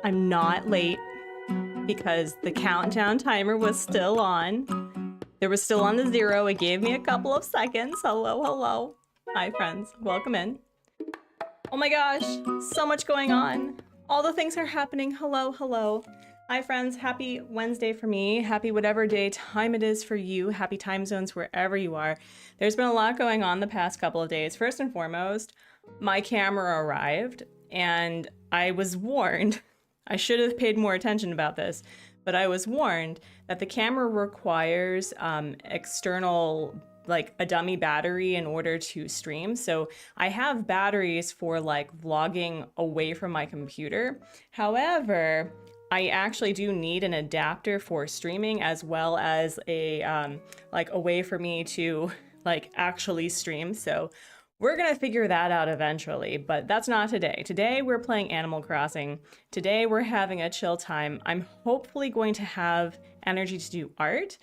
I'm not late because the countdown timer was still on. There was still on the 0. It gave me a couple of seconds. Hello, hello. Hi, friends. Welcome in. Oh my gosh, so much going on. All the things are happening. Hello, hello. Hi, friends. Happy Wednesday for me. Happy whatever day time it is for you. Happy time zones wherever you are. There's been a lot going on the past couple of days. First and foremost, my camera arrived and I was warned. I should have paid more attention about this, but I was warned that the camera requires external, like a dummy battery in order to stream. So I have batteries for like vlogging away from my computer. However, I actually do need an adapter for streaming as well as a like a way for me to like actually stream. So we're gonna figure that out eventually, but that's not today. Today we're playing Animal Crossing. Today we're having a chill time. I'm hopefully going to have energy to do art,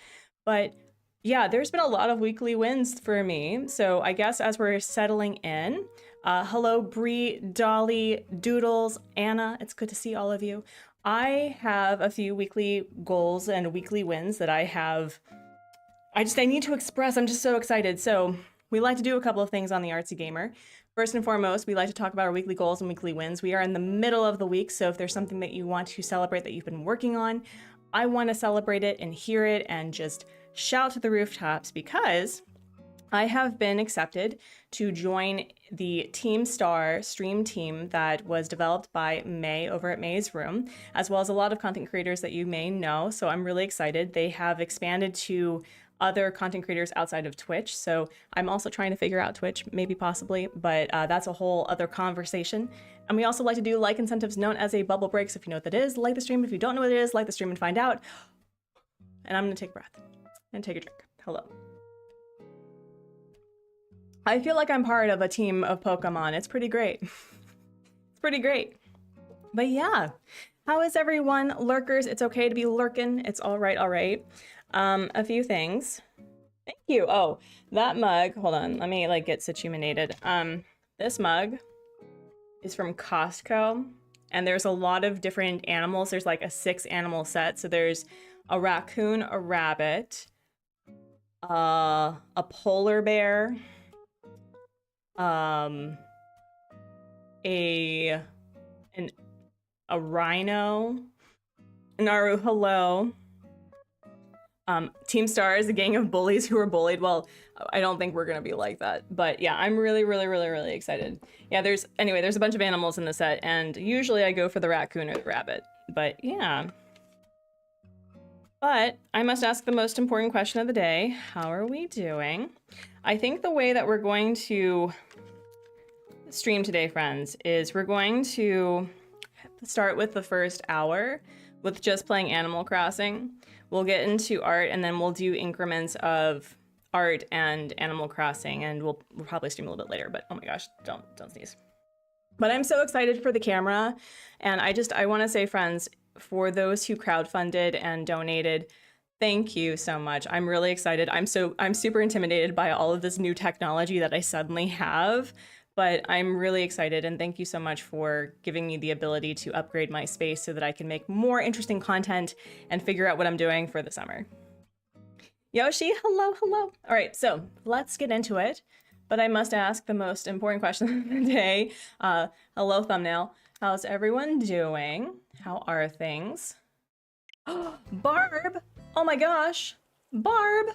but yeah, there's been a lot of weekly wins for me. So I guess as we're settling in, hello Bree, Dolly, Doodles, Anna, it's good to see all of you. I have a few weekly goals and weekly wins that I need to express. I'm just so excited. So we like to do a couple of things on the Artsy Gamer. First and foremost, we like to talk about our weekly goals and weekly wins. We are in the middle of the week, so if there's something that you want to celebrate that you've been working on, I want to celebrate it and hear it and just shout to the rooftops because I have been accepted to join the Team Star stream team that was developed by May over at May's Room, as well as a lot of content creators that you may know. So I'm really excited. They have expanded to other content creators outside of Twitch. So I'm also trying to figure out Twitch, maybe possibly, but that's a whole other conversation. And we also like to do like incentives known as a bubble break. So if you know what that is, like the stream. If you don't know what it is, like the stream and find out. And I'm gonna take a breath and take a drink. Hello. I feel like I'm part of a team of Pokemon. It's pretty great. It's pretty great. But yeah, how is everyone? Lurkers, it's okay to be lurking. It's all right, all right. A few things. Thank you. Oh, that mug, hold on, let me like get situated. This mug is from Costco and there's a lot of different animals. There's like a 6 animal set. So there's a raccoon, a rabbit, a polar bear, a rhino, Naru, hello. Team Star is a gang of bullies who are bullied. Well, I don't think we're gonna be like that, but yeah, I'm really excited. Yeah, there's a bunch of animals in the set, and usually I go for the raccoon or the rabbit, but yeah. But I must ask the most important question of the day. How are we doing? I think the way that we're going to stream today, friends, is we're going to start with the first hour with just playing Animal Crossing. We'll get into art, and then we'll do increments of art and Animal Crossing, and we'll probably stream a little bit later, but oh my gosh, don't sneeze. But I'm so excited for the camera, and I want to say, friends, for those who crowdfunded and donated, thank you so much. I'm really excited. I'm super intimidated by all of this new technology that I suddenly have, but I'm really excited, and thank you so much for giving me the ability to upgrade my space so that I can make more interesting content and figure out what I'm doing for the summer. Yoshi, hello. All right, so let's get into it. But I must ask the most important question of the day. Hello, thumbnail. How's everyone doing? How are things? Barb! Oh my gosh! Barb!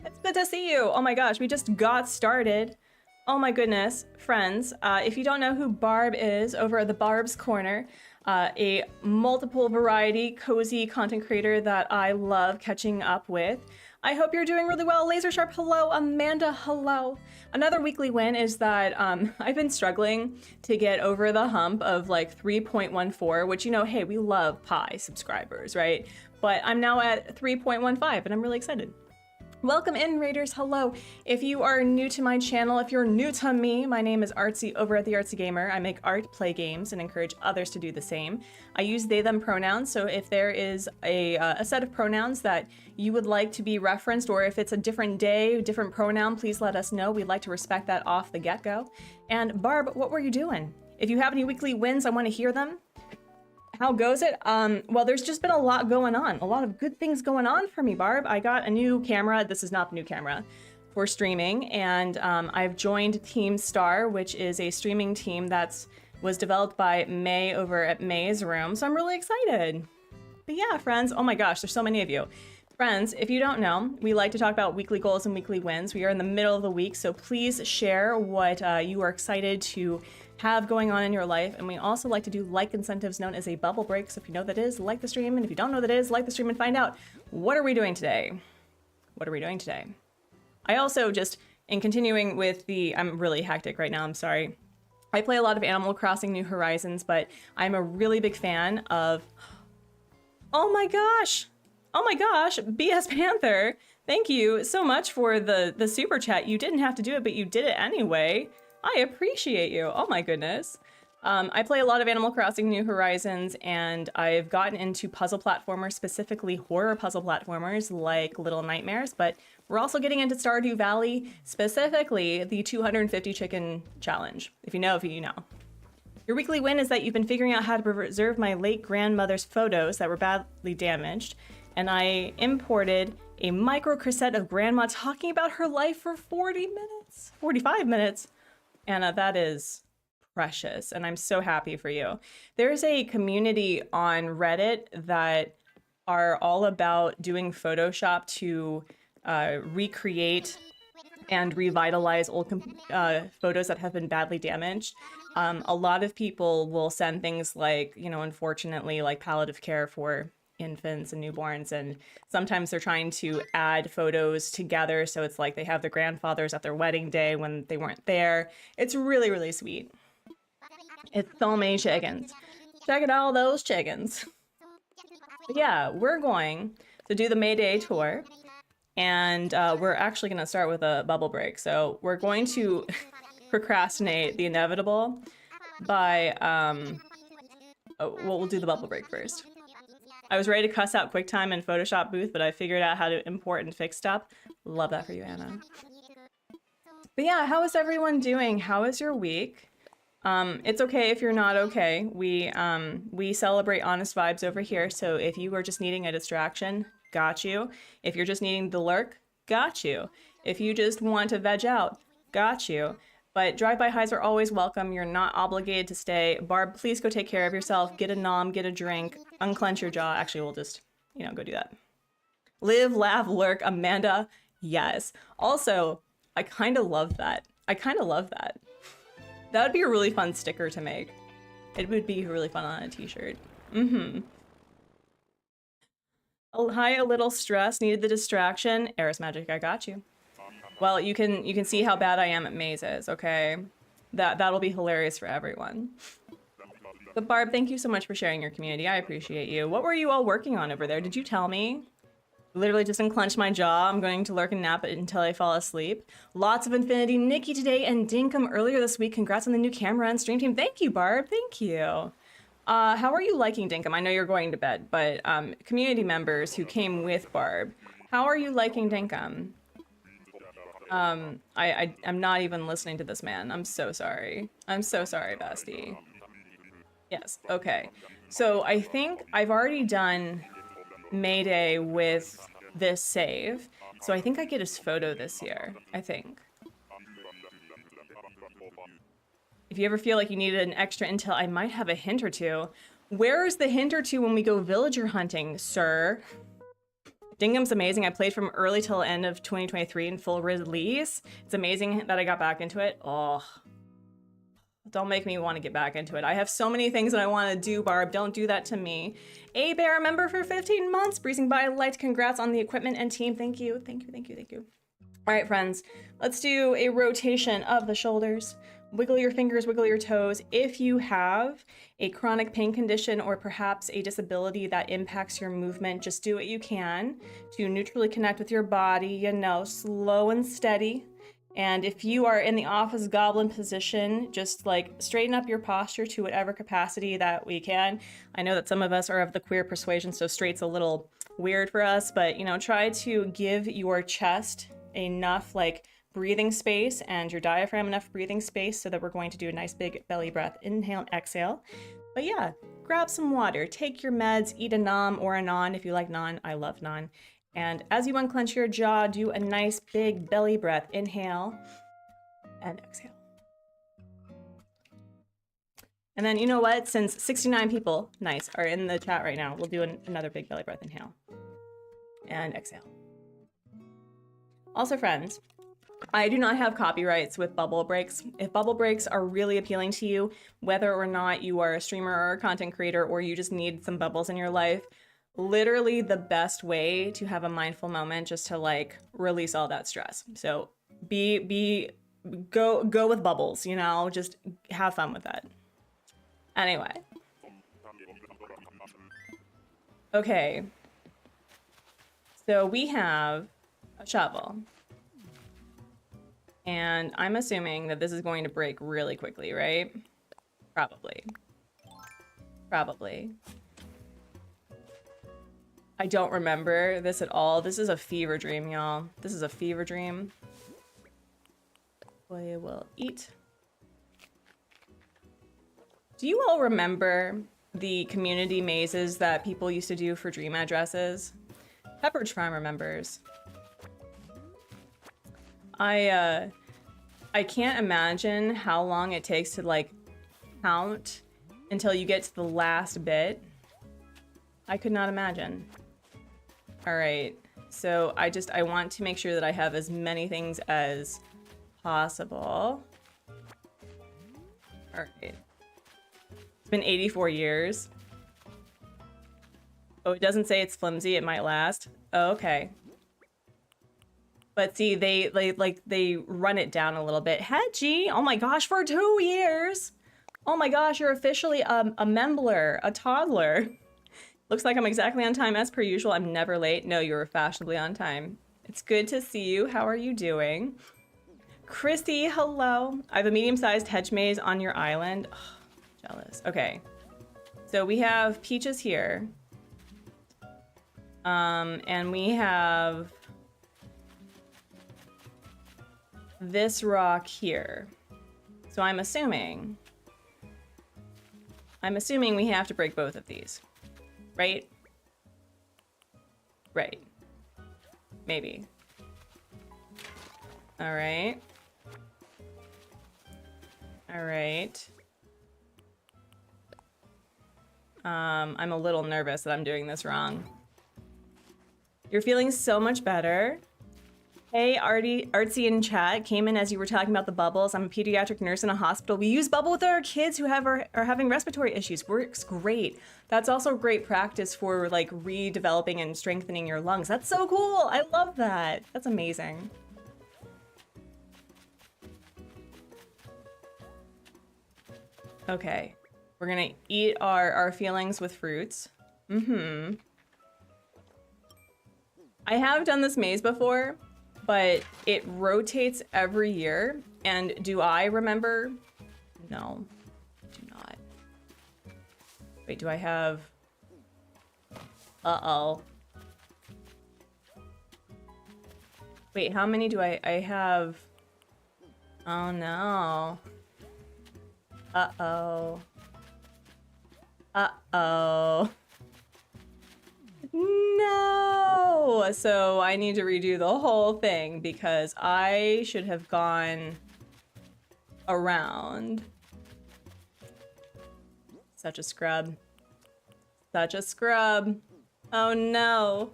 It's good to see you! Oh my gosh, we just got started. Oh my goodness, friends. If you don't know who Barb is, over at the Barb's Corner, a multiple variety, cozy content creator that I love catching up with. I hope you're doing really well. Laser Sharp, hello. Amanda, hello. Another weekly win is that I've been struggling to get over the hump of like 3.14, which, you know, hey, we love Pi subscribers, right? But I'm now at 3.15 and I'm really excited. Welcome in, Raiders, hello. If you are new to my channel, if you're new to me, my name is Artsy over at the Artsy Gamer. I make art, play games, and encourage others to do the same. I use they, them pronouns, so if there is a set of pronouns that you would like to be referenced, or if it's a different day, different pronoun, please let us know. We'd like to respect that off the get-go. And Barb, what were you doing? If you have any weekly wins, I want to hear them. How goes it? Well, there's just been a lot going on. A lot of good things going on for me, Barb. I got a new camera. This is not the new camera for streaming. And I've joined Team Star, which is a streaming team was developed by May over at May's Room. So I'm really excited. But yeah, friends, oh my gosh, there's so many of you. Friends, if you don't know, we like to talk about weekly goals and weekly wins. We are in the middle of the week, so please share what you are excited to have going on in your life. And we also like to do like incentives known as a bubble break. So if you know that is, like the stream. And if you don't know that is, like the stream and find out, what are we doing today? What are we doing today? I also just, in continuing with I'm really hectic right now, I'm sorry. I play a lot of Animal Crossing New Horizons, but I'm a really big fan of, oh my gosh, BS Panther. Thank you so much for the super chat. You didn't have to do it, but you did it anyway. I appreciate you. Oh my goodness. I play a lot of Animal Crossing New Horizons, and I've gotten into puzzle platformers, specifically horror puzzle platformers like Little Nightmares, but we're also getting into Stardew Valley, specifically the 250 chicken challenge. If you know, you know. Your weekly win is that you've been figuring out how to preserve my late grandmother's photos that were badly damaged, and I imported a micro cassette of grandma talking about her life for 45 minutes. Anna, that is precious, and I'm so happy for you. There's a community on Reddit that are all about doing Photoshop to recreate and revitalize old photos that have been badly damaged. A lot of people will send things like, you know, unfortunately, like palliative care for infants and newborns, and sometimes they're trying to add photos together, so it's like they have their grandfathers at their wedding day when they weren't there. It's really, really sweet. It's so many chickens. Check out all those chickens. But yeah, we're going to do the May Day tour, and we're actually going to start with a bubble break. So we're going to procrastinate the inevitable by we'll do the bubble break first. I was ready to cuss out QuickTime and Photoshop Booth, but I figured out how to import and fix stuff. Love that for you, Anna. But yeah, how is everyone doing? How is your week? It's okay if you're not okay. We celebrate honest vibes over here, so if you are just needing a distraction, got you. If you're just needing the lurk, got you. If you just want to veg out, got you. But drive-by highs are always welcome. You're not obligated to stay. Barb, please go take care of yourself. Get a nom, get a drink, unclench your jaw. Actually, we'll just, you know, go do that. Live, laugh, lurk. Amanda, yes. Also, I kind of love that. That would be a really fun sticker to make. It would be really fun on a t-shirt. Oh, hi, a little stress. Needed the distraction. Eris Magic, I got you. Well, you can see how bad I am at mazes, okay? That'll be hilarious for everyone. But Barb, thank you so much for sharing your community. I appreciate you. What were you all working on over there? Did you tell me? Literally just unclench my jaw. I'm going to lurk and nap until I fall asleep. Lots of Infinity Nikki today and Dinkum earlier this week. Congrats on the new camera and stream team. Thank you, Barb. Thank you. How are you liking Dinkum? I know you're going to bed, but community members who came with Barb, how are you liking Dinkum? I'm not even listening to this man. I'm so sorry. I'm so sorry, bestie. Yes, okay. So I think I've already done Mayday with this save. So I think I get his photo this year, I think. If you ever feel like you needed an extra intel, I might have a hint or two. Where is the hint or two when we go villager hunting, sir? Dingham's amazing. I played from early till end of 2023 in full release. It's amazing that I got back into it. Oh, don't make me want to get back into it. I have so many things that I want to do, Barb. Don't do that to me. A Bear member for 15 months. Breezing by light. Congrats on the equipment and team. Thank you. Thank you. Thank you. Thank you. All right, friends. Let's do a rotation of the shoulders. Wiggle your fingers, wiggle your toes. If you have a chronic pain condition or perhaps a disability that impacts your movement, just do what you can to neutrally connect with your body, you know, slow and steady. And if you are in the office goblin position, just like straighten up your posture to whatever capacity that we can. I know that some of us are of the queer persuasion, so straight's a little weird for us, but you know, try to give your chest enough like breathing space and your diaphragm enough breathing space so that we're going to do a nice big belly breath, inhale and exhale. But yeah, grab some water, take your meds, eat a nom or a non if you like non. I love non. And as you unclench your jaw, do a nice big belly breath, inhale and exhale. And then you know what, since 69 people, nice, are in the chat right now, we'll do another big belly breath, inhale and exhale. Also friends, I do not have copyrights with bubble breaks. If bubble breaks are really appealing to you, whether or not you are a streamer or a content creator or you just need some bubbles in your life, literally the best way to have a mindful moment just to like release all that stress. So go with bubbles, you know, just have fun with that. Anyway. Okay. So we have a shovel. And I'm assuming that this is going to break really quickly, right? Probably. Probably. I don't remember this at all. This is a fever dream, y'all. This is a fever dream. We will eat. Do you all remember the community mazes that people used to do for dream addresses? Pepperidge Farm remembers. I can't imagine how long it takes to like count until you get to the last bit. I could not imagine. All right, so I want to make sure that I have as many things as possible. All right. It's been 84 years. Oh, it doesn't say it's flimsy, it might last. Oh, okay. But see, they run it down a little bit. Hedgie, oh my gosh, for 2 years. Oh my gosh, you're officially a membler, a toddler. Looks like I'm exactly on time as per usual. I'm never late. No, you're fashionably on time. It's good to see you. How are you doing? Christy, hello. I have a medium-sized hedge maze on your island. Oh, jealous. Okay. So we have Peaches here. And we have this rock here. So I'm assuming we have to break both of these, right? Right. Maybe. All right. All right. I'm a little nervous that I'm doing this wrong. You're feeling so much better. Hey, Artsy in chat came in as you were talking about the bubbles. I'm a pediatric nurse in a hospital. We use bubble with our kids who are having respiratory issues. Works great. That's also great practice for like redeveloping and strengthening your lungs. That's so cool. I love that. That's amazing. Okay. We're gonna eat our feelings with fruits. Mm-hmm. I have done this maze before, but it rotates every year. And do I remember? No, I do not. Wait, do I have... Uh-oh. Wait, how many do I have? Oh no. Uh-oh. Uh-oh. No! So I need to redo the whole thing because I should have gone around. Such a scrub. Such a scrub. Oh no.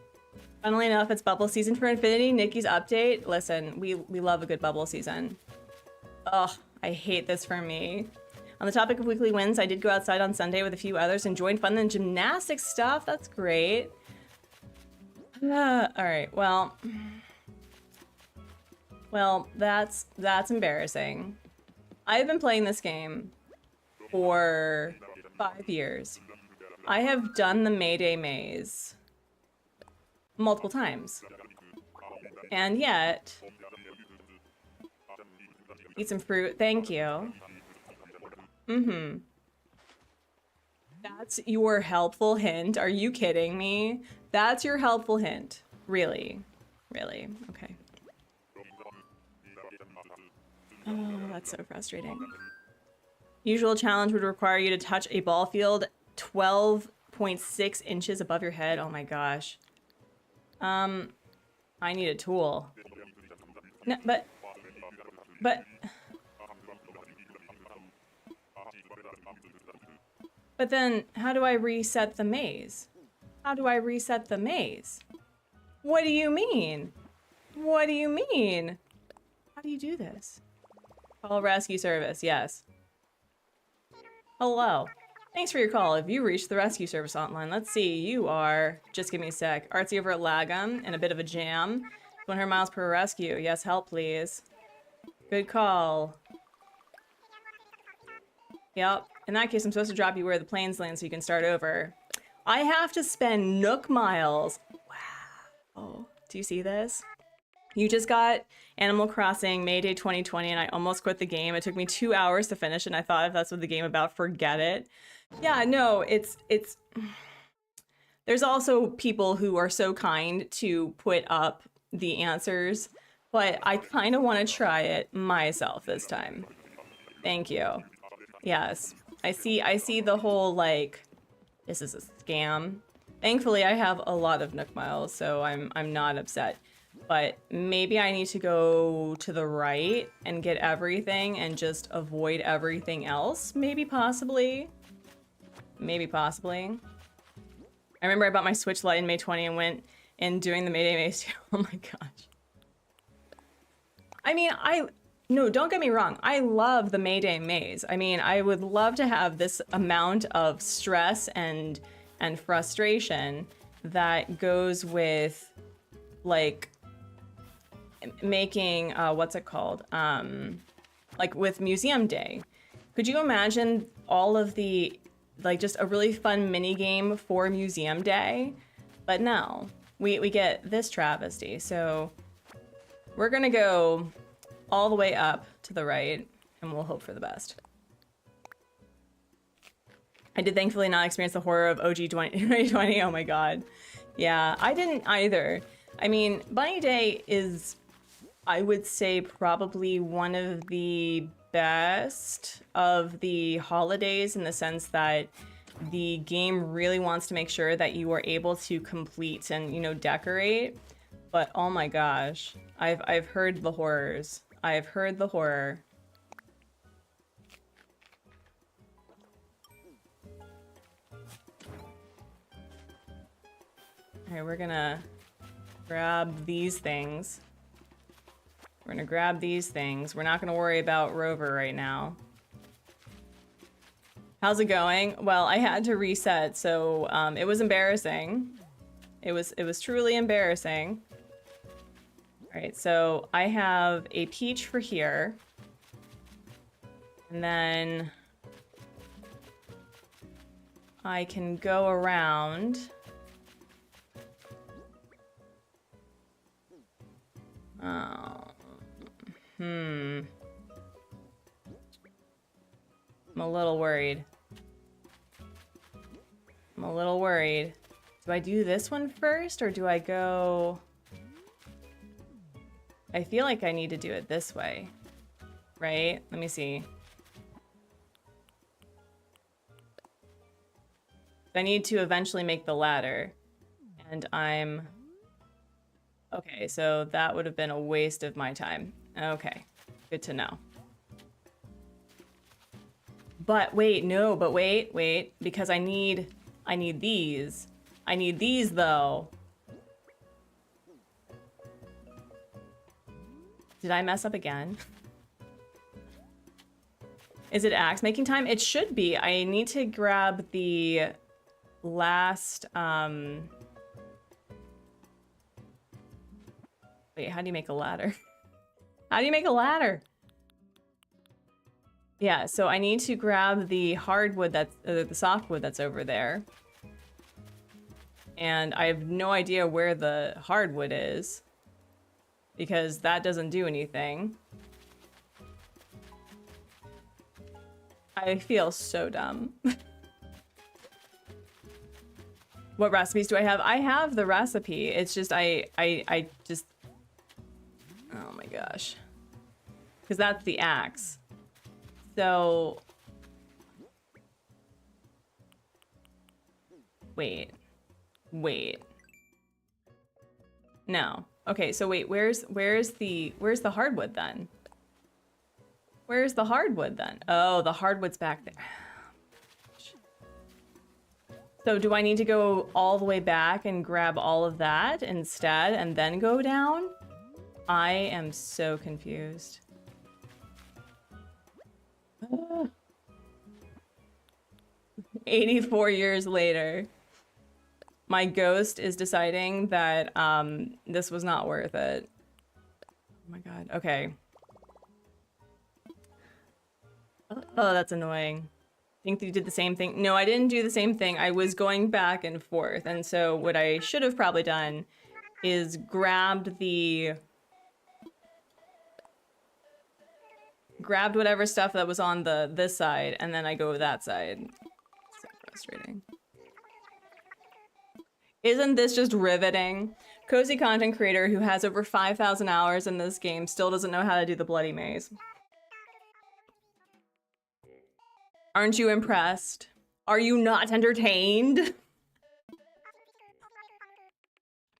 Funnily enough, it's bubble season for Infinity. Nikki's update. Listen, we love a good bubble season. Ugh, I hate this for me. On the topic of weekly wins, I did go outside on Sunday with a few others and joined fun and gymnastics stuff. That's great. All right, well, that's embarrassing. I've been playing this game for 5 years. I have done the Mayday maze multiple times. And yet, eat some fruit, thank you. Mm-hmm. That's your helpful hint? Are you kidding me? That's your helpful hint. Really? Really? Okay. Oh, that's so frustrating. Usual challenge would require you to touch a ball field 12.6 inches above your head. Oh my gosh. I need a tool. No, but... But then, how do I reset the maze? How do I reset the maze? What do you mean? What do you mean? How do you do this? Call rescue service, yes. Hello. Thanks for your call. If you reached the rescue service hotline, let's see, you are... Just give me a sec. Artsy over at Lagom in a bit of a jam. 100 miles per rescue. Yes, help please. Good call. Yep. In that case, I'm supposed to drop you where the planes land so you can start over. I have to spend Nook miles. Wow. Do you see this? You just got Animal Crossing Mayday 2020 and I almost quit the game. It took me 2 hours to finish and I thought if that's what the game about, forget it. Yeah, no, it's... There's also people who are so kind to put up the answers, but I kind of want to try it myself this time. Thank you. Yes. I see the whole, like, this is a scam. Thankfully, I have a lot of Nook miles, so I'm not upset. But maybe I need to go to the right and get everything and just avoid everything else. Maybe possibly. Maybe possibly. I remember I bought my Switch Lite in May 20 and went in doing the Mayday maze too. Oh my gosh. I mean, no, don't get me wrong. I love the Mayday maze. I mean, I would love to have this amount of stress and frustration that goes with, like, making, what's it called? Like with Museum Day. Could you imagine all of the, like, just a really fun mini game for Museum Day? But no, we get this travesty. So we're gonna go all the way up to the right and we'll hope for the best. I did thankfully not experience the horror of OG 2020. Oh my god. Yeah, I didn't either. I mean, Bunny Day is, I would say, probably one of the best of the holidays in the sense that the game really wants to make sure that you are able to complete and, you know, decorate. But oh my gosh, I've heard the horrors. I've heard the horror. All right, we're gonna grab these things. We're gonna grab these things. We're not gonna worry about Rover right now. How's it going? Well, I had to reset, so it was embarrassing. It was truly embarrassing. All right, so I have a peach for here. And then I can go around. I'm a little worried. I'm a little worried. Do I do this one first, or do I go... I feel like I need to do it this way, right? Let me see. I need to eventually make the ladder, and I'm... Okay, so that would have been a waste of my time. Okay, good to know. But wait, no, but wait, because I need these. I need these, though. Did I mess up again? Is it axe making time? It should be. I need to grab the last, Wait, how do you make a ladder? How do you make a ladder? Yeah, so I need to grab the hardwood that's, the softwood that's over there. And I have no idea where the hardwood is, because that doesn't do anything. I feel so dumb. What recipes do I have? I have the recipe. It's just I just... Oh my gosh. Because that's the axe. So... Wait. No. Okay, so wait, where's the hardwood then? Where's the hardwood then? Oh, the hardwood's back there. So do I need to go all the way back and grab all of that instead and then go down? I am so confused. 84 years later. My ghost is deciding that this was not worth it. Oh my god. Okay. Oh, that's annoying. I think you did the same thing. No, I didn't do the same thing. I was going back and forth. And so what I should have probably done is grabbed whatever stuff that was on this side, and then I go that side. So frustrating. Isn't this just riveting? Cozy content creator who has over 5,000 hours in this game still doesn't know how to do the bloody maze. Aren't you impressed? Are you not entertained?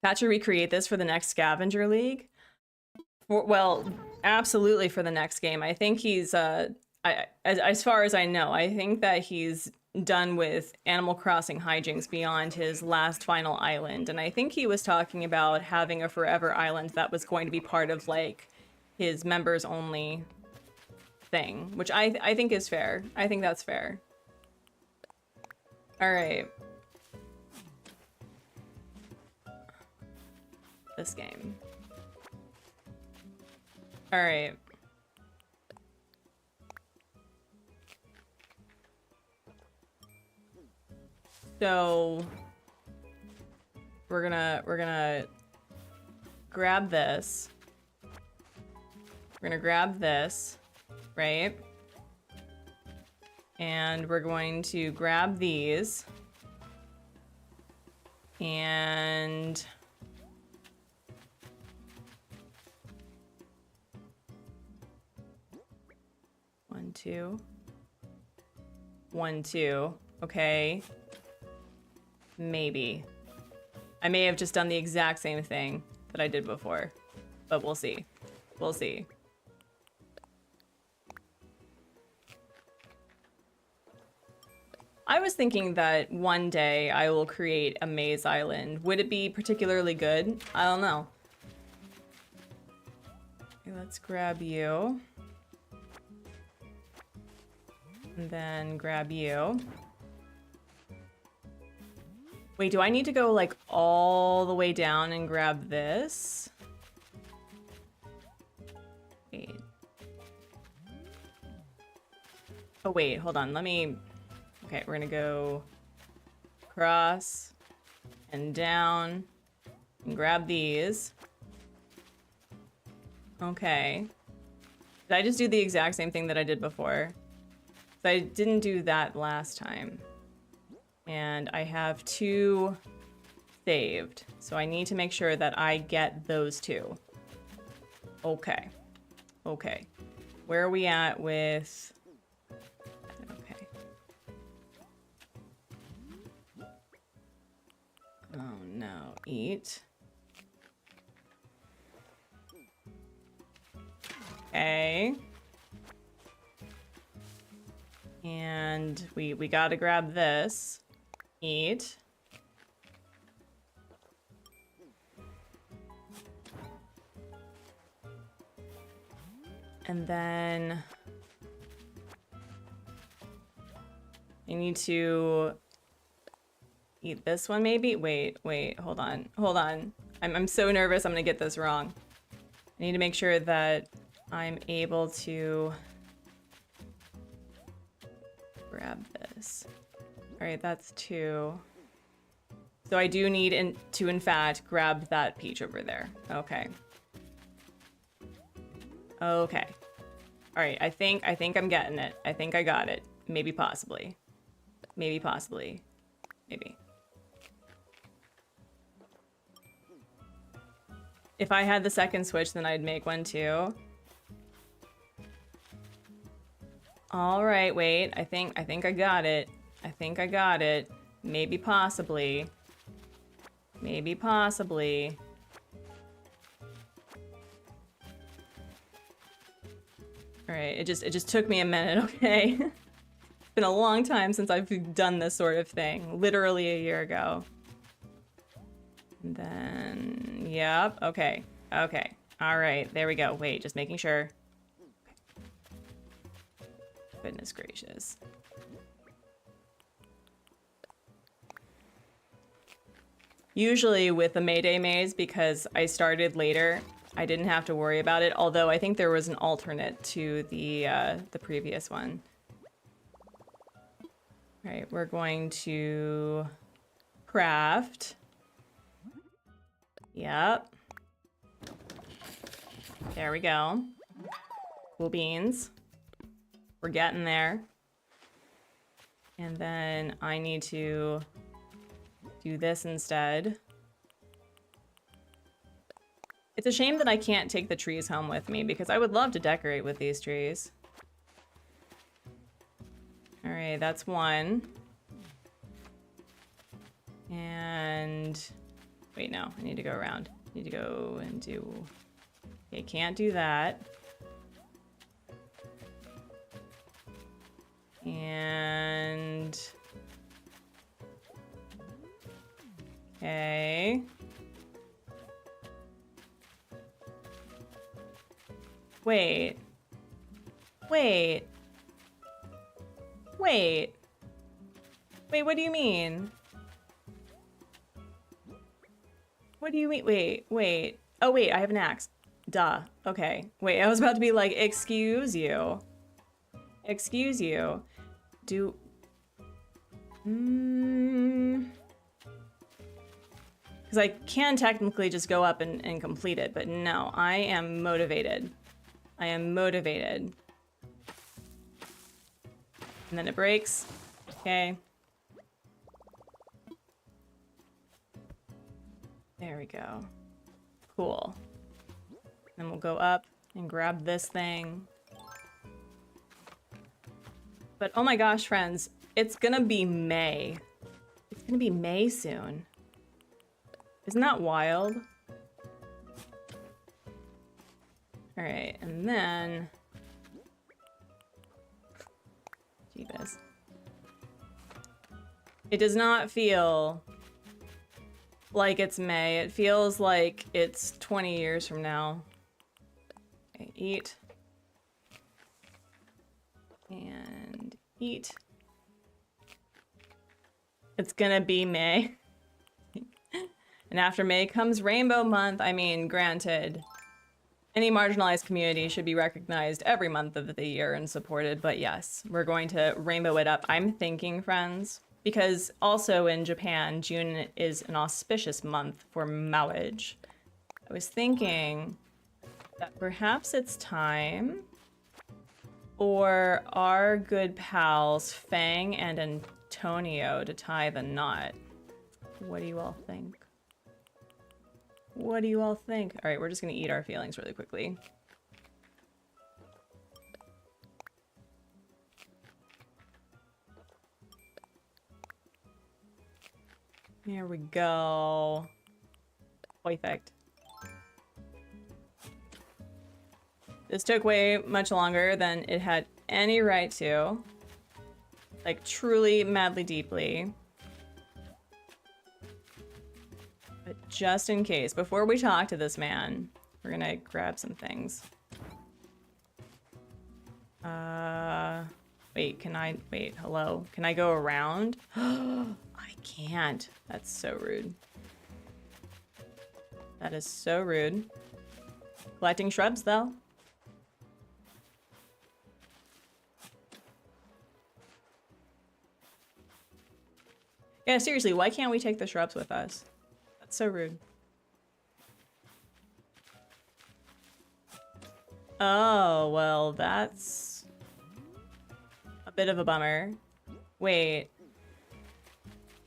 Patch or recreate this for the next Scavenger League? Well, absolutely for the next game. I think he's, as far as I know, I think that he's done with Animal Crossing hijinks beyond his last final island. And I think he was talking about having a forever island that was going to be part of, like, his members only thing, which I think is fair. I think that's fair. All right. This game. All right. So we're gonna grab this. We're gonna grab this, right? And we're going to grab these. And one, two. 1, 2. Okay. Maybe. I may have just done the exact same thing that I did before, but we'll see. We'll see. I was thinking that one day I will create a maze island. Would it be particularly good? I don't know. Okay, let's grab you. And then grab you. Wait, do I need to go like all the way down and grab this? Wait. Oh wait, hold on, let me... Okay, we're gonna go across and down and grab these. Okay. Did I just do the exact same thing that I did before? So I didn't do that last time. And I have 2 saved. So I need to make sure that I get those 2. Okay. Okay. Where are we at with... Okay. Oh no. Eat. Okay. And we gotta grab this. Eat. And then I need to eat this one maybe? Wait, hold on. Hold on. I'm so nervous I'm gonna get this wrong. I need to make sure that I'm able to grab this. All right, that's 2. So I do need to, in fact, grab that peach over there. Okay. Okay. All right, I think I'm getting it. I think I got it. Maybe possibly. Maybe possibly. Maybe. If I had the second switch, then I'd make one too. All right, wait. I think I got it. I think I got it. Maybe possibly. Maybe possibly. All right, it just took me a minute, okay? It's been a long time since I've done this sort of thing. Literally a year ago. And then, yep, okay. Okay. All right, there we go. Wait, just making sure. Goodness gracious. Usually with the Mayday maze, because I started later, I didn't have to worry about it, although I think there was an alternate to the previous one. All right, we're going to craft. Yep. There we go. Cool beans. We're getting there. And then I need to do this instead. It's a shame that I can't take the trees home with me because I would love to decorate with these trees. All right, that's 1. And wait, no, I need to go around. I need to go and do, okay, can't do that. And okay. Wait. Wait. Wait. Wait, what do you mean? What do you mean? Wait. Oh, wait, I have an axe. Duh. Okay. Wait, I was about to be like, excuse you. Excuse you. Do... Because I can technically just go up and complete it, but no, I am motivated. I am motivated. And then it breaks. Okay. There we go. Cool. Then we'll go up and grab this thing. But oh my gosh, friends, it's gonna be May. It's gonna be May soon. Isn't that wild? All right, and then... Jeebus. It does not feel like it's May. It feels like it's 20 years from now. Okay, eat. And eat. It's gonna be May. And after May comes Rainbow Month. I mean, granted, any marginalized community should be recognized every month of the year and supported, but yes, we're going to rainbow it up. I'm thinking, friends, Because also in Japan, June is an auspicious month for marriage. I was thinking that perhaps it's time for our good pals Fang and Antonio to tie the knot. What do you all think? What do you all think? All right, we're just gonna eat our feelings really quickly. There we go. Perfect. This took way much longer than it had any right to. Like, truly, madly, deeply. But just in case, before we talk to this man, we're gonna grab some things. Wait, wait, hello? Can I go around? I can't. That's so rude. That is so rude. Collecting shrubs, though. Yeah, seriously, why can't we take the shrubs with us? That's so rude. Oh, well, that's a bit of a bummer. Wait.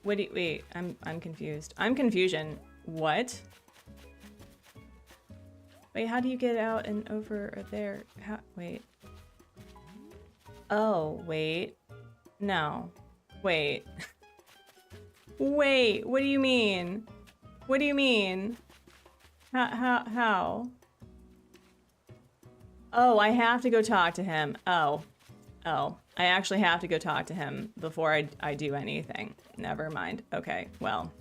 Wait, I'm confused. I'm confusion. What? Wait, how do you get out and over there? Wait. Oh, wait. No. Wait. Wait, what do you mean? What do you mean? How? Oh, I have to go talk to him. Oh, I actually have to go talk to him before I do anything. Never mind. Okay, well.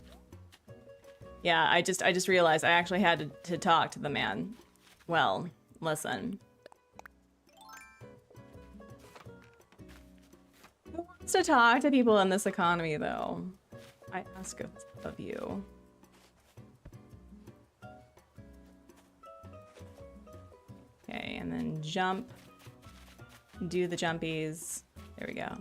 Yeah, I just realized I actually had to talk to the man. Well, listen. Who wants to talk to people in this economy, though? I ask of you. Okay, and then jump. Do the jumpies. There we go.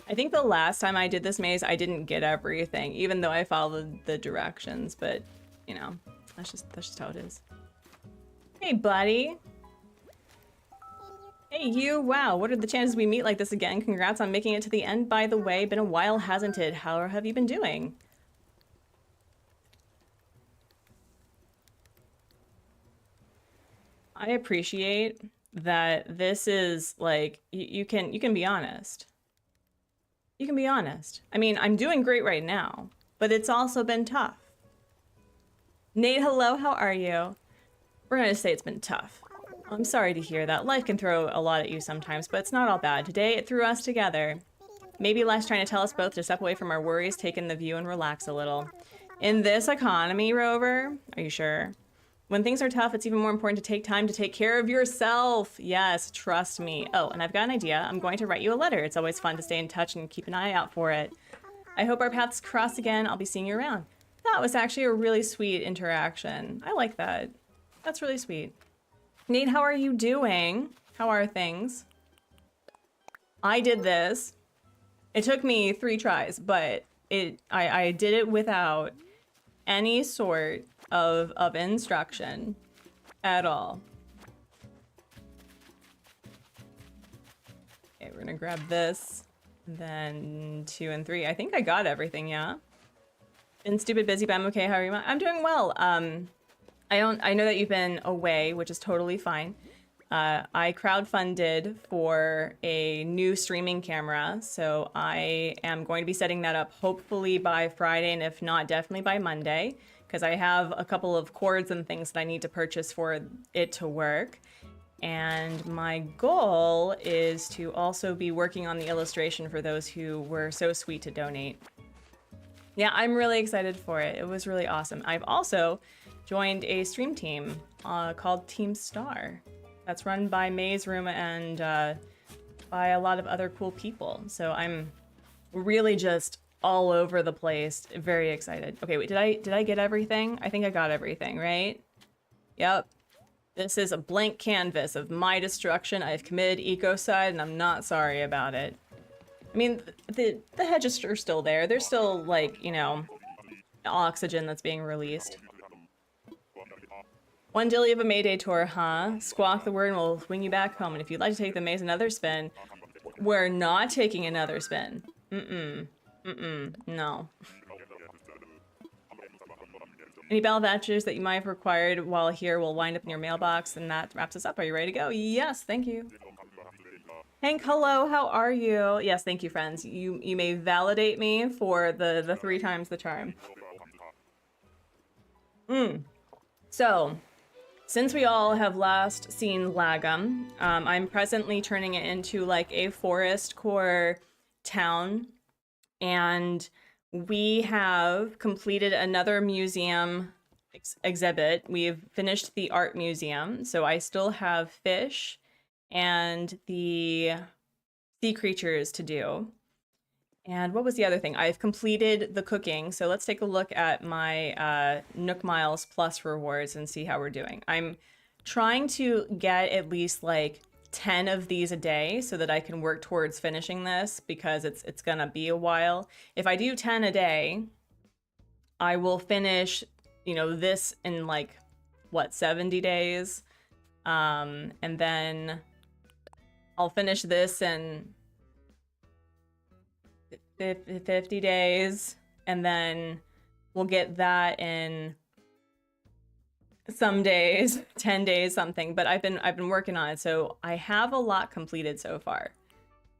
I think the last time I did this maze, I didn't get everything, even though I followed the directions, but, you know, that's just how it is. Hey, buddy. Hey, you. Wow, what are the chances we meet like this again? Congrats on making it to the end, by the way. Been a while, hasn't it? How have you been doing? I appreciate that this is, like, you can be honest. You can be honest. I mean, I'm doing great right now, but it's also been tough. Nate, hello, how are you? We're gonna say it's been tough. I'm sorry to hear that. Life can throw a lot at you sometimes, but it's not all bad. Today, it threw us together. Maybe life's trying to tell us both to step away from our worries, take in the view, and relax a little. In this economy, Rover, are you sure? When things are tough, it's even more important to take time to take care of yourself. Yes, trust me. Oh, and I've got an idea. I'm going to write you a letter. It's always fun to stay in touch and keep an eye out for it. I hope our paths cross again. I'll be seeing you around. That was actually a really sweet interaction. I like that. That's really sweet. Nate, how are you doing? How are things? I did this. It took me 3 tries, but I did it without any sort of instruction at all. Okay, we're gonna grab this, then 2 and 3. I think I got everything, yeah. Been stupid busy, but I'm okay. How are you? I'm doing well. I know that you've been away, which is totally fine. I crowdfunded for a new streaming camera, so I am going to be setting that up hopefully by Friday, and if not, definitely by Monday, because I have a couple of cords and things that I need to purchase for it to work. And my goal is to also be working on the illustration for those who were so sweet to donate. Yeah, I'm really excited for it. It was really awesome. I've also joined a stream team called Team Star. That's run by Maze Room and by a lot of other cool people. So I'm really just all over the place. Very excited. Okay, wait, did I get everything? I think I got everything, right? Yep. This is a blank canvas of my destruction. I've committed ecocide and I'm not sorry about it. I mean, the hedges are still there. There's still, like, you know, oxygen that's being released. One dilly of a Mayday tour, huh? Squawk the word and we'll swing you back home. And if you'd like to take the maze another spin, we're not taking another spin. No. Any battle vouchers that you might have required while here will wind up in your mailbox, and that wraps us up. Are you ready to go? Yes, thank you. Hank, hello, how are you? Yes, thank you, friends. You may validate me for the 3 times the charm. So, since we all have last seen Lagom, I'm presently turning it into like a forest core town, and we have completed another museum exhibit. We've finished the art museum, so I still have fish and the sea creatures to do. And what was the other thing? I've completed the cooking, so let's take a look at my Nook Miles Plus rewards and see how we're doing. I'm trying to get at least like 10 of these a day so that I can work towards finishing this, because it's gonna be a while. If I do 10 a day, I will finish, you know, this in like, what, 70 days? And then I'll finish this in 50 days, and then we'll get that in some days, 10 days, something. But I've been working on it, so I have a lot completed so far.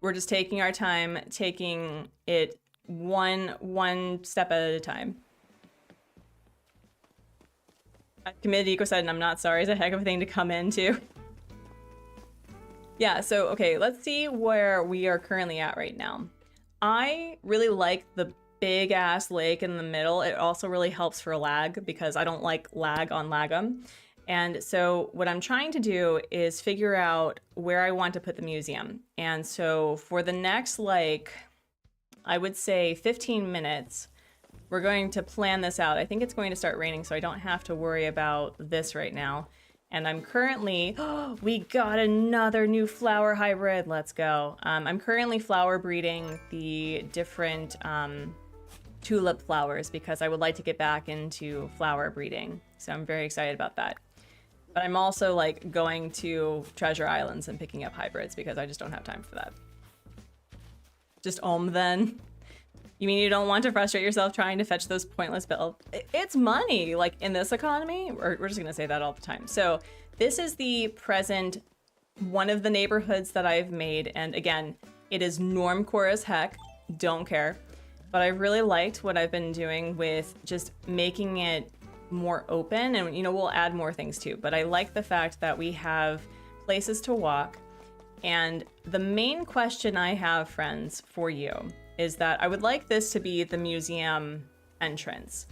We're just taking our time, taking it one step at a time. Committed Eco said, and I'm not sorry, is a heck of a thing to come into. Yeah, so okay, let's see where we are currently at right now. I really like the big ass lake in the middle. It also really helps for lag, because I don't like lag on Lagom. And so what I'm trying to do is figure out where I want to put the museum. And so for the next, like, I would say 15 minutes, we're going to plan this out. I think it's going to start raining, so I don't have to worry about this right now. And I'm currently, we got another new flower hybrid. Let's go. I'm currently flower breeding the different tulip flowers, because I would like to get back into flower breeding. So I'm very excited about that. But I'm also like going to Treasure Islands and picking up hybrids, because I just don't have time for that. Just then. You mean you don't want to frustrate yourself trying to fetch those pointless builds? It's money, like in this economy. We're just gonna say that all the time. So this is the present, one of the neighborhoods that I've made. And again, it is normcore as heck, don't care. But I really liked what I've been doing with just making it more open, and you know, we'll add more things too. But I like the fact that we have places to walk. And the main question I have, friends, for you is that I would like this to be the museum entrance.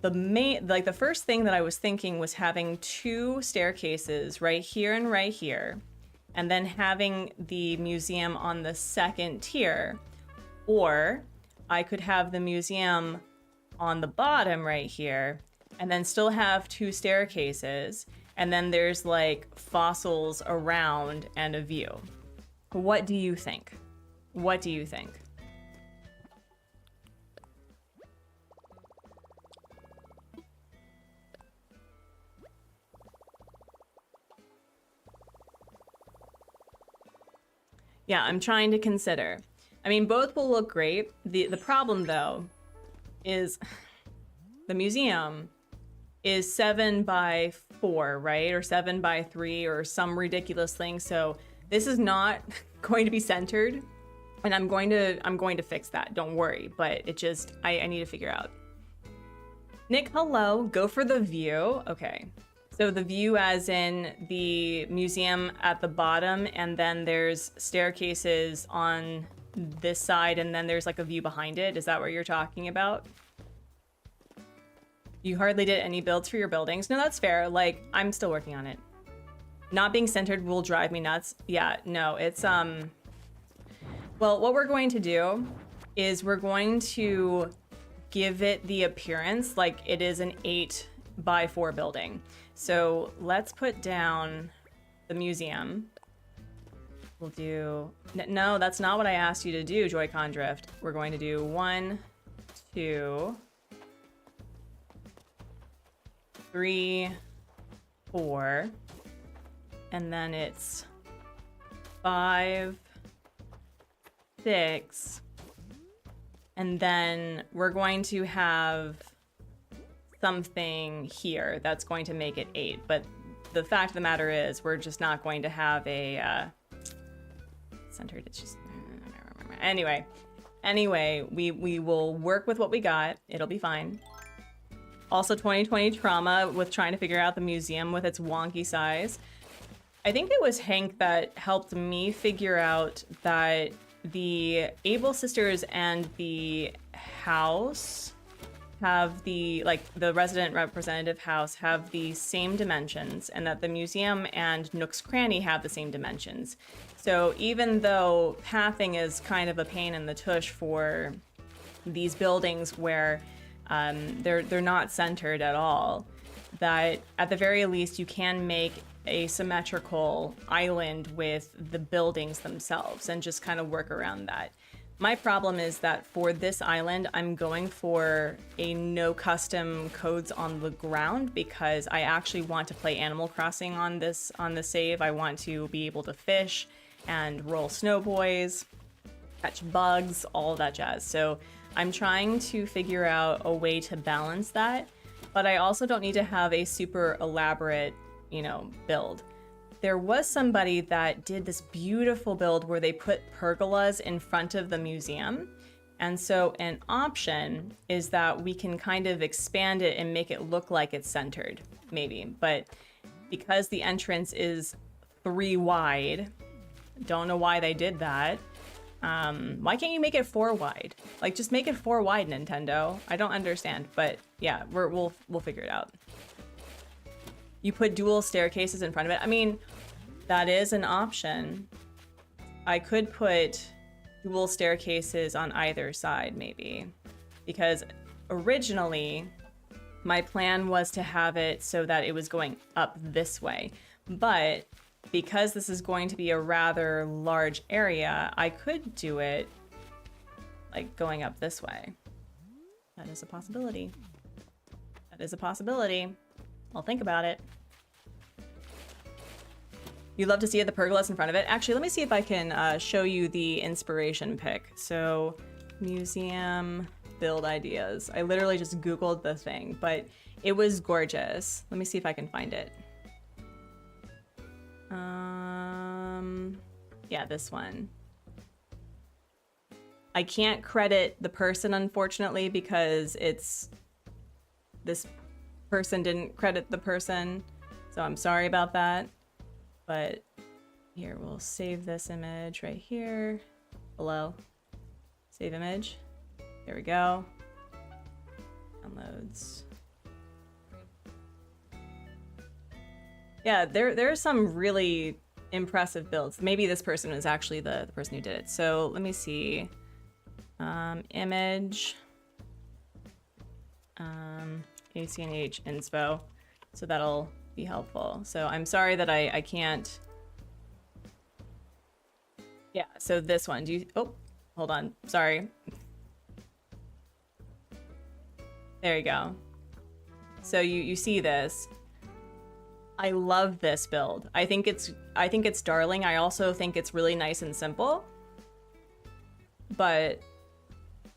The first thing that I was thinking was having 2 staircases right here, and then having the museum on the second tier. Or I could have the museum on the bottom right here, and then still have 2 staircases, and then there's like fossils around and a view. What do you think? What do you think? Yeah, I'm trying to consider. I mean, both will look great. The problem, though, is the museum is 7 by 4, right? Or 7 by 3 or some ridiculous thing. So this is not going to be centered, and I'm going to fix that. Don't worry, but it just, I need to figure out. Nick, hello. Go for the view. Okay. So the view as in the museum at the bottom, and then there's staircases on this side, and then there's like a view behind it. Is that what you're talking about? You hardly did any builds for your buildings. No, that's fair. Like, I'm still working on it. Not being centered will drive me nuts. Yeah, no, it's, well, what we're going to do is we're going to give it the appearance like it is an 8 by 4 building. So let's put down the museum. We'll do... No, that's not what I asked you to do, Joy-Con Drift. We're going to do 1, 2, 3, 4, and then it's 5, 6, and then we're going to have something here that's going to make it 8. But the fact of the matter is, we're just not going to have a centered. It's just anyway. We will work with what we got. It'll be fine. Also, 2020 trauma with trying to figure out the museum with its wonky size. I think it was Hank that helped me figure out that the Able Sisters and the house have the resident representative house have the same dimensions, and that the museum and Nook's Cranny have the same dimensions. So even though pathing is kind of a pain in the tush for these buildings where they're not centered at all, that at the very least you can make a symmetrical island with the buildings themselves and just kind of work around that. My problem is that for this island, I'm going for a no custom codes on the ground because I actually want to play Animal Crossing on the save. I want to be able to fish and roll snowboys, catch bugs, all that jazz. So I'm trying to figure out a way to balance that, but I also don't need to have a super elaborate, build. There was somebody that did this beautiful build where they put pergolas in front of the museum. And so an option is that we can kind of expand it and make it look like it's centered, maybe. But because the entrance is 3 wide, don't know why they did that. Why can't you make it 4 wide? Like, just make it 4 wide, Nintendo. I don't understand, but yeah, we'll figure it out. You put dual staircases in front of it. I mean, that is an option. I could put dual staircases on either side, maybe. Because originally, my plan was to have it so that it was going up this way. But because this is going to be a rather large area, I could do it like going up this way. That is a possibility. That is a possibility. I'll think about it. You'd love to see the pergolas in front of it. Actually, let me see if I can show you the inspiration pic. So, museum build ideas. I literally just Googled the thing, but it was gorgeous. Let me see if I can find it. Yeah, this one. I can't credit the person, unfortunately, because this person didn't credit the person. So I'm sorry about that. But here, we'll save this image right here below. Save image. There we go. Downloads. Yeah, there are some really impressive builds. Maybe this person was actually the person who did it. So let me see. Image. ACNH inspo. So that'll be helpful. So I'm sorry that I can't. Yeah, so this one. Oh, hold on. Sorry. There you go. So you see this. I love this build. I think it's darling. I also think it's really nice and simple. But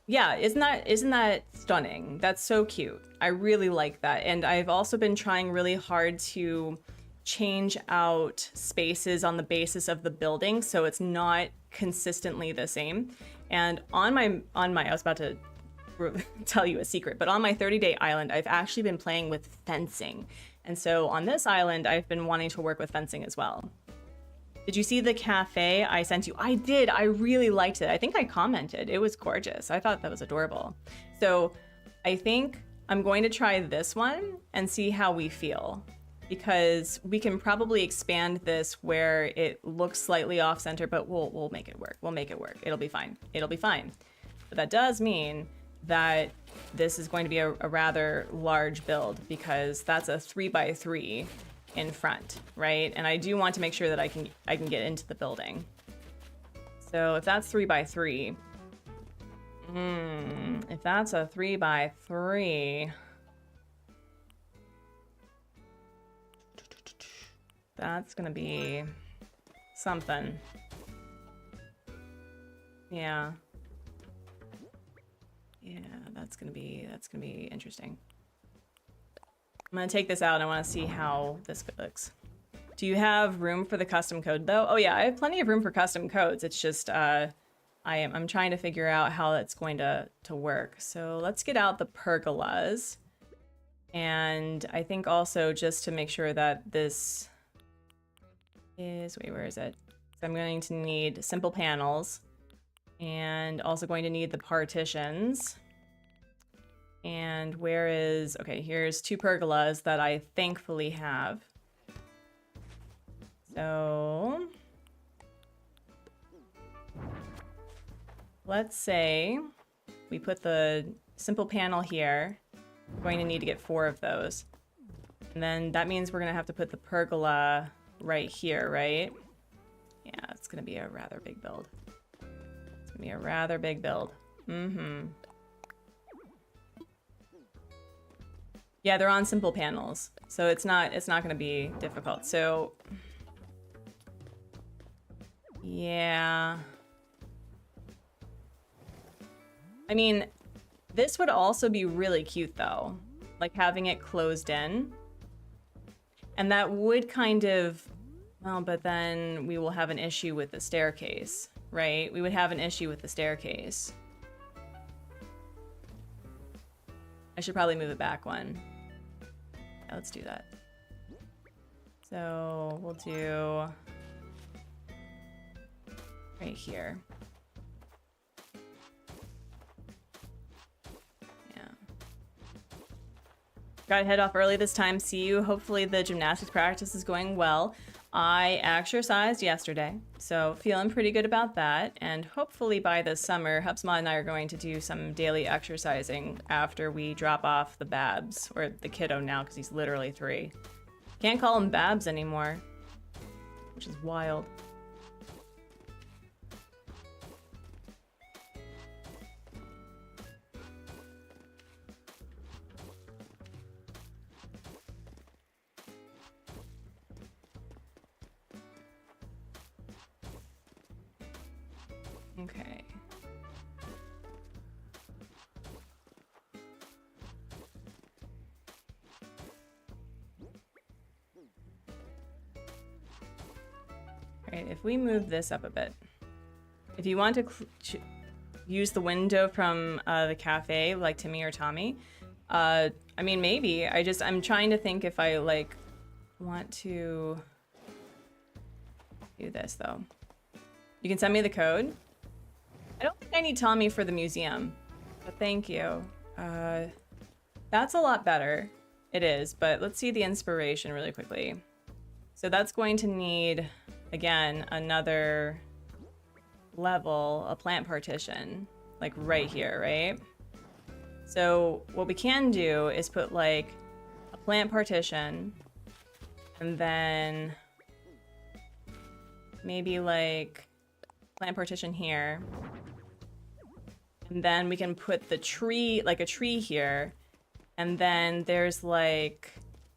yeah, isn't that stunning? That's so cute. I really like that. And I've also been trying really hard to change out spaces on the basis of the building so it's not consistently the same. And on my I was about to tell you a secret, but on my 30-day island, I've actually been playing with fencing. And so on this island, I've been wanting to work with fencing as well. Did you see the cafe I sent you? I did. I really liked it. I think I commented. It was gorgeous. I thought that was adorable. So I think I'm going to try this one and see how we feel, because we can probably expand this where it looks slightly off center, but we'll make it work. We'll make it work. It'll be fine. It'll be fine. But that does mean that this is going to be a rather large build, because that's a 3x3 in front, right? And I do want to make sure that I can get into the building. So if that's 3 by 3, if that's a 3 by 3, that's gonna be something. Yeah. Yeah, that's gonna be interesting. I'm gonna take this out and I wanna see how this looks. Do you have room for the custom code though? Oh yeah, I have plenty of room for custom codes. It's just I'm trying to figure out how that's going to work. So let's get out the pergolas. And I think also just to make sure that this is, wait, where is it? So I'm going to need simple panels and also going to need the partitions. And where is, okay, here's 2 pergolas that I thankfully have. So let's say we put the simple panel here. We're going to need to get 4 of those. And then that means we're going to have to put the pergola right here, right? Yeah, it's going to be a rather big build. It's going to be a rather big build. Mm-hmm. Yeah, they're on simple panels, so it's not going to be difficult. So yeah. I mean, this would also be really cute though, like having it closed in. And that would kind of, well, but then we will have an issue with the staircase, right? We would have an issue with the staircase. I should probably move it back one. Yeah, let's do that. So we'll do right here. Yeah. Gotta head off early this time. See you. Hopefully the gymnastics practice is going well. I exercised yesterday, so feeling pretty good about that. And hopefully by this summer, Hubsma and I are going to do some daily exercising after we drop off the Babs, or the kiddo now, because he's literally 3. Can't call him Babs anymore, which is wild. Okay. Right, if we move this up a bit. If you want to use the window from the cafe, like Timmy or Tommy, I mean, maybe. I'm trying to think if I, like, want to do this, though. You can send me the code. I don't think I need Tommy for the museum, but thank you. That's a lot better. It is, but let's see the inspiration really quickly. So that's going to need, again, another level, a plant partition, like right here, right? So what we can do is put like a plant partition and then maybe like plant partition here. And then we can put the tree, like a tree here. And then there's like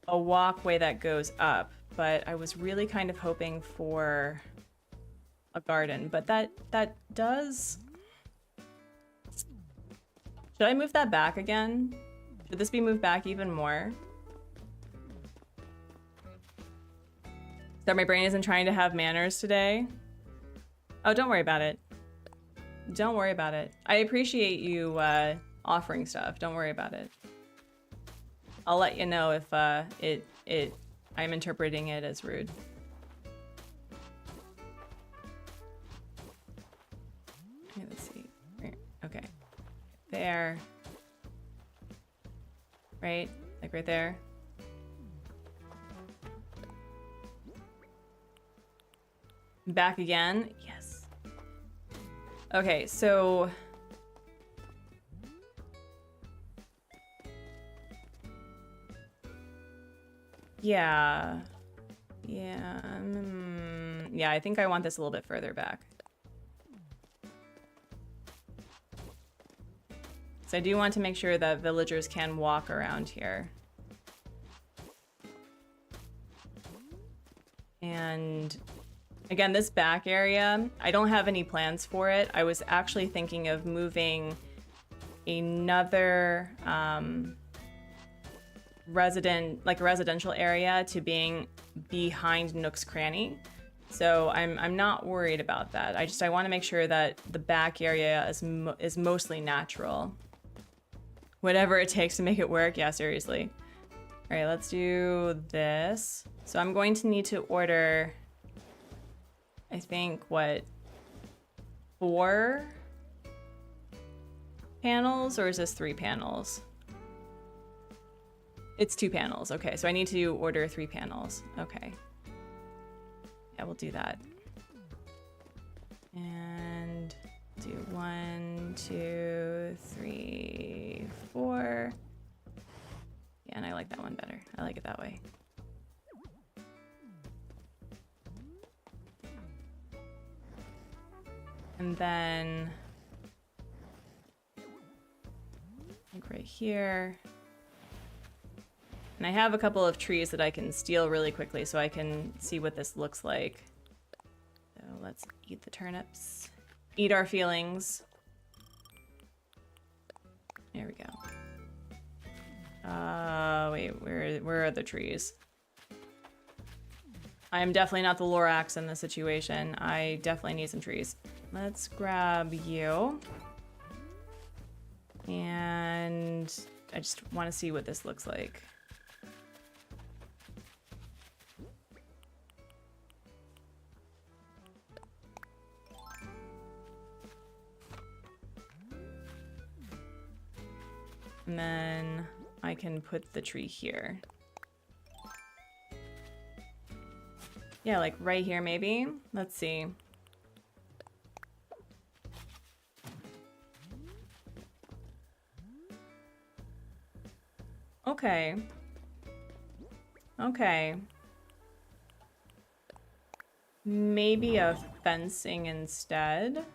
a walkway that goes up. But I was really kind of hoping for a garden. But that does... Should I move that back again? Should this be moved back even more? So my brain isn't trying to have manners today? Oh, don't worry about it. Don't worry about it. I appreciate you offering stuff. Don't worry about it. I'll let you know if I'm interpreting it as rude. Okay, let's see. Okay. There. Right? Like right there. Back again. Yes. Okay, so yeah, yeah, I think I want this a little bit further back. So I do want to make sure that villagers can walk around here. And again, this back area, I don't have any plans for it. I was actually thinking of moving another residential area to being behind Nook's Cranny. So I'm not worried about that. I want to make sure that the back area is mostly natural. Whatever it takes to make it work. Yeah, seriously. All right, let's do this. So I'm going to need to order, I think, what, 4 panels, or is this 3 panels? It's 2 panels. Okay, so I need to order 3 panels. Okay. Yeah, we'll do that. And do 1, 2, 3, 4. Yeah, and I like that one better. I like it that way. And then, like right here. And I have a couple of trees that I can steal really quickly so I can see what this looks like. So let's eat the turnips. Eat our feelings. There we go. Wait, where are the trees? I am definitely not the Lorax in this situation. I definitely need some trees. Let's grab you. And I just want to see what this looks like. And then I can put the tree here. Yeah, like right here maybe. Let's see. Okay. Okay. Maybe a fencing instead.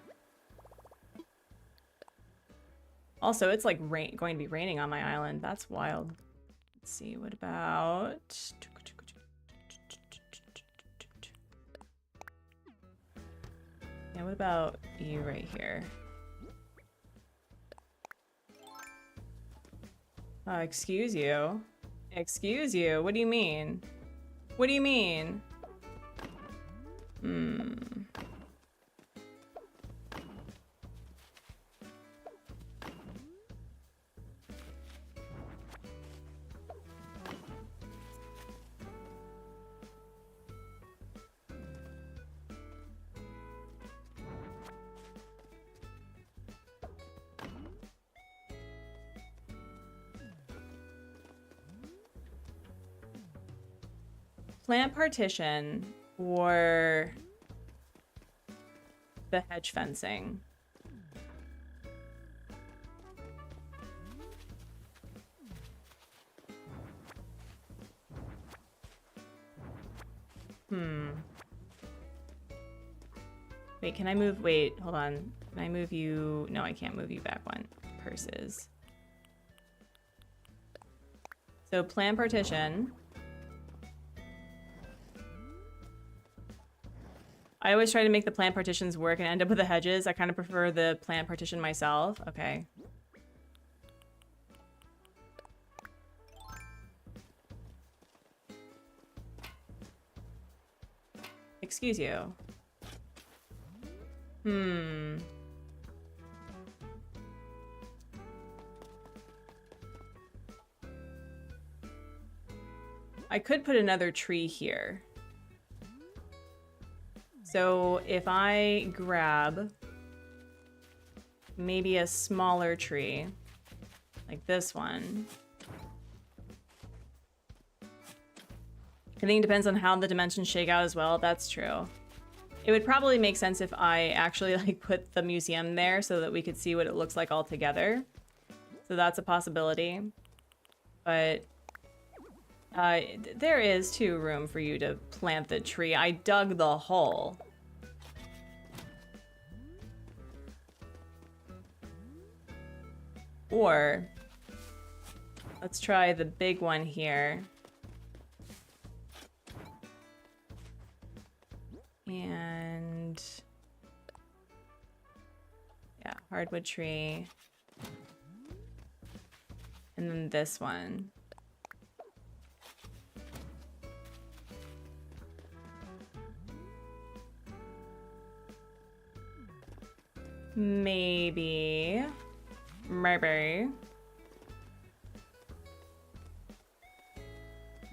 Also, it's like going to be raining on my island. That's wild. Let's see, what about... Yeah, what about you right here? Excuse you? Excuse you? What do you mean? What do you mean? Plant partition or the hedge fencing? Wait, can I move? Wait, hold on. Can I move you? No, I can't move you back one. Purses. So plant partition. I always try to make the plant partitions work and end up with the hedges. I kind of prefer the plant partition myself. Okay. Excuse you. I could put another tree here. So if I grab maybe a smaller tree, like this one. I think it depends on how the dimensions shake out as well. That's true. It would probably make sense if I actually like put the museum there so that we could see what it looks like all together. So that's a possibility. But there is too room for you to plant the tree. I dug the hole. Or let's try the big one here. And yeah, hardwood tree. And then this one. Maybe.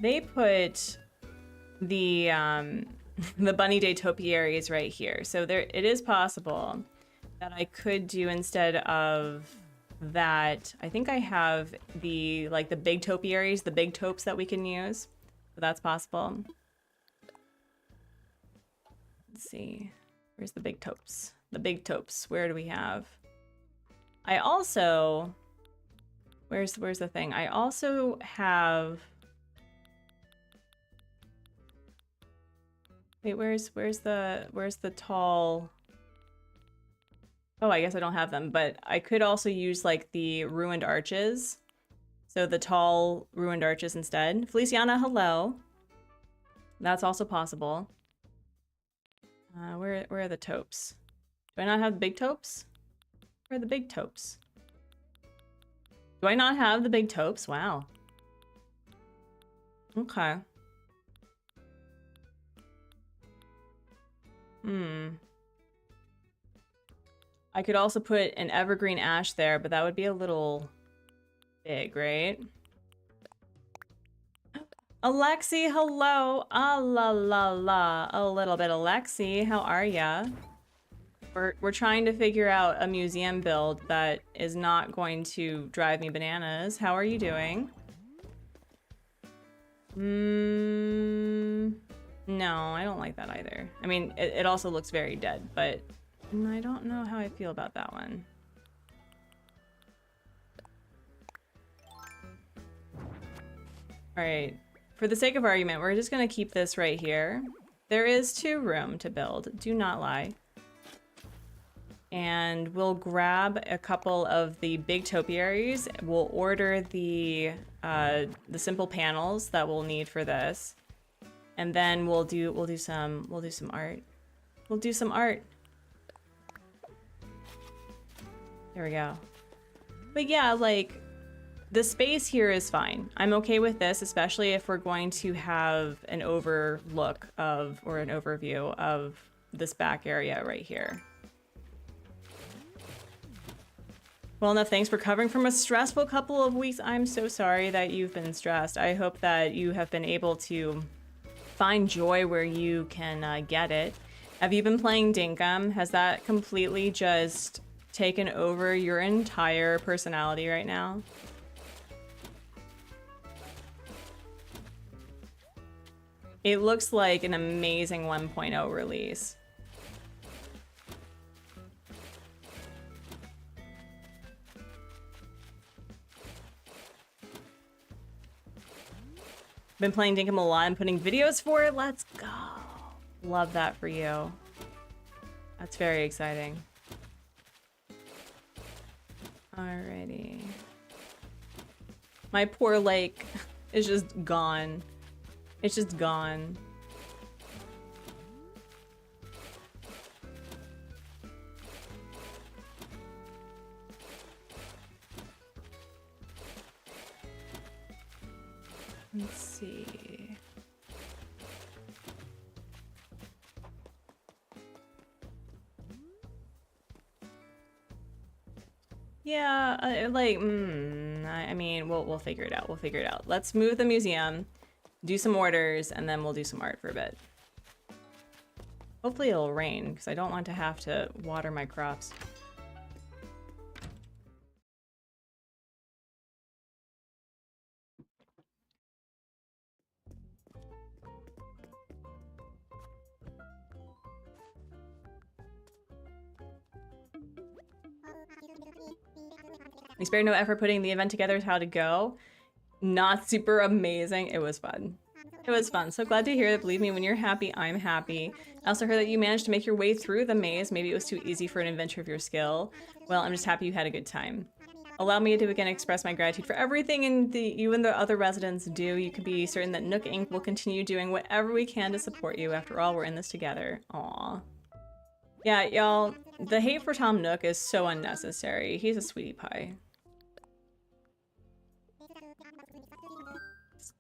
They put the the bunny day topiaries right here. So there it is possible that I could do instead of that. I think I have the like the big topiaries, the big topes that we can use. So that's possible. Let's see. Where's the big topes? The big topes. Where do we have? I also where's the thing? I also have wait, where's the tall? Oh, I guess I don't have them, but I could also use like the ruined arches. So the tall ruined arches instead. Feliciana, hello. That's also possible. Where are the topes? Do I not have the big topes? Where are the big topes? Do I not have the big topes? Wow. Okay. I could also put an evergreen ash there, but that would be a little big, right? Alexi, hello. Ah la la la. A little bit, Alexi. How are ya? We're trying to figure out a museum build that is not going to drive me bananas. How are you doing? No, I don't like that either. I mean, it also looks very dead, but I don't know how I feel about that one. All right, for the sake of argument, we're just gonna keep this right here. There is 2 room to build, do not lie. And we'll grab a couple of the big topiaries. We'll order the simple panels that we'll need for this. And then we'll do some art. We'll do some art. There we go. But yeah, like the space here is fine. I'm okay with this, especially if we're going to have an overlook of or an overview of this back area right here. Well enough, thanks for covering from a stressful couple of weeks. I'm so sorry that you've been stressed. I hope that you have been able to find joy where you can get it. Have you been playing Dinkum? Has that completely just taken over your entire personality right now? It looks like an amazing 1.0 release. Been playing Dinkum a lot and putting videos for it. Let's go. Love that for you. That's very exciting. Alrighty. My poor lake is just gone. It's just gone. Let's see. Yeah, I mean, we'll figure it out. We'll figure it out. Let's move the museum, do some orders, and then we'll do some art for a bit. Hopefully it'll rain, because I don't want to have to water my crops. We spared no effort putting the event together. How to go? Not super amazing. It was fun. It was fun. So glad to hear that. Believe me, when you're happy, I'm happy. I also heard that you managed to make your way through the maze. Maybe it was too easy for an adventure of your skill. Well, I'm just happy you had a good time. Allow me to again express my gratitude for everything you and the other residents do. You can be certain that Nook Inc. will continue doing whatever we can to support you. After all, we're in this together. Aww. Yeah, y'all, the hate for Tom Nook is so unnecessary. He's a sweetie pie.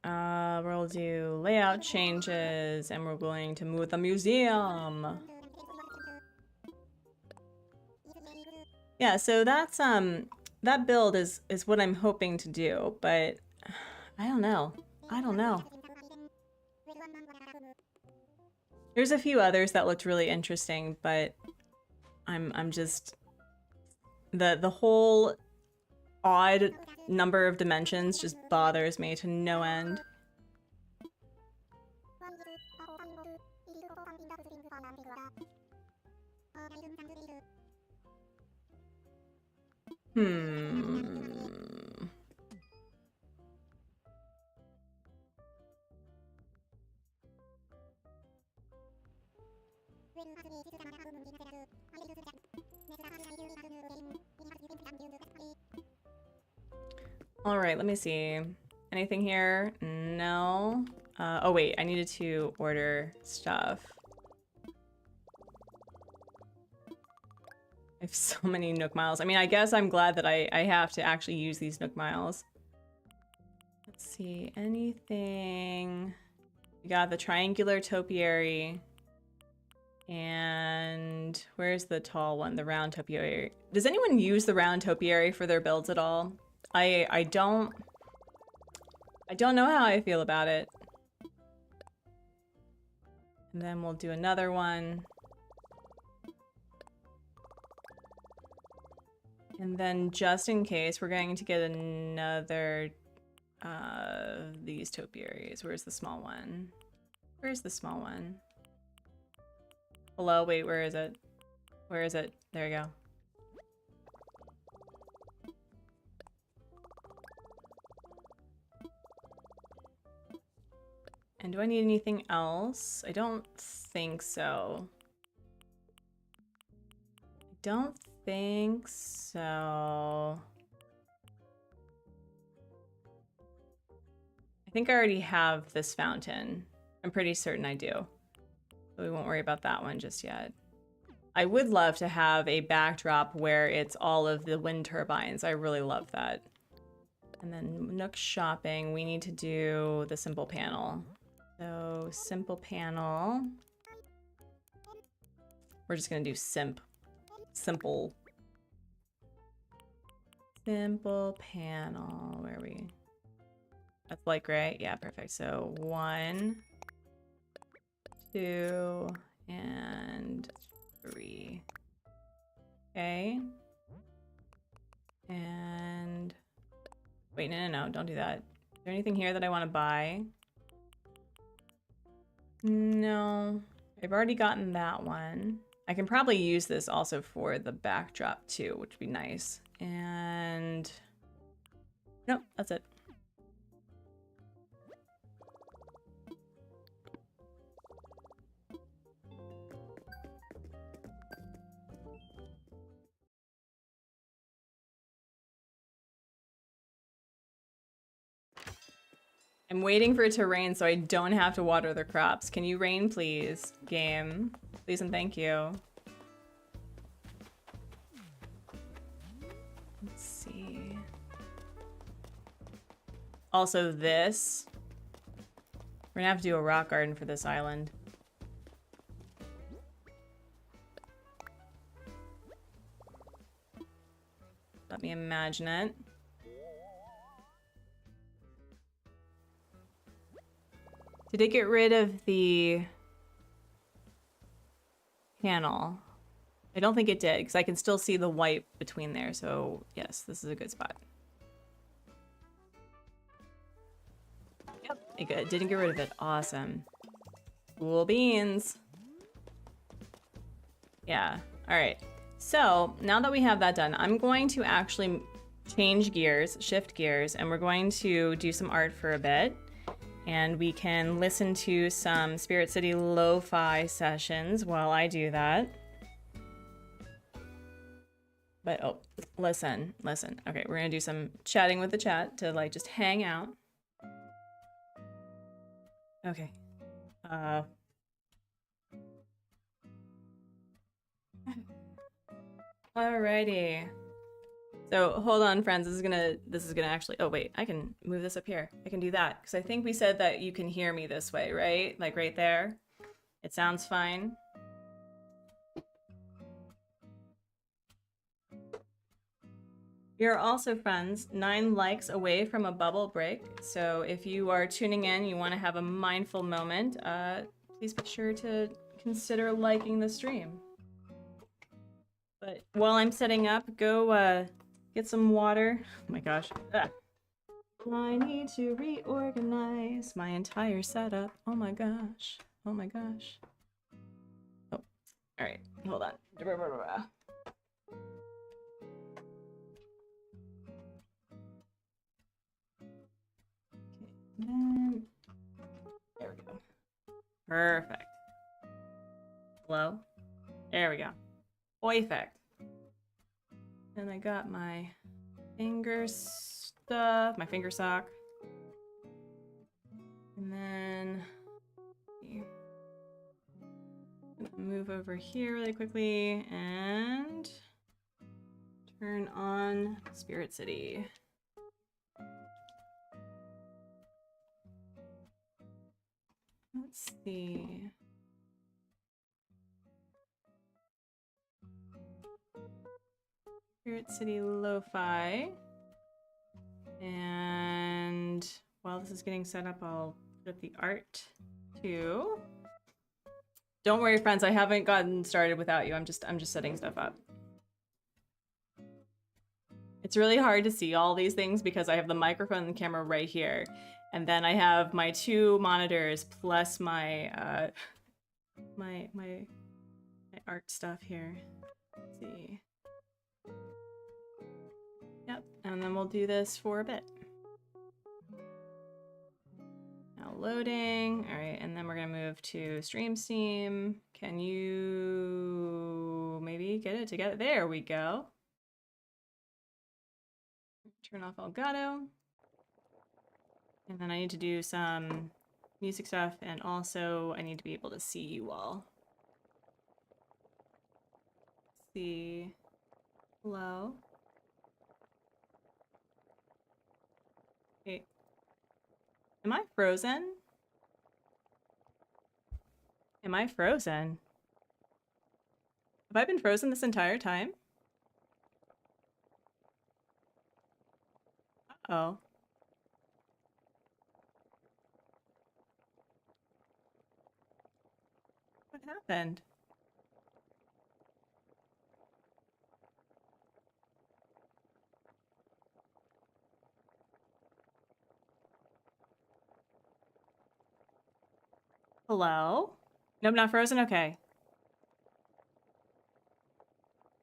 We'll do layout changes, and we're going to move the museum. Yeah, so that's, that build is what I'm hoping to do, but I don't know. I don't know. There's a few others that looked really interesting, but I'm just the whole odd number of dimensions just bothers me to no end. All right, let me see. Anything here? No. Oh wait, I needed to order stuff. I have so many Nook miles. I mean, I guess I'm glad that I have to actually use these Nook miles. Let's see, anything... We got the triangular topiary. And where's the tall one? The round topiary. Does anyone use the round topiary for their builds at all? I don't know how I feel about it. And then we'll do another one. And then just in case, we're going to get another these topiaries. Where's the small one? Where's the small one? Hello, wait, where is it? Where is it? There we go. And do I need anything else? I don't think so. I don't think so. I think I already have this fountain. I'm pretty certain I do. So we won't worry about that one just yet. I would love to have a backdrop where it's all of the wind turbines. I really love that. And then Nook shopping, we need to do the simple panel. So simple panel. We're just gonna do simple. Simple panel. Where are we? That's light gray. Yeah, perfect. So 1, 2, and 3. Okay. And wait, no, don't do that. Is there anything here that I want to buy? No, I've already gotten that one. I can probably use this also for the backdrop too, which would be nice. And nope, that's it. I'm waiting for it to rain so I don't have to water the crops. Can you rain, please, game? Please and thank you. Let's see. Also this. We're gonna have to do a rock garden for this island. Let me imagine it. Did it get rid of the panel? I don't think it did, because I can still see the white between there, so yes, this is a good spot. Yep, it didn't get rid of it. Awesome. Cool beans. Yeah, alright. So, now that we have that done, I'm going to actually change gears, shift gears, and we're going to do some art for a bit. And we can listen to some Spirit City lo-fi sessions while I do that. But oh, listen. Okay, we're gonna do some chatting with the chat to like just hang out. Okay. Alrighty. So hold on, friends. This is gonna actually. Oh wait, I can move this up here. I can do that because I think we said that you can hear me this way, right? Like right there. It sounds fine. You're also, friends, 9 likes away from a bubble break. So if you are tuning in, you want to have a mindful moment, please be sure to consider liking the stream. But while I'm setting up, go get some water. Oh my gosh. Ah. I need to reorganize my entire setup. Oh my gosh. Oh my gosh. Oh, all right. Hold on. There we go. Perfect. Hello? There we go. Perfect. And I got my finger stuff, my finger sock. And then move over here really quickly and turn on Spirit City. Let's see. Spirit City Lo-Fi. And while this is getting set up, I'll put up the art too. Don't worry, friends, I haven't gotten started without you. I'm just setting stuff up. It's really hard to see all these things because I have the microphone and the camera right here. And then I have my 2 monitors plus my my art stuff here. Let's see. Yep, and then we'll do this for a bit. Now loading. All right, and then we're gonna move to Stream Steam. Can you maybe get it together? There we go. Turn off Elgato. And then I need to do some music stuff, and also I need to be able to see you all. Let's see. Hello. Okay. Am I frozen? Am I frozen? Have I been frozen this entire time? Uh-oh. What happened? Hello? Nope, not frozen? Okay.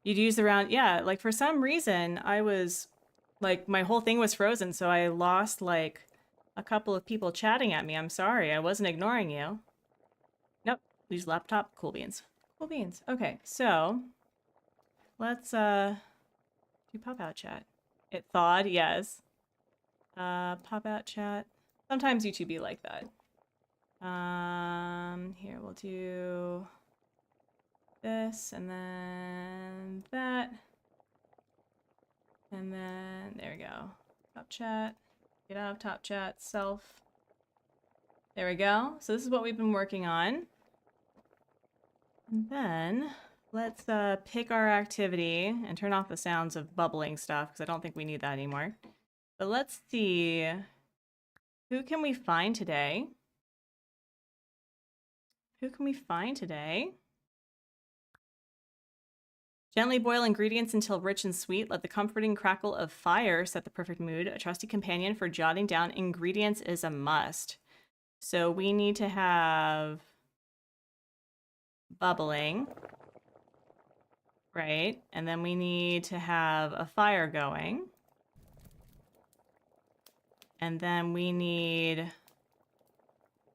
You'd use the round. Yeah, like for some reason, I was like, my whole thing was frozen, so I lost like a couple of people chatting at me. I'm sorry, I wasn't ignoring you. Nope, use laptop. Cool beans. Cool beans. Okay, so let's do pop out chat. It thawed, yes. Pop out chat. Sometimes YouTube be like that. Here we'll do this and then that. And then there we go. Top chat. Get out of top chat. Self. There we go. So this is what we've been working on. And then let's pick our activity and turn off the sounds of bubbling stuff because I don't think we need that anymore. But let's see. Who can we find today? Who can we find today? Gently boil ingredients until rich and sweet. Let the comforting crackle of fire set the perfect mood. A trusty companion for jotting down ingredients is a must. So we need to have bubbling, right? And then we need to have a fire going. And then we need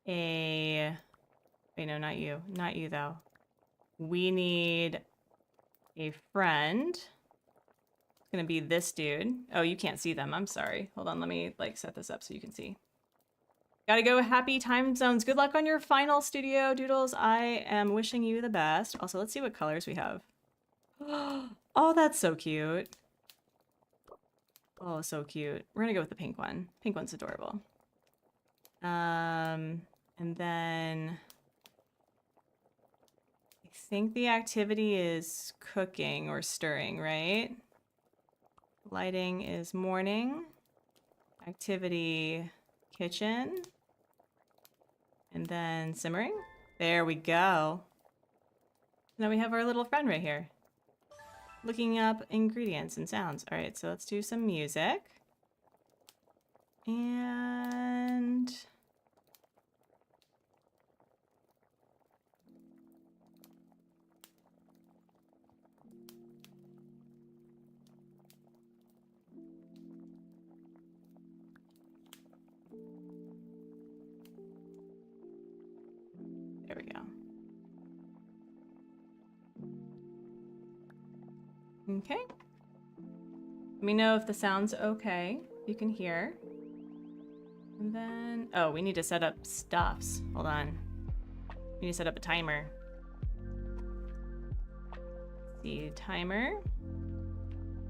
a... Wait, no, not you. Not you, though. We need a friend. Gonna be this dude. Oh, you can't see them. I'm sorry. Hold on, let me like set this up so you can see. Gotta go. Happy time zones. Good luck on your final, Studio Doodles. I am wishing you the best. Also, let's see what colors we have. Oh, that's so cute. Oh, so cute. We're gonna go with the pink one. Pink one's adorable. And then I think the activity is cooking or stirring, right? Lighting is morning. Activity, kitchen. And then simmering. There we go. Now we have our little friend right here. Looking up ingredients and sounds. All right, so let's do some music. And there we go. Okay. Let me know if the sound's okay. You can hear. And then, oh, we need to set up stuffs. Hold on. We need to set up a timer. Let's see, timer.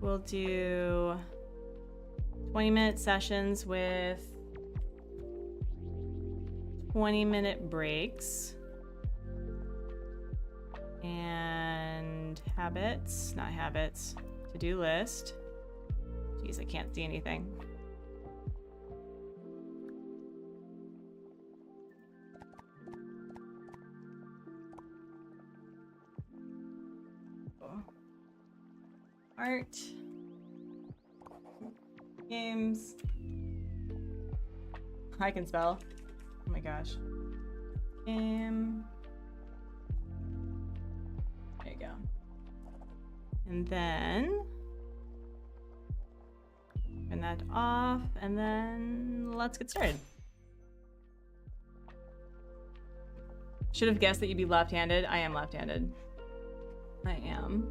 We'll do 20-minute sessions with 20-minute breaks. And habits, not habits, to-do list. Jeez, I can't see anything. Art. Games. I can spell. Oh my gosh. Game. There you go. And then turn that off, and then let's get started. Should have guessed that you'd be left-handed. I am left-handed. I am.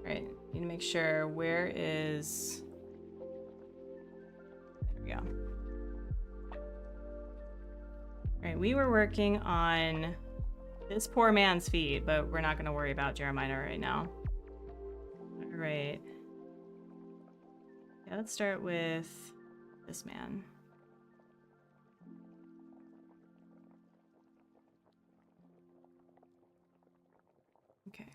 Right, need to make sure where is... There we go. Right, we were working on this poor man's feet, but we're not going to worry about Jeremiah right now. All right. Yeah, let's start with this man. Okay.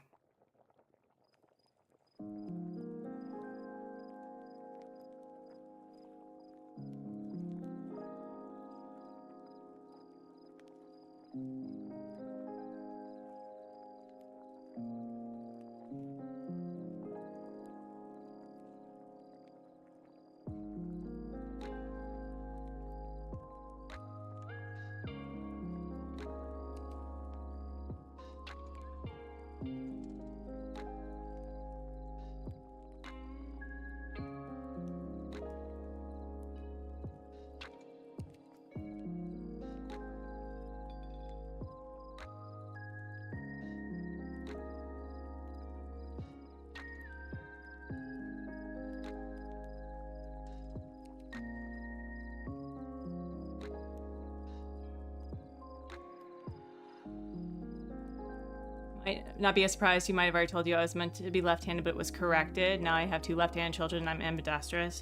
Might not be a surprise. You might have already told you I was meant to be left-handed, but it was corrected. Now I have two left-handed children and I'm ambidextrous.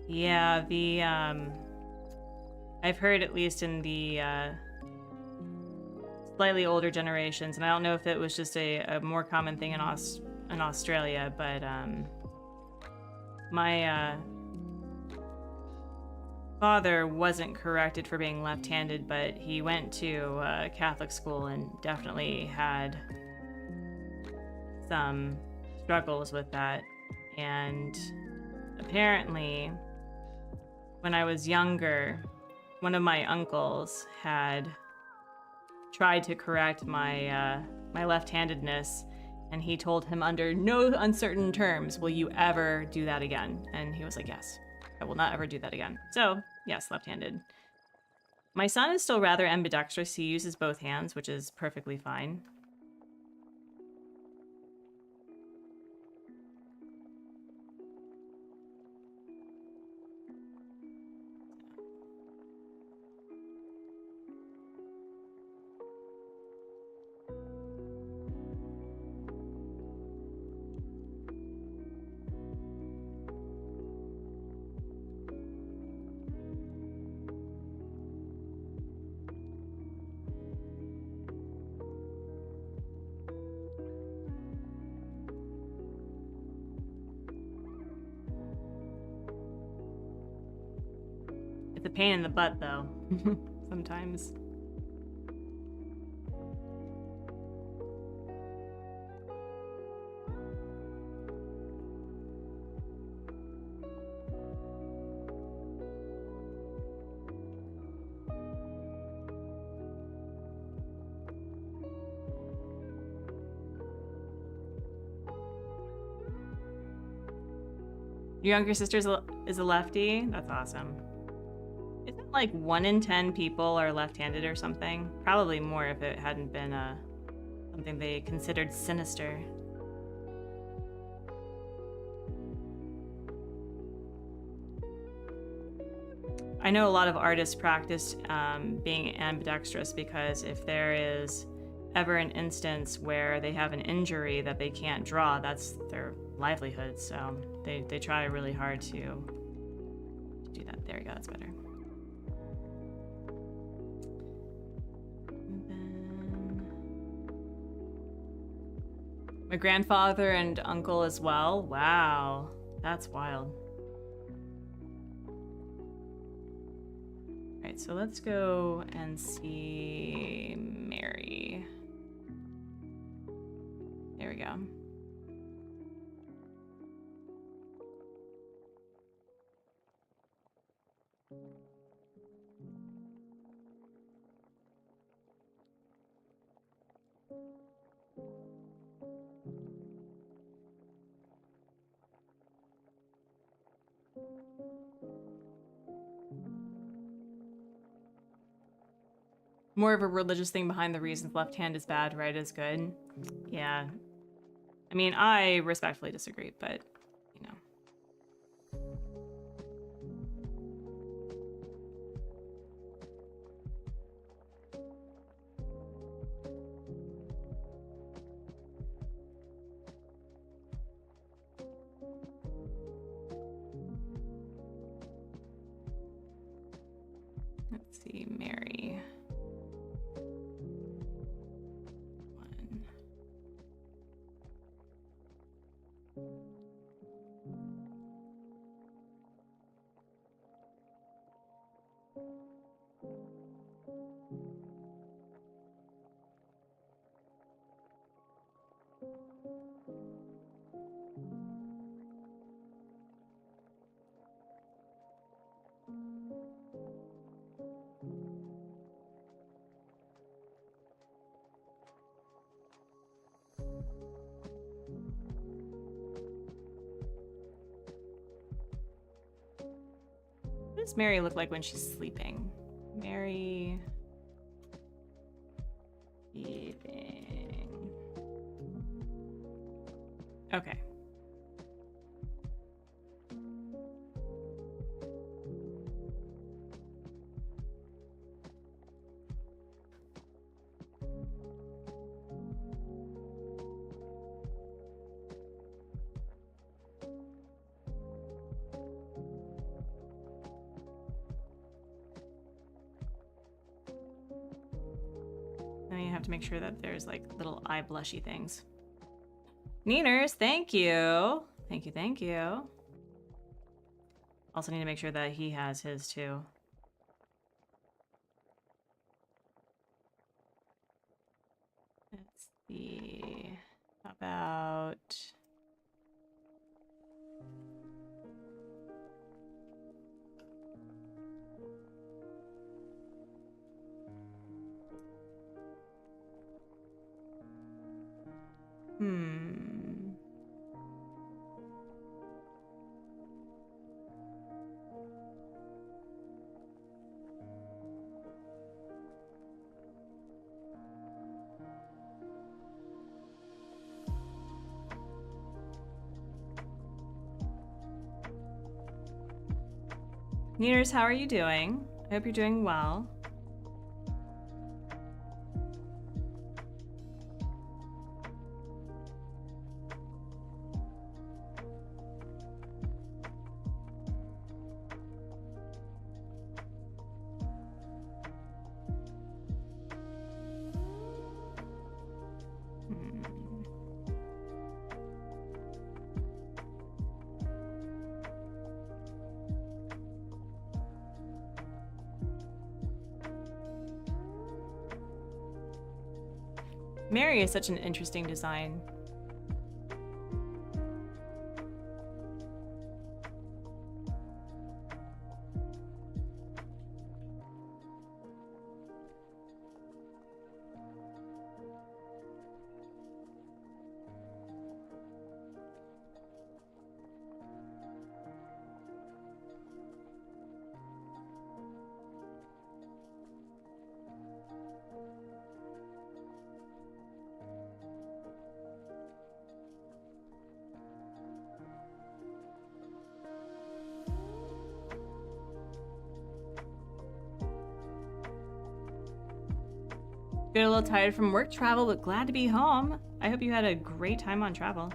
Yeah, the I've heard, at least in the slightly older generations, and I don't know if it was just a more common thing in Australia, but my father wasn't corrected for being left-handed, but he went to Catholic school and definitely had some struggles with that. And apparently, when I was younger, one of my uncles had tried to correct my my left-handedness, and he told him under no uncertain terms, "Will you ever do that again?" And he was like, "Yes, I will not ever do that again." So, yes, left-handed. My son is still rather ambidextrous. He uses both hands, which is perfectly fine. pain in the butt, though. Sometimes. Your younger sister is a lefty? That's awesome. Isn't like 1 in 10 people are left-handed or something? Probably more if it hadn't been something they considered sinister. I know a lot of artists practice being ambidextrous because if there is ever an instance where they have an injury that they can't draw, that's their livelihood, so they try really hard to do that. There we go, that's better. And then my grandfather and uncle as well. Wow, that's wild. All right, so let's go and see Mary. There we go. More of a religious thing behind the reasons left hand is bad, right is good. Yeah. I mean, I respectfully disagree, but, you know. Let's see, Mary. What does Mary look like when she's sleeping? Mary sleeping. Okay. To make sure that there's like little eye blushy things. Neeners, thank you. Thank you, thank you. Also need to make sure that he has his too. Let's see. How about... Neeners, how are you doing? I hope you're doing well. Mary is such an interesting design. Feeling a little tired from work travel, but glad to be home. I hope you had a great time on travel.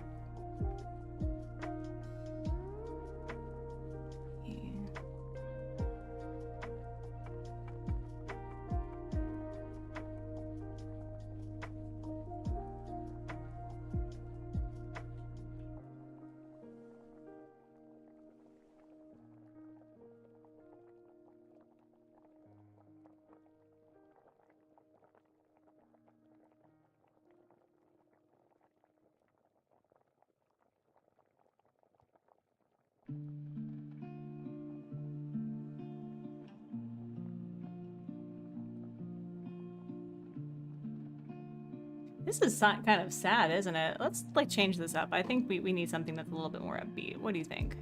This is kind of sad, isn't it? Let's like change this up. I think we need something that's a little bit more upbeat. What do you think?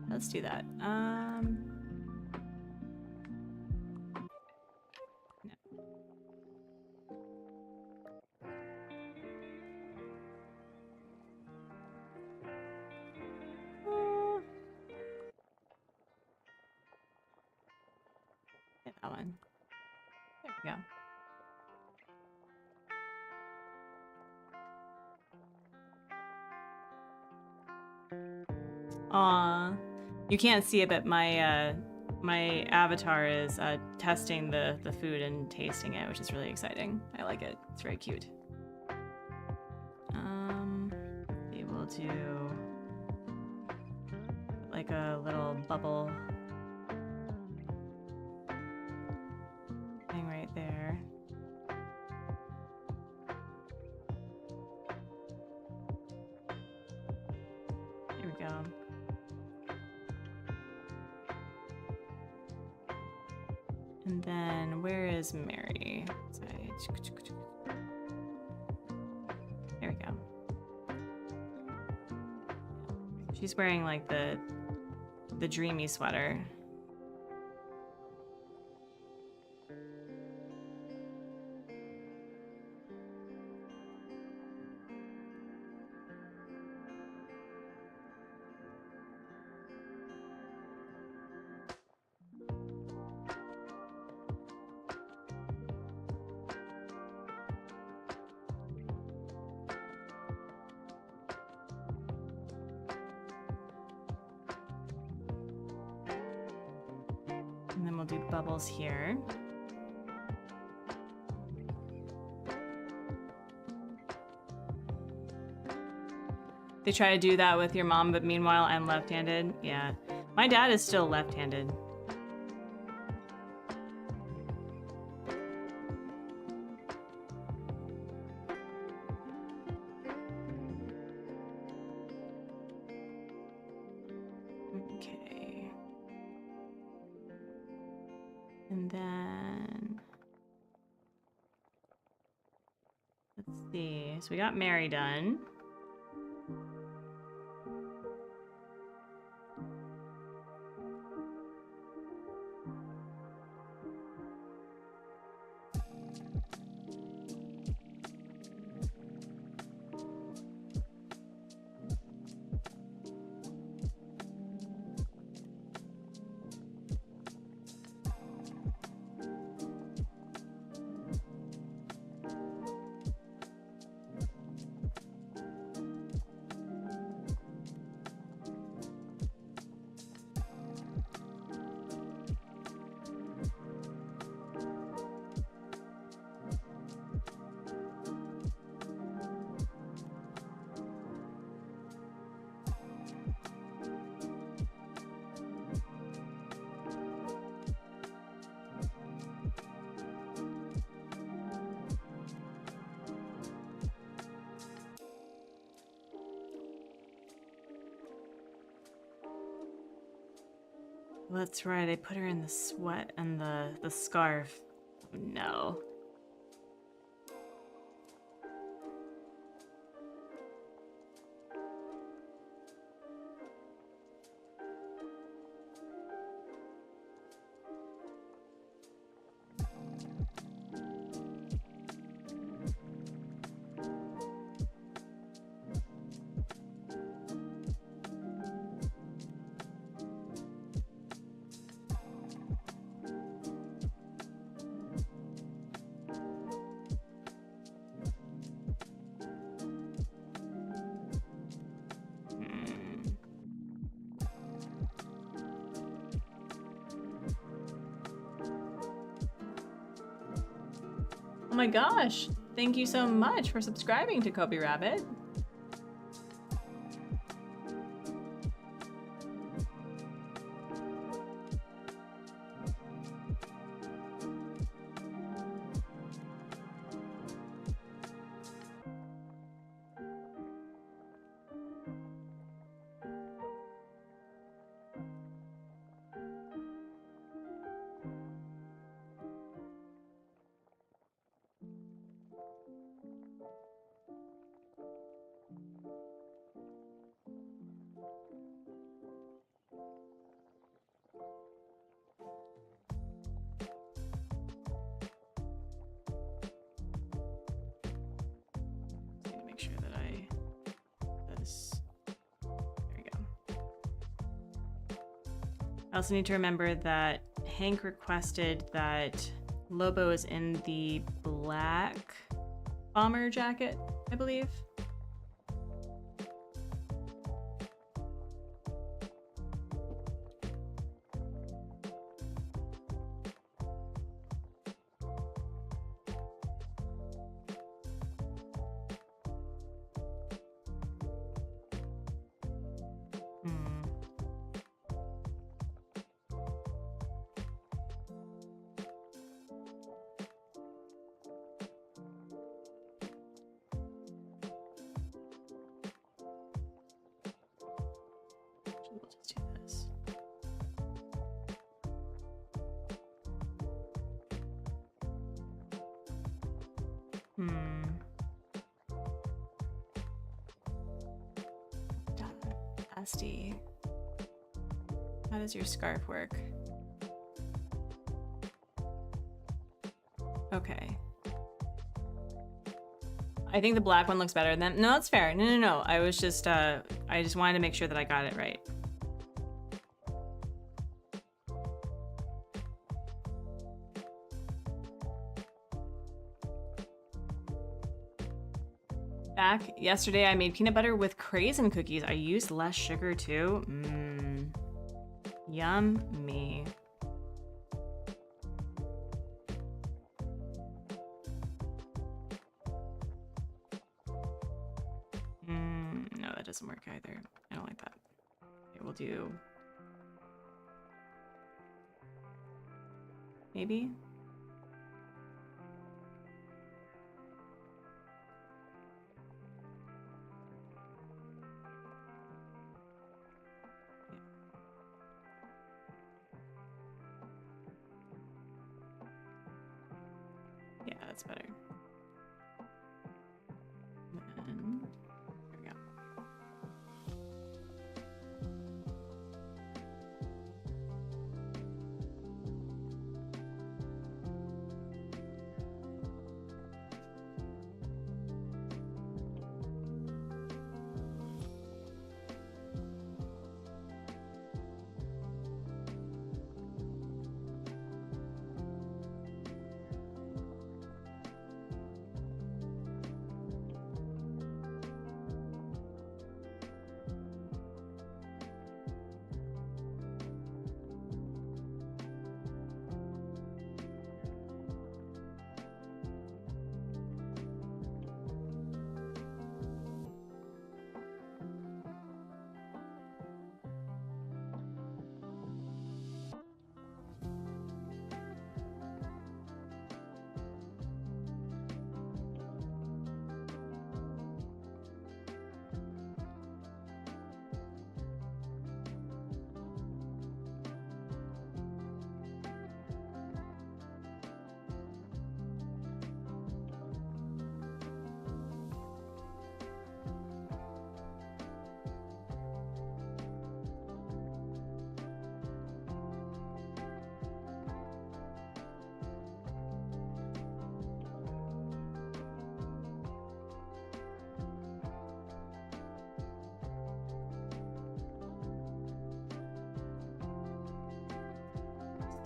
Let's do that. No. Get that one. There we go. Aw, you can't see it, but my my avatar is testing the food and tasting it, which is really exciting. I like it. It's very cute. Be able to like a little bubble thing right there. Here we go. And then where is Mary? There we go. She's wearing like the dreamy sweater. And then we'll do bubbles here. They try to do that with your mom, but meanwhile I'm left-handed. Yeah, my dad is still left-handed. Okay. And then let's see. So we got Mary done. Well, that's right. I put her in the sweat and the scarf. Oh, no. Oh my gosh, thank you so much for subscribing to Kobe Rabbit. Make sure that there we go. I also need to remember that Hank requested that Lobo is in the black bomber jacket, I believe. We'll just do this. Dusty. How does your scarf work? Okay. I think the black one looks better than... No, that's fair. No. I was just, I just wanted to make sure that I got it right. Back yesterday, I made peanut butter with craisin cookies. I used less sugar too. Yummy. No, that doesn't work either. I don't like that. Okay, we'll do... maybe? Yeah, that's better. And then, there we go.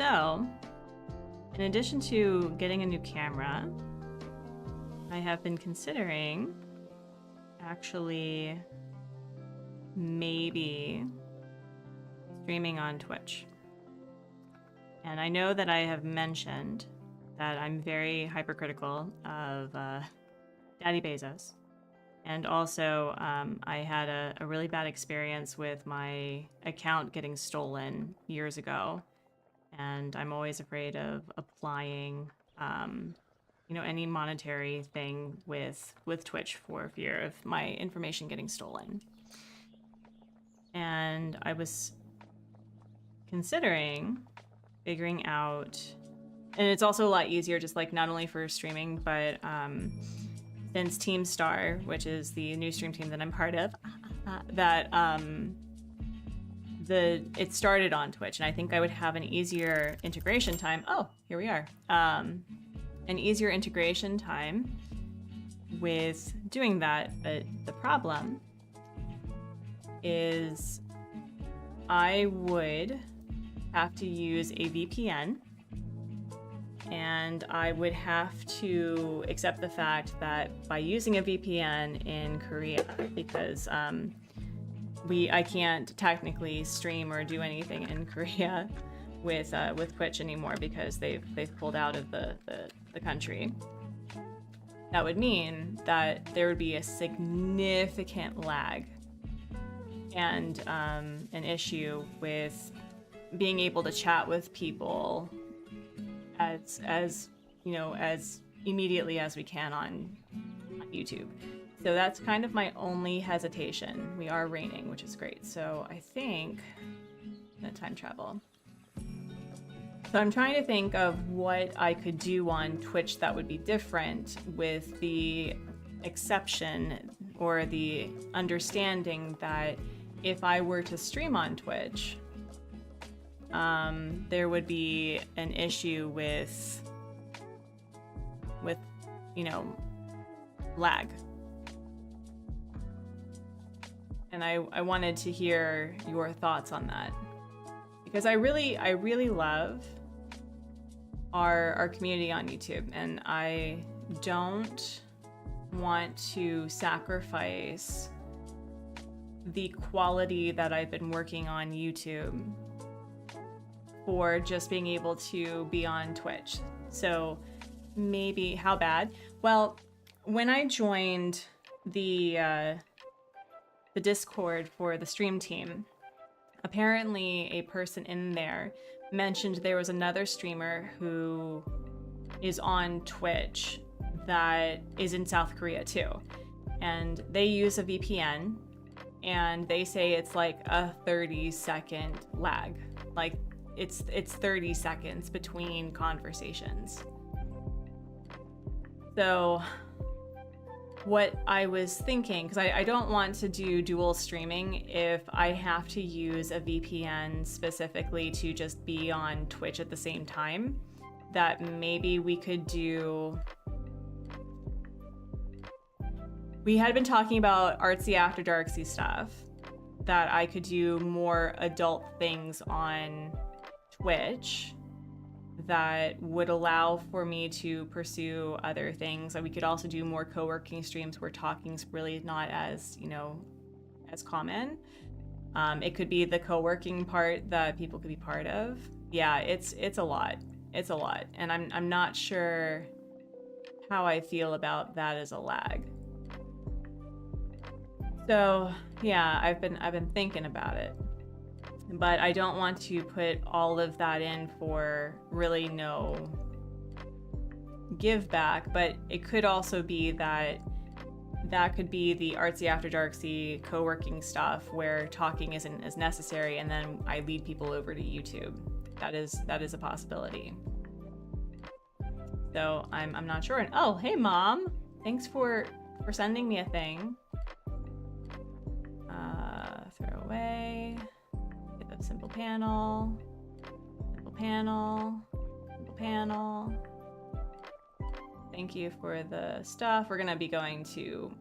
So, in addition to getting a new camera, I have been considering actually maybe streaming on Twitch. And I know that I have mentioned that I'm very hypercritical of Daddy Bezos. And also, I had a really bad experience with my account getting stolen years ago. And I'm always afraid of applying, any monetary thing with Twitch for fear of my information getting stolen. And I was considering figuring out, and it's also a lot easier, just like not only for streaming, but since Team Star, which is the new stream team that I'm part of, it started on Twitch, and I think I would have an easier integration time. Oh, here we are. An easier integration time with doing that, but the problem is I would have to use a VPN, and I would have to accept the fact that by using a VPN in Korea, because I can't technically stream or do anything in Korea with Twitch anymore because they've pulled out of the country. That would mean that there would be a significant lag and an issue with being able to chat with people as immediately as we can on YouTube. So that's kind of my only hesitation. We are raining, which is great. So I think I'm gonna time travel. So I'm trying to think of what I could do on Twitch that would be different, with the exception or the understanding that if I were to stream on Twitch, there would be an issue with lag. And I wanted to hear your thoughts on that, because I really love our community on YouTube, and I don't want to sacrifice the quality that I've been working on YouTube for just being able to be on Twitch. So maybe, how bad? Well, when I joined the Discord for the stream team, apparently a person in there mentioned there was another streamer who is on Twitch that is in South Korea too. And they use a VPN, and they say it's like a 30-second lag. Like it's 30 seconds between conversations. So what I was thinking, because I don't want to do dual streaming if I have to use a VPN specifically to just be on Twitch at the same time, that maybe we could do... We had been talking about Artsy After Darksy stuff, that I could do more adult things on Twitch that would allow for me to pursue other things. And we could also do more co-working streams where talking's really not as, as common. It could be the co-working part that people could be part of. Yeah, it's a lot. It's a lot. And I'm not sure how I feel about that as a lag. So yeah, I've been thinking about it. But I don't want to put all of that in for really no give back. But it could also be that could be the Artsy After Darksy co-working stuff where talking isn't as necessary, and then I lead people over to YouTube. That is a possibility. So I'm not sure. And oh, hey Mom, thanks for sending me a thing. Throw away. Simple panel, simple panel, simple panel. Thank you for the stuff. We're gonna be going to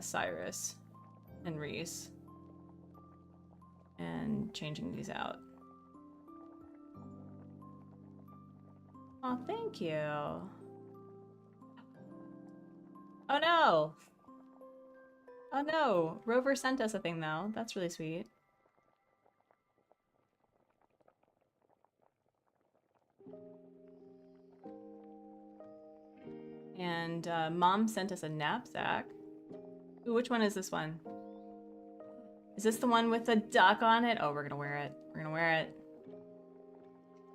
Cyrus and Reese and changing these out. Oh, thank you. Oh no! Oh no! Rover sent us a thing though. That's really sweet. And Mom sent us a knapsack. Ooh, which one is this one? Is this the one with the duck on it? Oh, we're gonna wear it. We're gonna wear it.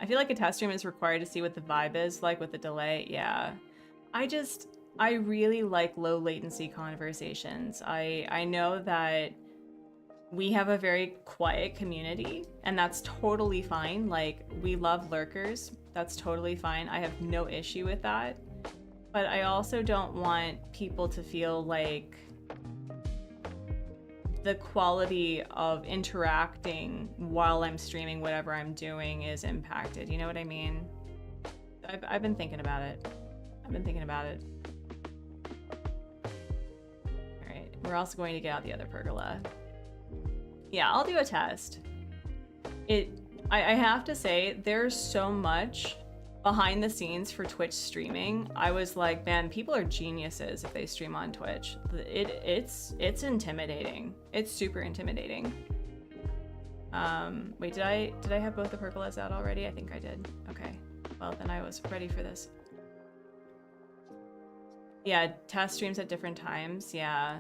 I feel like a test stream is required to see what the vibe is like with the delay. Yeah. I really like low latency conversations. I know that we have a very quiet community, and that's totally fine. Like, we love lurkers. That's totally fine. I have no issue with that. But I also don't want people to feel like the quality of interacting while I'm streaming whatever I'm doing is impacted. You know what I mean? I've been thinking about it. I've been thinking about it. All right, we're also going to get out the other pergola. Yeah, I'll do a test. I have to say, there's so much behind the scenes for Twitch streaming. I was like, man, people are geniuses if they stream on Twitch. It's intimidating. It's super intimidating. Wait, did I have both the pergolas out already? I think I did. Okay. Well, then I was ready for this. Yeah, test streams at different times. Yeah.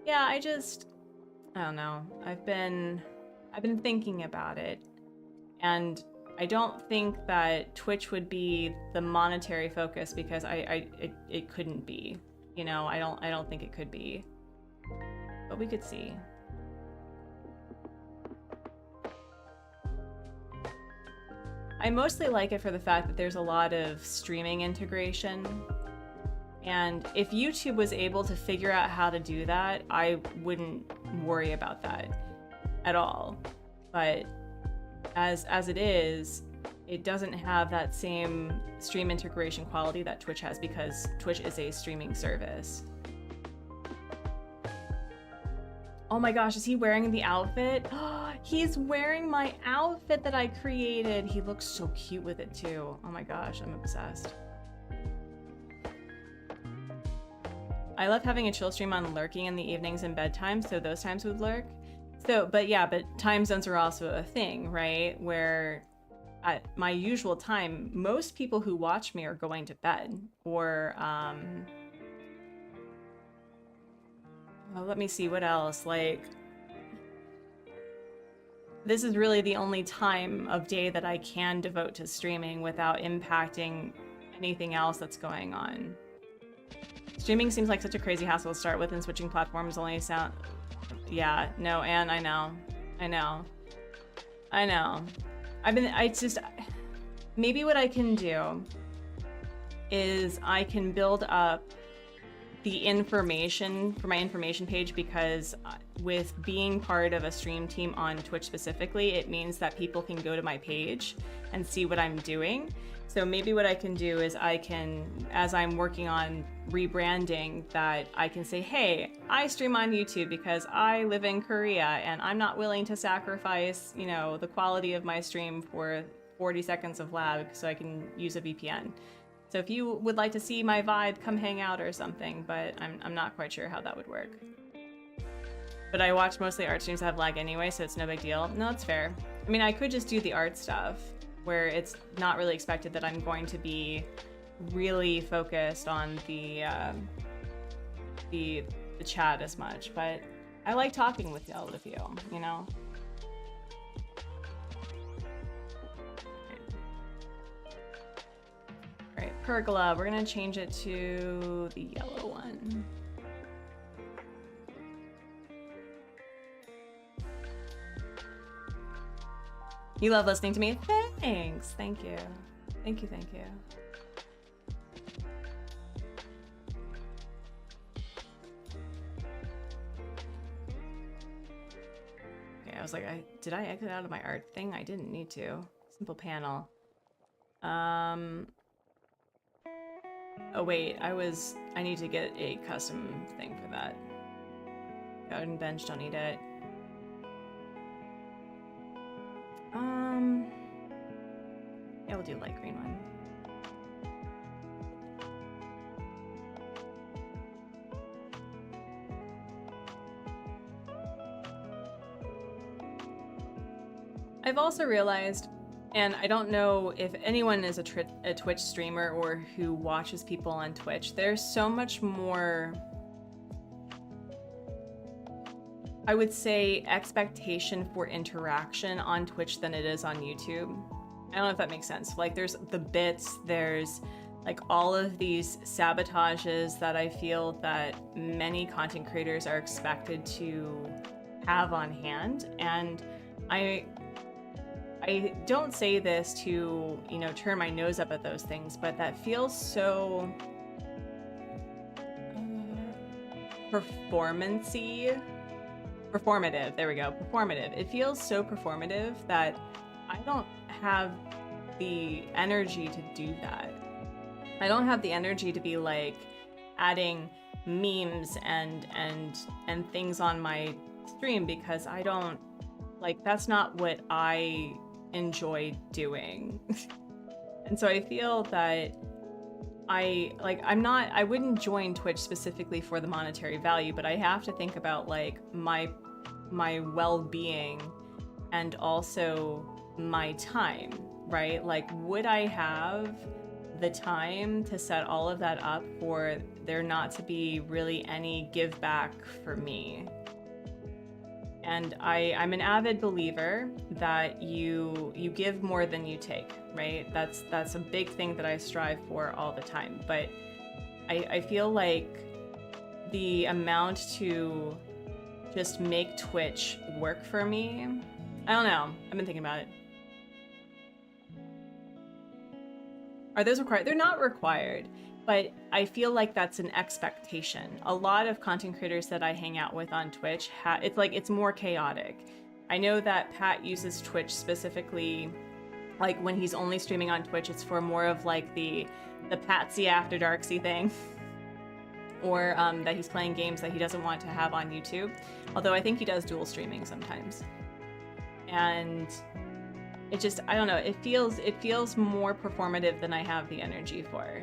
Yeah, I don't know. I've been thinking about it, and I don't think that Twitch would be the monetary focus because it couldn't be. You know, I don't think it could be. But we could see. I mostly like it for the fact that there's a lot of streaming integration. And if YouTube was able to figure out how to do that, I wouldn't worry about that at all. But as it is, it doesn't have that same stream integration quality that Twitch has because Twitch is a streaming service. Oh my gosh, is he wearing the outfit? He's wearing my outfit that I created. He looks so cute with it too. Oh my gosh, I'm obsessed. I love having a chill stream on lurking in the evenings and bedtime, so those times would lurk. So, but time zones are also a thing, right? Where at my usual time, most people who watch me are going to bed or, well, let me see what else. Like, this is really the only time of day that I can devote to streaming without impacting anything else that's going on. Streaming seems like such a crazy hassle to start with, and switching platforms only sound... Yeah, no, and I know. Maybe what I can do is I can build up the information for my information page, because with being part of a stream team on Twitch specifically, it means that people can go to my page and see what I'm doing. So maybe what I can do is I can, as I'm working on rebranding, that I can say, hey, I stream on YouTube because I live in Korea and I'm not willing to sacrifice, you know, the quality of my stream for 40 seconds of lag so I can use a VPN. So if you would like to see my vibe, come hang out or something, but I'm not quite sure how that would work. But I watch mostly art streams that have lag anyway, so it's no big deal. No, it's fair. I mean, I could just do the art stuff, where it's not really expected that I'm going to be really focused on the chat as much, but I like talking with all of you, you know? All right, pergola, we're gonna change it to the yellow one. You love listening to me? Thanks. Thank you. Thank you. Okay, I was like, did I exit out of my art thing? I didn't need to. Simple panel. Oh wait, I need to get a custom thing for that. Garden bench, don't need it. Yeah, we'll do light green one. I've also realized, and I don't know if anyone is a Twitch streamer or who watches people on Twitch, there's so much more, I would say, expectation for interaction on Twitch than it is on YouTube. I don't know if that makes sense. Like, there's the bits, there's like all of these sabotages that I feel that many content creators are expected to have on hand. And I don't say this to, you know, turn my nose up at those things, but that feels so performative. There we go. Performative. It feels so performative that I don't have the energy to do that. I don't have the energy to be like adding memes and things on my stream, because I don't, like, that's not what I enjoy doing. And so I feel that I wouldn't join Twitch specifically for the monetary value, but I have to think about like my well-being and also my time, right? Like, would I have the time to set all of that up for there not to be really any give back for me? And I'm an avid believer that you give more than you take, right? That's a big thing that I strive for all the time. But I feel like the amount to just make Twitch work for me, I don't know. I've been thinking about it. Are those required? They're not required, but I feel like that's an expectation. A lot of content creators that I hang out with on Twitch, it's more chaotic. I know that Pat uses Twitch specifically, like when he's only streaming on Twitch, it's for more of like the Patsy After Darksy thing, or that he's playing games that he doesn't want to have on YouTube. Although I think he does dual streaming sometimes. And it just, I don't know, it feels more performative than I have the energy for.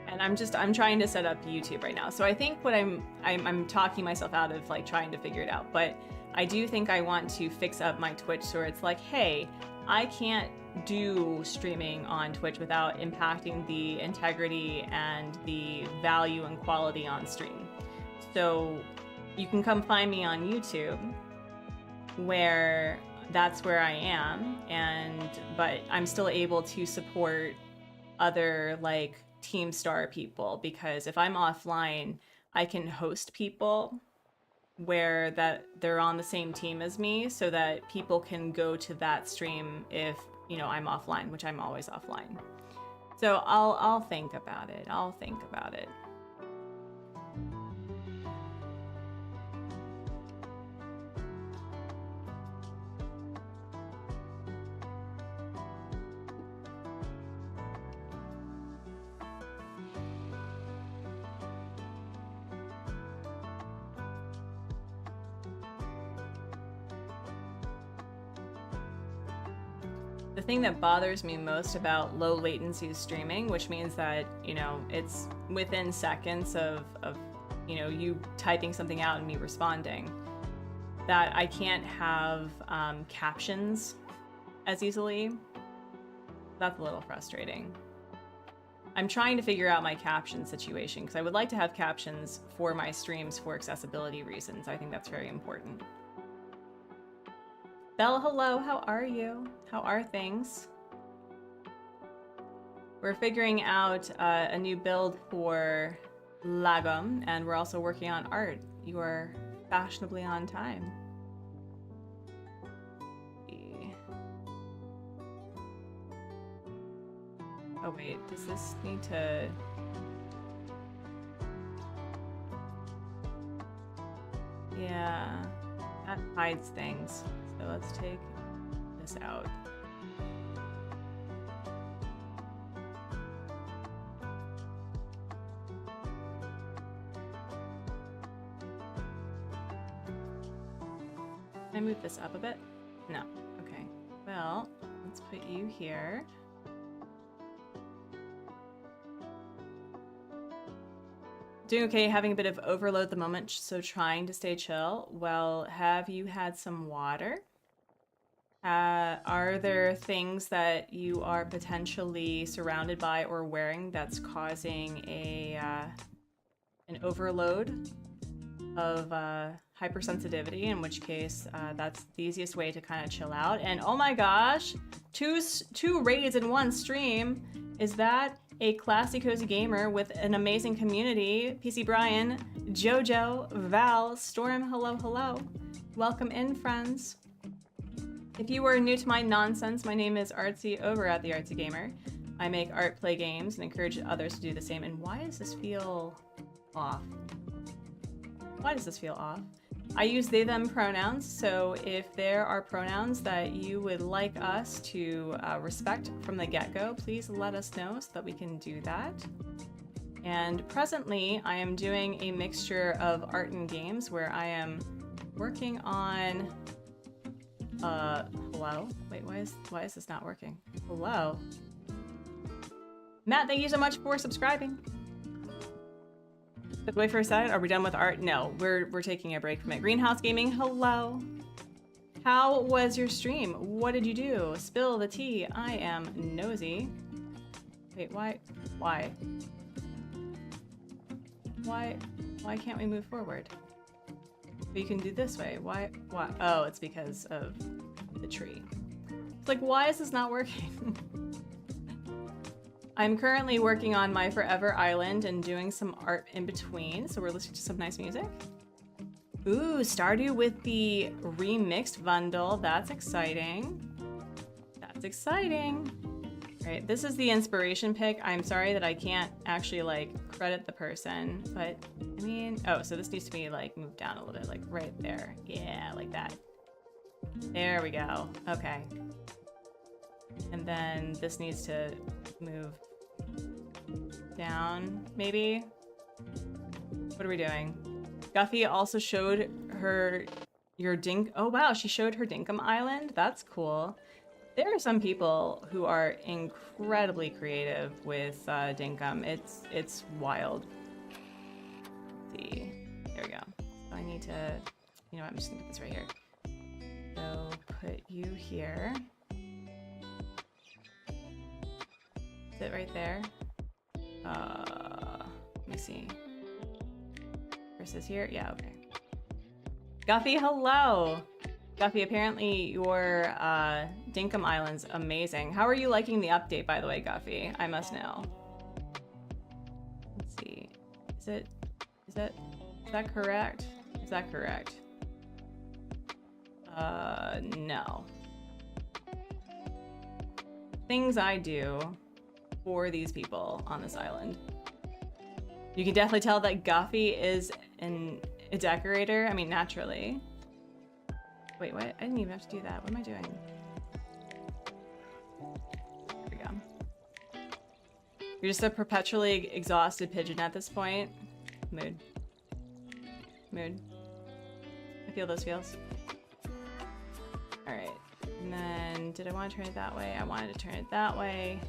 And I'm trying to set up YouTube right now. So I think what I'm talking myself out of like trying to figure it out, but I do think I want to fix up my Twitch so it's like, hey, I can't do streaming on Twitch without impacting the integrity and the value and quality on stream. So you can come find me on YouTube, where that's where I am, but I'm still able to support other like Team Star people, because if I'm offline, I can host people where that they're on the same team as me, so that people can go to that stream if, you know, I'm offline, which I'm always offline. So I'll think about it. I'll think about it. The thing that bothers me most about low latency streaming, which means that, you know, it's within seconds of you know, you typing something out and me responding, that I can't have captions as easily. That's a little frustrating. I'm trying to figure out my caption situation, because I would like to have captions for my streams for accessibility reasons. I think that's very important. Bella, hello, how are you? How are things? We're figuring out a new build for Lagom, and we're also working on art. You are fashionably on time. Oh wait, does this need to... Yeah, that hides things. So let's take this out. Can I move this up a bit? No. Okay. Well, let's put you here. Doing okay, having a bit of overload at the moment, so trying to stay chill. Well, have you had some water? Are there things that you are potentially surrounded by or wearing that's causing an overload of hypersensitivity, in which case that's the easiest way to kind of chill out. And oh my gosh, two raids in one stream. Is that a classy cozy gamer with an amazing community? PC Brian, Jojo, Val, Storm, hello, hello. Welcome in, friends. If you are new to my nonsense, my name is Artsy over at the Artsy Gamer. I make art, play games, and encourage others to do the same. And why does this feel off? Why does this feel off? I use they, them pronouns, so if there are pronouns that you would like us to respect from the get-go, please let us know so that we can do that. And presently, I am doing a mixture of art and games where I am working on... hello? Wait, why is this not working? Hello? Matt, thank you so much for subscribing. But wait for a second, are we done with art? No, we're taking a break from it. Greenhouse Gaming, hello. How was your stream? What did you do? Spill the tea. I am nosy. Wait, why? Why can't we move forward? But you can do this way. Why? Oh, it's because of the tree. It's like, why is this not working? I'm currently working on my Forever Island and doing some art in between, so we're listening to some nice music. Ooh, Stardew with the remixed bundle. That's exciting. That's exciting. All right, this is the inspiration pick. I'm sorry that I can't actually like credit the person, but I mean, oh, so this needs to be like moved down a little bit, like right there. Yeah, like that. There we go. Okay. And then this needs to move down, maybe? What are we doing? Guffy also showed her your dink. Oh wow, she showed her Dinkum Island. That's cool. There are some people who are incredibly creative with Dinkum. It's wild. Let's see. There we go. So I need to, you know what, I'm just gonna put this right here. So put you here. Sit right there. Let me see. Versus here? Yeah, okay. Guffy, hello! Guffy, apparently your Dinkum Island's amazing. How are you liking the update, by the way, Guffy? I must know. Let's see. Is that correct? Is that correct? No. Things I do for these people on this island. You can definitely tell that Guffy is a decorator. I mean, naturally. Wait, what? I didn't even have to do that. What am I doing? There we go. You're just a perpetually exhausted pigeon at this point. Mood. Mood. I feel those feels. Alright. And then, did I want to turn it that way? I wanted to turn it that way.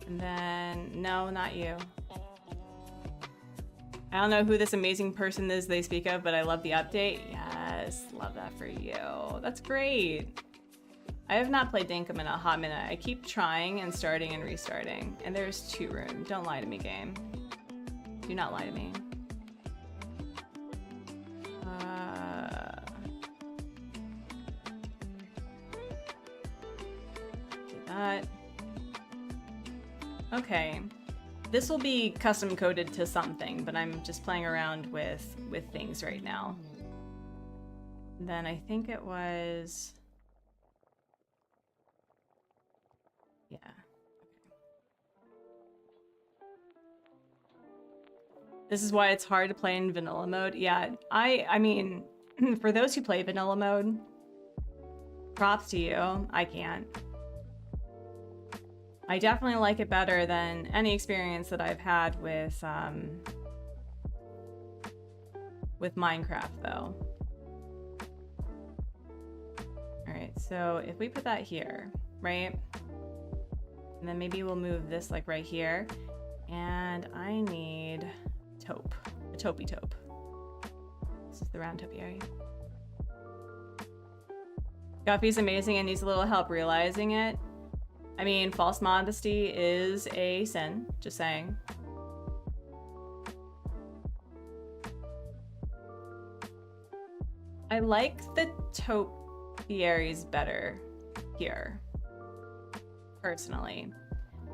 And then, no, not you. I don't know who this amazing person is they speak of, but I love the update. Yes, love that for you. That's great. I have not played Dinkum in a hot minute. I keep trying and starting and restarting. And there's 2 rooms. Don't lie to me, game. Do not lie to me. Do that. Okay. This will be custom coded to something, but I'm just playing around with things right now. And then I think it was... Yeah. This is why it's hard to play in vanilla mode. Yeah, I mean, for those who play vanilla mode, props to you. I can't. I definitely like it better than any experience that I've had with Minecraft, though. All right, so if we put that here, right? And then maybe we'll move this like right here. And I need taupe. A taupey taupe. This is the round topiary. Guffey's amazing and needs a little help realizing it. I mean, false modesty is a sin, just saying. I like the topiaries better here, personally.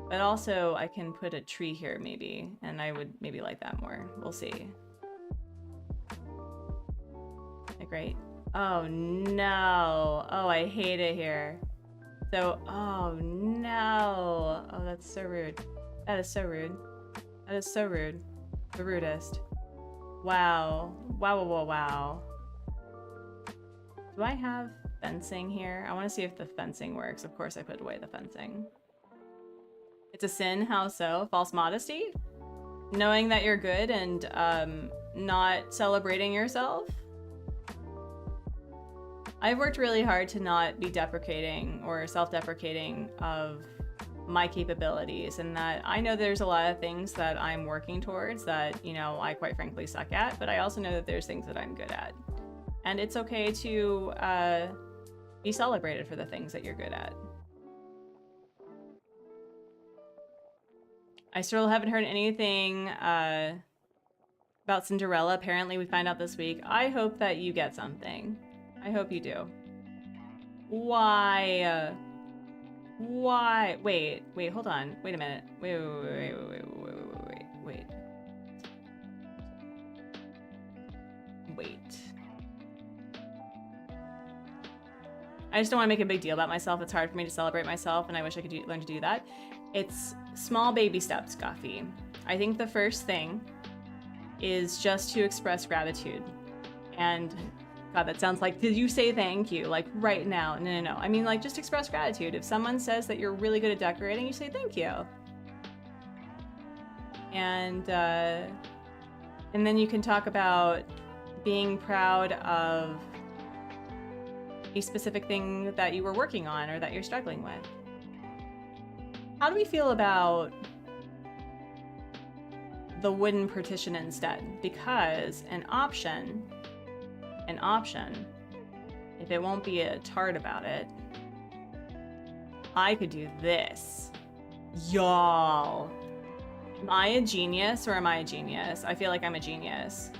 But also, I can put a tree here, maybe, and I would maybe like that more. We'll see. Okay, great. Oh, no. Oh, I hate it here. So, oh, no. Oh, that's so rude. That is so rude. That is so rude. The rudest. Wow. Wow, wow, wow, wow. Do I have fencing here? I want to see if the fencing works. Of course, I put away the fencing. It's a sin. How so? False modesty? Knowing that you're good and not celebrating yourself? I've worked really hard to not be deprecating or self-deprecating of my capabilities, and that I know there's a lot of things that I'm working towards that, you know, I quite frankly suck at, but I also know that there's things that I'm good at. And it's okay to be celebrated for the things that you're good at. I still haven't heard anything about Cinderella. Apparently we find out this week. I hope that you get something. I hope you do. Why? Why? Wait, hold on. Wait a minute. Wait. I just don't want to make a big deal about myself. It's hard for me to celebrate myself, and I wish I could learn to do that. It's small baby steps, Guffy. I think the first thing is just to express gratitude. And God, that sounds like, did you say thank you? Like right now. No. I mean, like, just express gratitude. If someone says that you're really good at decorating, you say thank you. And then you can talk about being proud of a specific thing that you were working on or that you're struggling with. How do we feel about the wooden partition instead? Because an option, if it won't be a tart about it, I could do this. Y'all. Am I a genius or am I a genius? I feel like I'm a genius.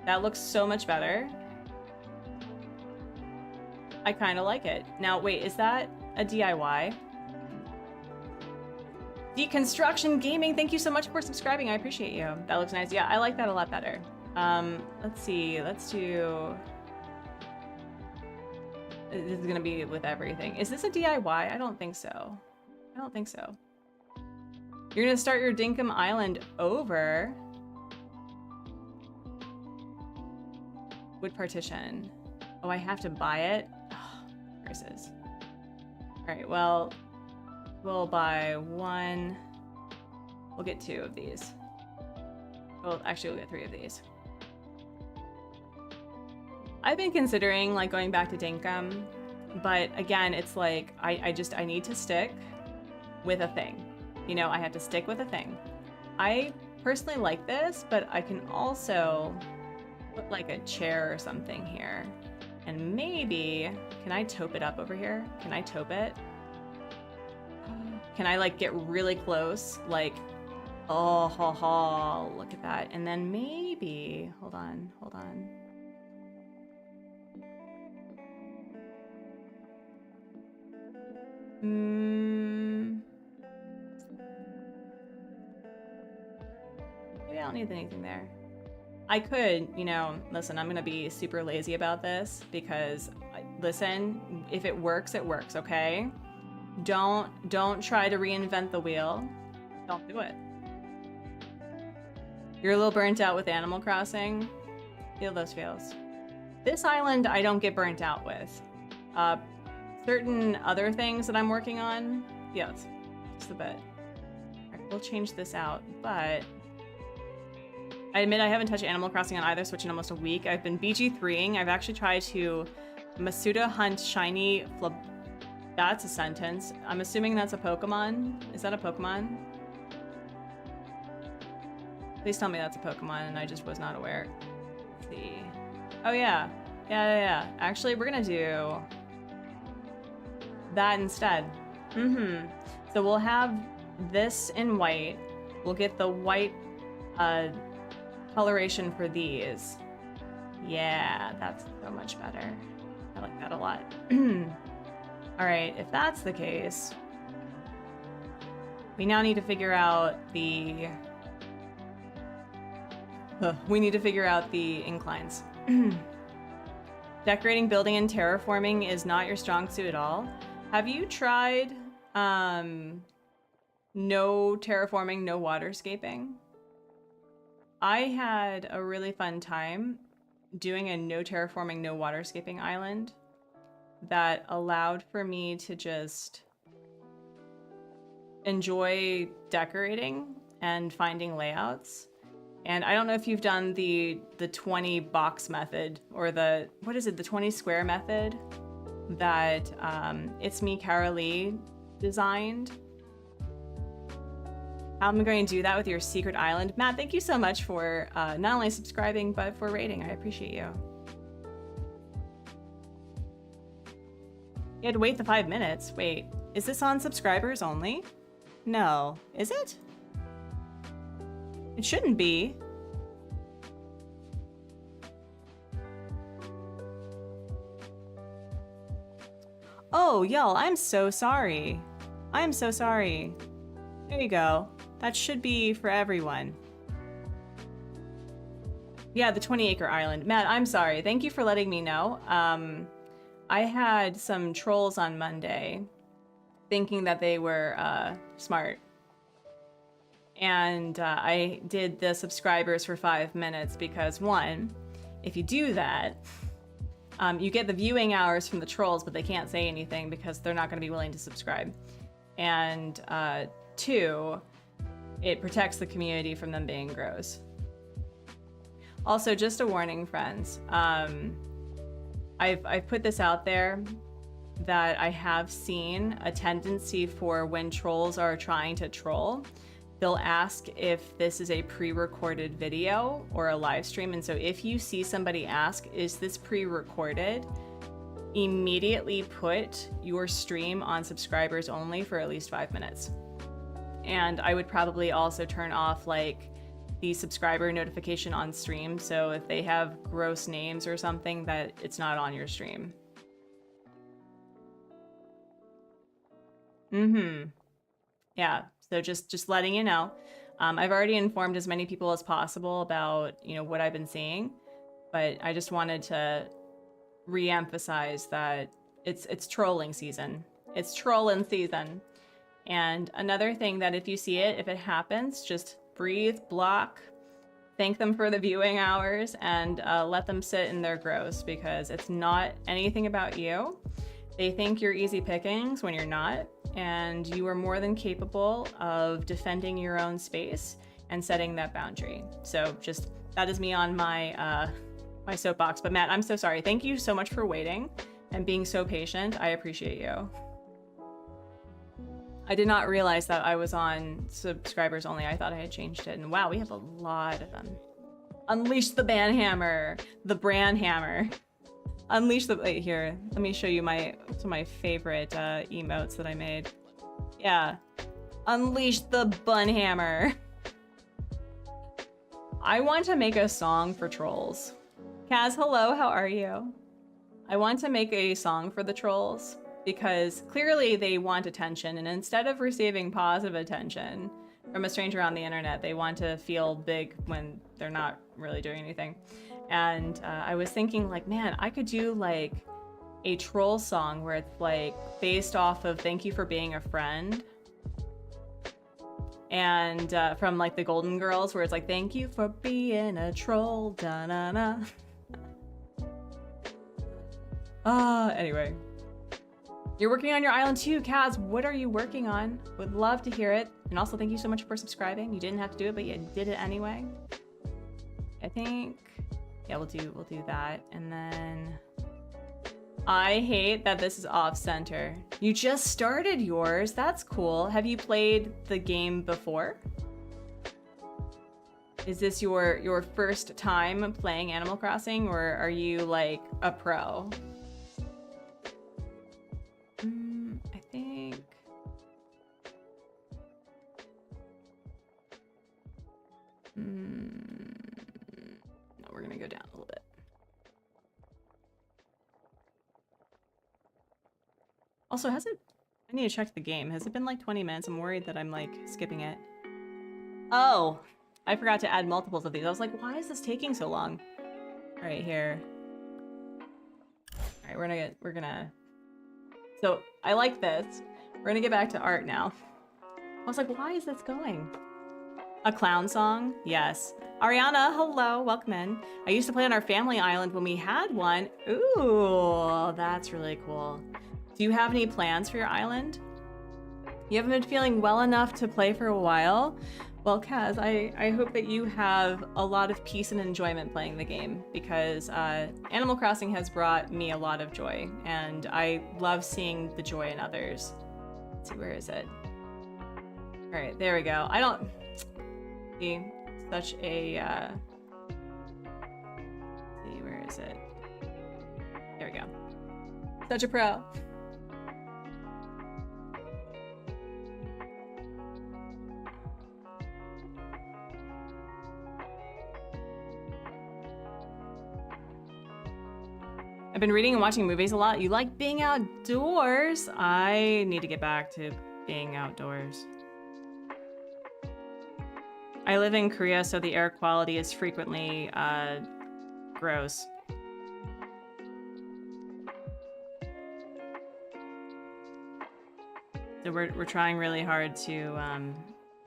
That looks so much better. I kind of like it. Now, wait, is that a DIY? Deconstruction Gaming, thank you so much for subscribing. I appreciate you. That looks nice. Yeah, I like that a lot better. Let's see. Let's do... This is gonna be with everything. Is this a DIY? I don't think so. I don't think so. You're gonna start your Dinkum Island over. Wood partition. Oh, I have to buy it? Oh, curses. Alright, well, we'll buy one. We'll get 2 of these. Well, actually, we'll get 3 of these. I've been considering like going back to Dinkum, but again, it's like I need to stick with a thing. You know, I have to stick with a thing. I personally like this, but I can also put like a chair or something here. And maybe, can I taupe it up over here? Can I taupe it? Can I like get really close? Like, oh, ha, ha, look at that. And then maybe, hold on. Maybe I don't need anything there. I could, you know, listen, I'm gonna be super lazy about this because, listen, if it works, okay? Don't try to reinvent the wheel. Don't do it. You're a little burnt out with Animal Crossing. Feel those feels. This island I don't get burnt out with. Certain other things that I'm working on, yes, just a bit. All right, we'll change this out, but I admit I haven't touched Animal Crossing on either Switch in almost a week. I've been BG3ing. I've actually tried to Masuda hunt shiny flub. That's a sentence. I'm assuming that's a Pokemon. Is that a Pokemon? Please tell me that's a Pokemon and I just was not aware. Let's see. Oh yeah. Yeah. Actually, we're gonna do that instead. So we'll have this in white. We'll get the white coloration for these. Yeah, that's so much better. I like that a lot. All right, if that's the case, we now need to figure out the inclines. Decorating, building, and terraforming is not your strong suit at all. Have you tried no terraforming, no waterscaping? I had a really fun time doing a no terraforming, no waterscaping island that allowed for me to just enjoy decorating and finding layouts. And I don't know if you've done the 20 box method or the 20 square method that It's Me, Carolee designed. I'm going to do that with your secret island. Matt, thank you so much for not only subscribing, but for rating. I appreciate you. You had to wait the 5 minutes. Wait, is this on subscribers only? No, is it? It shouldn't be. Oh, y'all, I'm so sorry. I'm so sorry. There you go. That should be for everyone. Yeah, the 20-acre island. Matt, I'm sorry. Thank you for letting me know. I had some trolls on Monday thinking that they were smart. And I did the subscribers for 5 minutes because, one, if you do that, you get the viewing hours from the trolls, but they can't say anything because they're not going to be willing to subscribe. And two, it protects the community from them being gross. Also, just a warning, friends. I've put this out there that I have seen a tendency for when trolls are trying to troll, they'll ask if this is a pre-recorded video or a live stream. And so if you see somebody ask, is this pre-recorded? Immediately put your stream on subscribers only for at least 5 minutes. And I would probably also turn off like the subscriber notification on stream. So if they have gross names or something, that it's not on your stream. Yeah, so just letting you know. I've already informed as many people as possible about, what I've been seeing, but I just wanted to re-emphasize that it's trolling season. It's trolling season. And another thing that if you see it, if it happens, just breathe, block, thank them for the viewing hours, and let them sit in their gross, because it's not anything about you. They think you're easy pickings when you're not, and you are more than capable of defending your own space and setting that boundary. So just, that is me on my my soapbox. But Matt, I'm so sorry. Thank you so much for waiting and being so patient. I appreciate you. I did not realize that I was on subscribers only. I thought I had changed it, and wow, we have a lot of them. Unleash the banhammer, the brand hammer. Unleash the, wait, here, let me show you some of my favorite emotes that I made. Yeah, unleash the bun hammer. I want to make a song for trolls. Kaz, hello, how are you? I want to make a song for the trolls because clearly they want attention, and instead of receiving positive attention from a stranger on the internet, they want to feel big when they're not really doing anything. And I was thinking, like, man, I could do like a troll song where it's like based off of "Thank You for Being a Friend," and from like the Golden Girls, where it's like "Thank you for being a troll." Da na na. Anyway, you're working on your island too, Kaz. What are you working on? Would love to hear it. And also, thank you so much for subscribing. You didn't have to do it, but you did it anyway. I think. Yeah, we'll do that. And then I hate that this is off center. You just started yours. That's cool. Have you played the game before? Is this your first time playing Animal Crossing, or are you like a pro? I think. No, we're gonna go down a little bit. Also, has it? I need to check the game. Has it been like 20 minutes? I'm worried that I'm like skipping it. Oh, I forgot to add multiples of these. I was like, why is this taking so long? Right here. All right, we're gonna. So I like this. We're gonna get back to art now. I was like, why is this going? A clown song? Yes. Ariana, hello, welcome in. I used to play on our family island when we had one. Ooh, that's really cool. Do you have any plans for your island? You haven't been feeling well enough to play for a while? Well, Kaz, I hope that you have a lot of peace and enjoyment playing the game, because Animal Crossing has brought me a lot of joy, and I love seeing the joy in others. Let's see, where is it? All right, there we go. I don't see such a, let's see, where is it? There we go. Such a pro. I've been reading and watching movies a lot. You like being outdoors? I need to get back to being outdoors. I live in Korea, so the air quality is frequently gross. So we're trying really hard to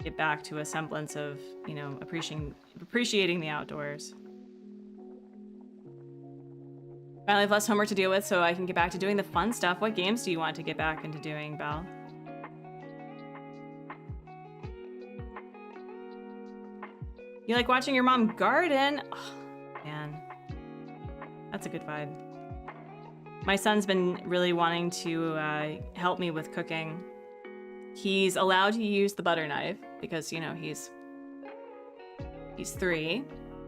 get back to a semblance of, you know, appreciating the outdoors. Finally have less homework to deal with, so I can get back to doing the fun stuff. What games do you want to get back into doing, Belle? You like watching your mom garden? Oh, man, that's a good vibe. My son's been really wanting to help me with cooking. He's allowed to use the butter knife because, you know, he's 3.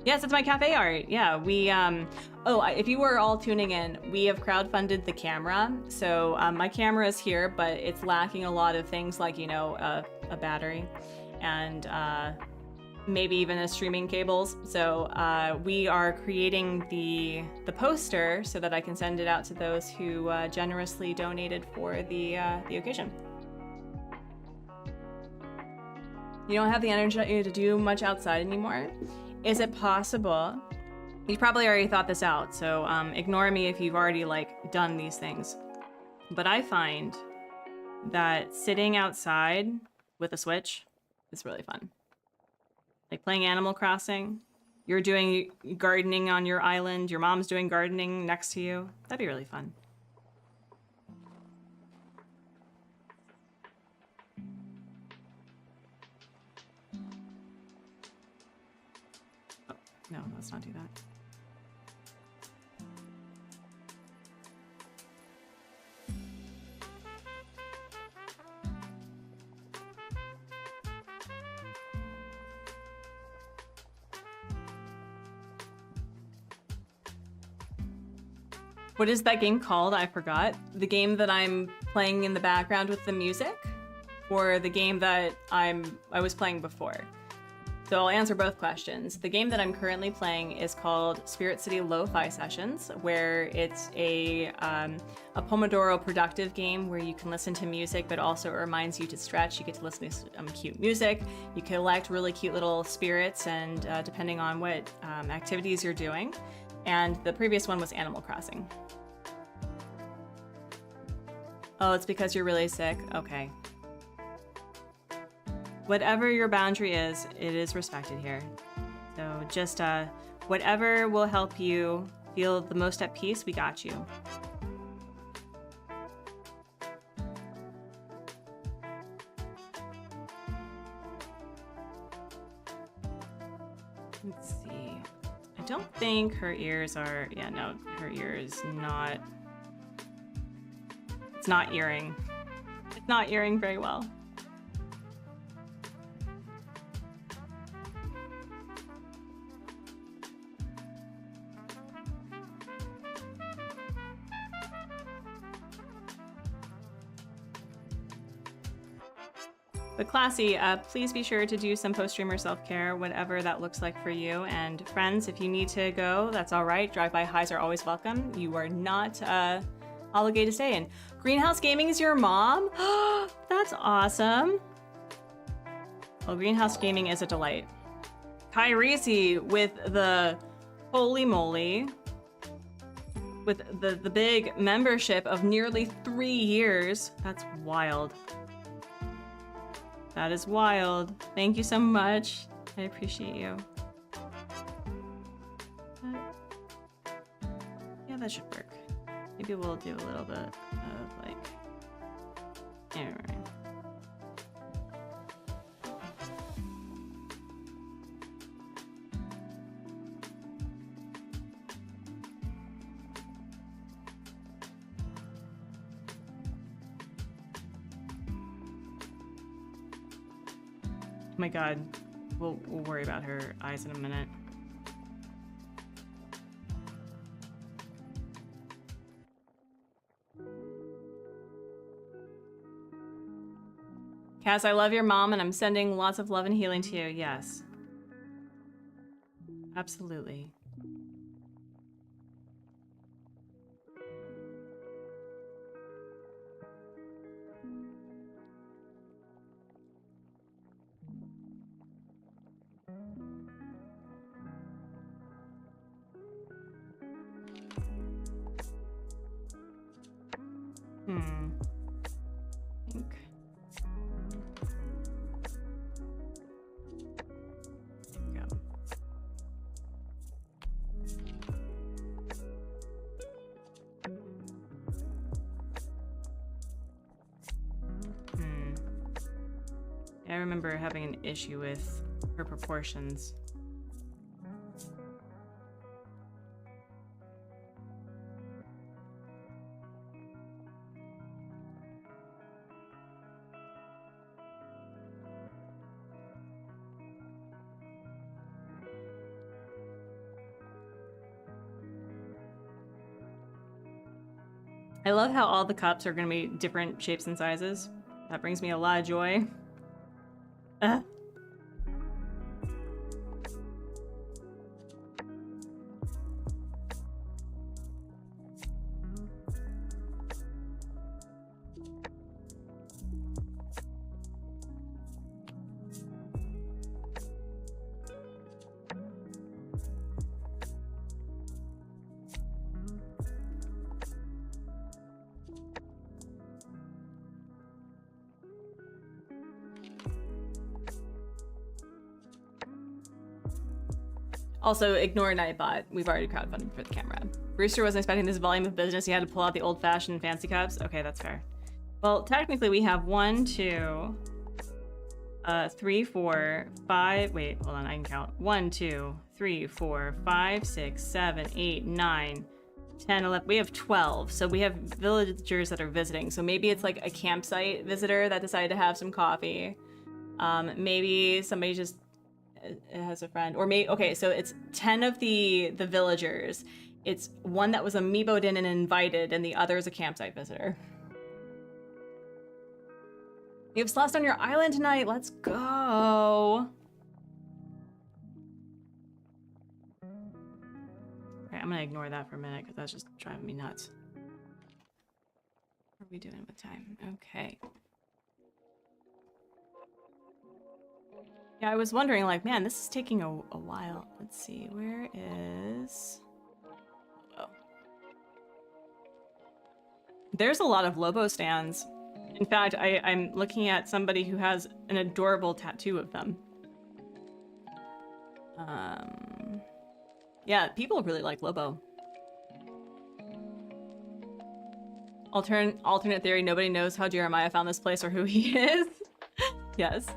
Yes, it's my cafe art. Yeah, we, if you were all tuning in, we have crowdfunded the camera. So my camera is here, but it's lacking a lot of things like, you know, a battery and maybe even a streaming cables. So we are creating the poster so that I can send it out to those who generously donated for the occasion. You don't have the energy to do much outside anymore? Is it possible? You probably already thought this out, so ignore me if you've already like done these things. But I find that sitting outside with a Switch is really fun. Like playing Animal Crossing, you're doing gardening on your island, your mom's doing gardening next to you. That'd be really fun. No, let's not do that. What is that game called? I forgot. The game that I'm playing in the background with the music? Or the game that I was playing before? So I'll answer both questions. The game that I'm currently playing is called Spirit City Lo-Fi Sessions, where it's a Pomodoro productive game where you can listen to music, but also it reminds you to stretch. You get to listen to cute music. You collect really cute little spirits, and depending on what activities you're doing. And the previous one was Animal Crossing. Oh, it's because you're really sick? Okay. Whatever your boundary is, it is respected here. So just whatever will help you feel the most at peace, we got you. Let's see. I don't think her ears are, yeah, no, her ear is not, it's not earring. It's not earring very well. But Classy, please be sure to do some post-streamer self-care, whatever that looks like for you. And friends, if you need to go, that's all right. Drive-by highs are always welcome. You are not obligated to stay in. Greenhouse Gaming is your mom? That's awesome. Well, Greenhouse Gaming is a delight. Kyrisi with the holy moly, with the big membership of nearly 3 years. That's wild. That is wild. Thank you so much. I appreciate you. Yeah, that should work. Maybe we'll do a little bit of like... Anyway. Oh my god, we'll worry about her eyes in a minute. Cass, I love your mom and I'm sending lots of love and healing to you. Yes. Absolutely. I remember having an issue with her proportions. I love how all the cups are going to be different shapes and sizes. That brings me a lot of joy. Also, ignore Nightbot. We've already crowdfunded for the camera. Brewster wasn't expecting this volume of business. He had to pull out the old-fashioned fancy cups. Okay, that's fair. Well, technically we have 1, 2, 3, 4, 5. Wait, hold on, I can count. 1, 2, 3, 4, 5, 6, 7, 8, 9, 10, 11. We have 12. So we have villagers that are visiting. So maybe it's like a campsite visitor that decided to have some coffee. Maybe somebody just has a friend, or maybe, okay, so it's 10 of the villagers. It's one that was amiiboed in and invited, and the other is a campsite visitor. You have slots on your island tonight. Let's go. Okay, I'm gonna ignore that for a minute because that's just driving me nuts. What are we doing with time? Okay. Yeah, I was wondering, like, man, this is taking a while. Let's see, where is... Oh. There's a lot of Lobo stands. In fact, I'm looking at somebody who has an adorable tattoo of them. Yeah, people really like Lobo. Alternate theory, nobody knows how Jeremiah found this place or who he is. Yes.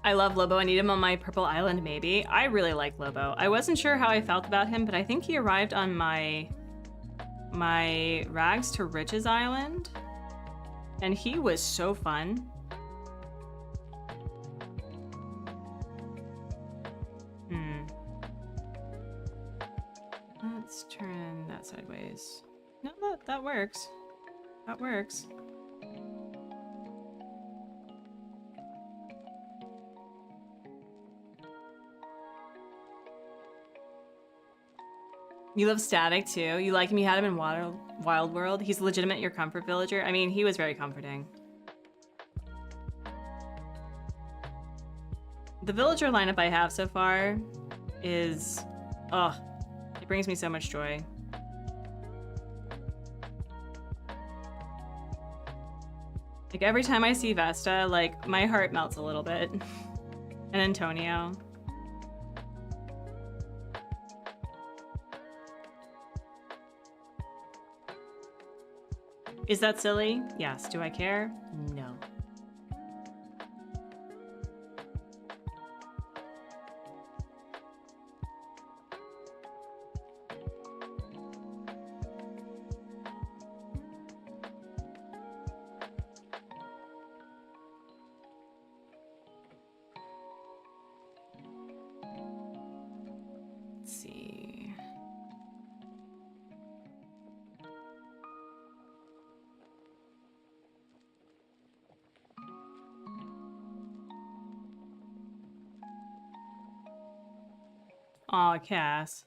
I love Lobo. I need him on my purple island, maybe. I really like Lobo. I wasn't sure how I felt about him, but I think he arrived on my my Rags to Riches island, and he was so fun. Let's turn that sideways. No, that works. That works. You love Static too? You liked him? You had him in Wild World? He's legitimate your comfort villager? I mean, he was very comforting. The villager lineup I have so far is... oh, it brings me so much joy. Like, every time I see Vesta, like, my heart melts a little bit. And Antonio. Is that silly? Yes. Do I care? No. Let's see. Aw, Cass.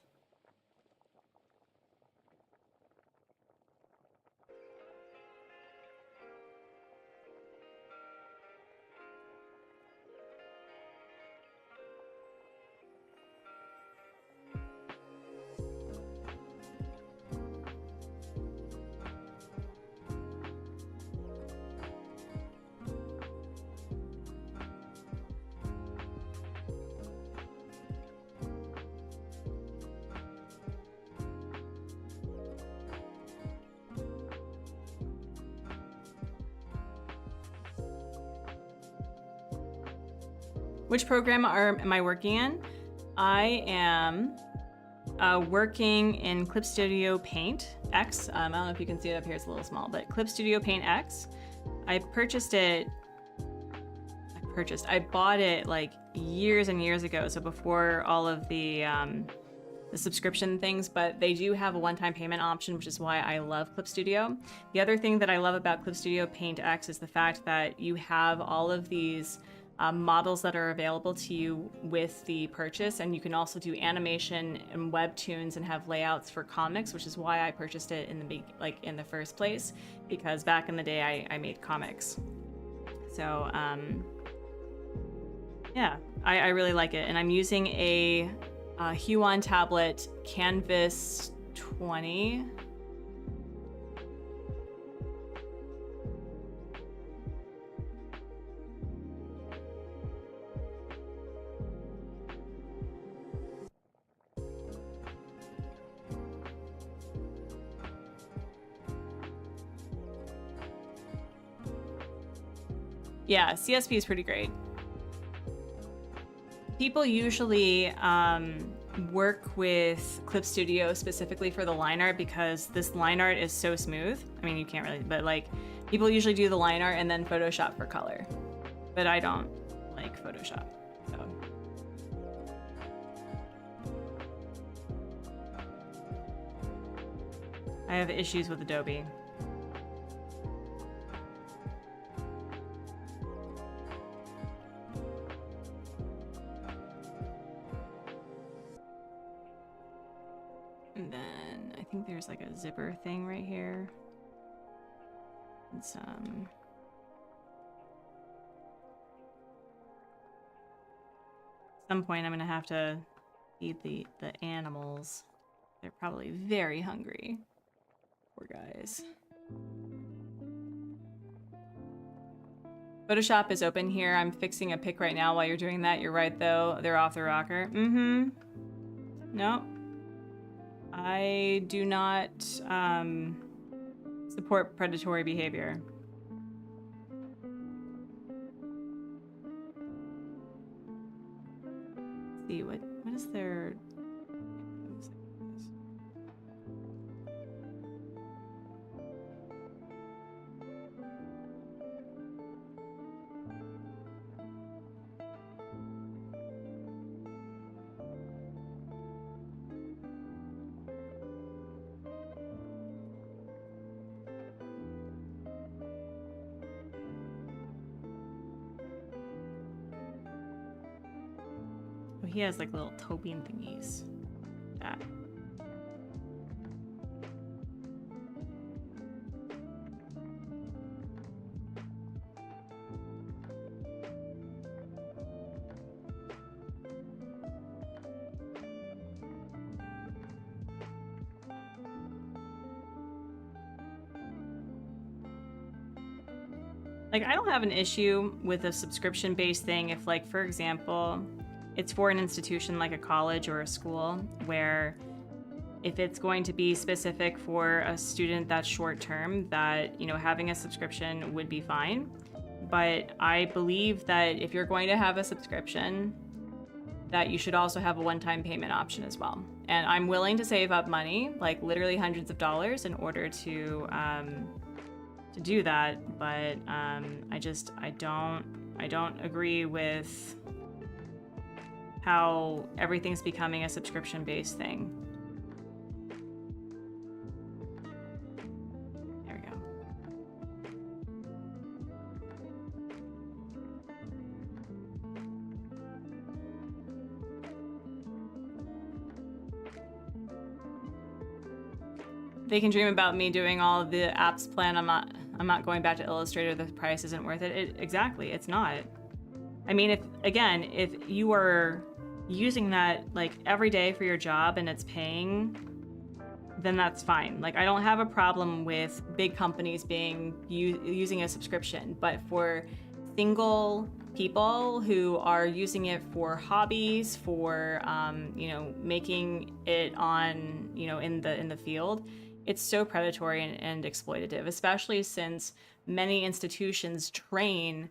Which program am I working in? I am working in Clip Studio Paint X. I don't know if you can see it up here, it's a little small, but Clip Studio Paint X. I bought it like years and years ago, so before all of the subscription things, but they do have a one-time payment option, which is why I love Clip Studio. The other thing that I love about Clip Studio Paint X is the fact that you have all of these models that are available to you with the purchase, and you can also do animation and webtoons and have layouts for comics, which is why I purchased it in the first place, because back in the day I made comics. So yeah, I really like it, and I'm using a Huon tablet Canvas 20. Yeah, CSP is pretty great. People usually work with Clip Studio specifically for the line art because this line art is so smooth. I mean, you can't really, but like people usually do the line art and then Photoshop for color. But I don't like Photoshop, so. I have issues with Adobe. And then I think there's like a zipper thing right here. And some... At some point I'm gonna have to feed the animals. They're probably very hungry. Poor guys. Photoshop is open here. I'm fixing a pic right now while you're doing that. You're right though. They're off the rocker. Mm-hmm. Nope. I do not support predatory behavior. Let's see, what is their... he has like little toe bean thingies. That. Like, I don't have an issue with a subscription-based thing if, like, for example, it's for an institution like a college or a school where if it's going to be specific for a student that's short-term, that, you know, having a subscription would be fine. But I believe that if you're going to have a subscription, that you should also have a one-time payment option as well. And I'm willing to save up money, like literally hundreds of dollars, in order to do that, but I don't agree with how everything's becoming a subscription-based thing. There we go. They can dream about me doing all of the apps plan. I'm not going back to Illustrator. The price isn't worth it. Exactly, it's not. I mean, if you are using that like every day for your job and it's paying, then that's fine. Like, I don't have a problem with big companies using a subscription, but for single people who are using it for hobbies, for you know, making it on, you know, in the field, it's so predatory and exploitative, especially since many institutions train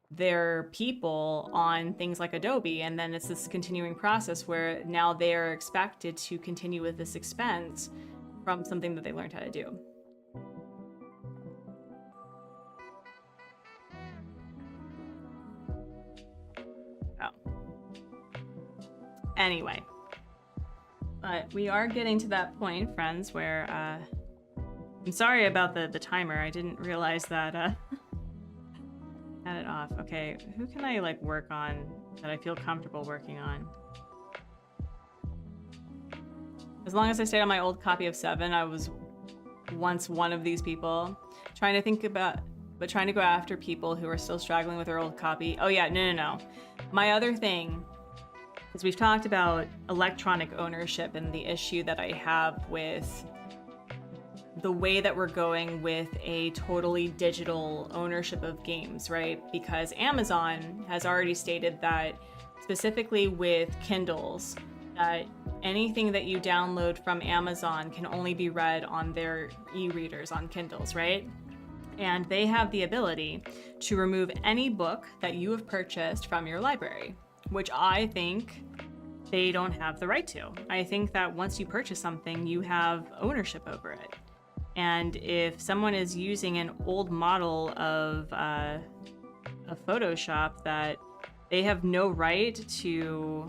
their people on things like Adobe, and then it's this continuing process where now they are expected to continue with this expense from something that they learned how to do. Oh. Anyway. But we are getting to that point, friends, where I'm sorry about the timer. I didn't realize that had it off. Okay, who can I like work on that I feel comfortable working on? As long as I stayed on my old copy of 7, I was once one of these people trying to go after people who are still struggling with their old copy. Oh yeah, no. My other thing, as we've talked about electronic ownership and the issue that I have with the way that we're going with a totally digital ownership of games, right? Because Amazon has already stated that, specifically with Kindles, that anything that you download from Amazon can only be read on their e-readers on Kindles, right? And they have the ability to remove any book that you have purchased from your library, which I think they don't have the right to. I think that once you purchase something, you have ownership over it. And if someone is using an old model of Photoshop, that they have no right to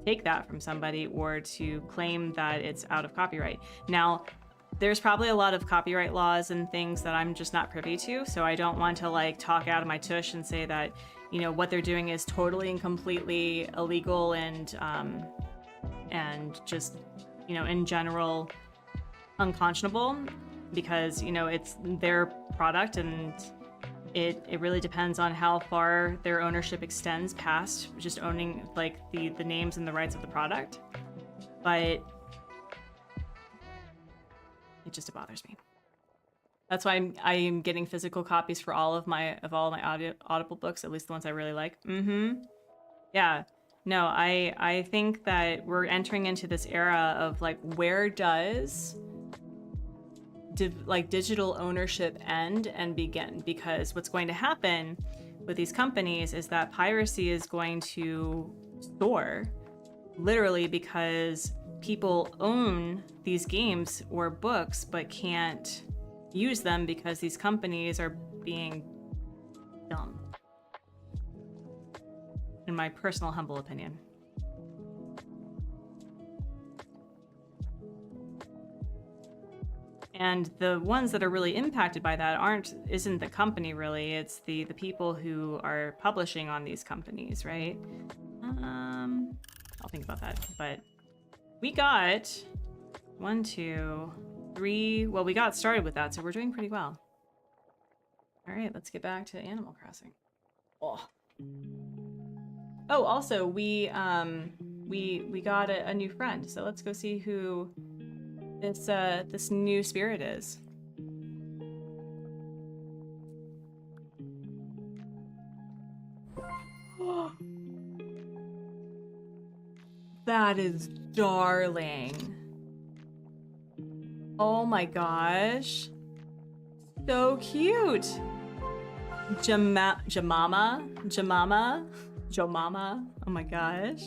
take that from somebody or to claim that it's out of copyright. Now, there's probably a lot of copyright laws and things that I'm just not privy to, so I don't want to like talk out of my tush and say that, you know, what they're doing is totally and completely illegal and just, you know, in general unconscionable, because, you know, it's their product and it really depends on how far their ownership extends past just owning like the names and the rights of the product. But it bothers me. That's why I am getting physical copies for all of my Audible books, at least the ones I really like. Yeah. No, I think that we're entering into this era of like, where does digital ownership end and begin? Because what's going to happen with these companies is that piracy is going to soar, literally, because people own these games or books but can't use them because these companies are being dumb, in my personal humble opinion. And the ones that are really impacted by that isn't the company really, it's the people who are publishing on these companies, right? I'll I'll think about that. But we got 1, 2, 3. Well, we got started with that, so we're doing pretty well. All right, let's get back to Animal Crossing. Oh. Oh, also we got a new friend, so let's go see who this new spirit is. That is darling. Oh my gosh. So cute. Jemama. Oh my gosh.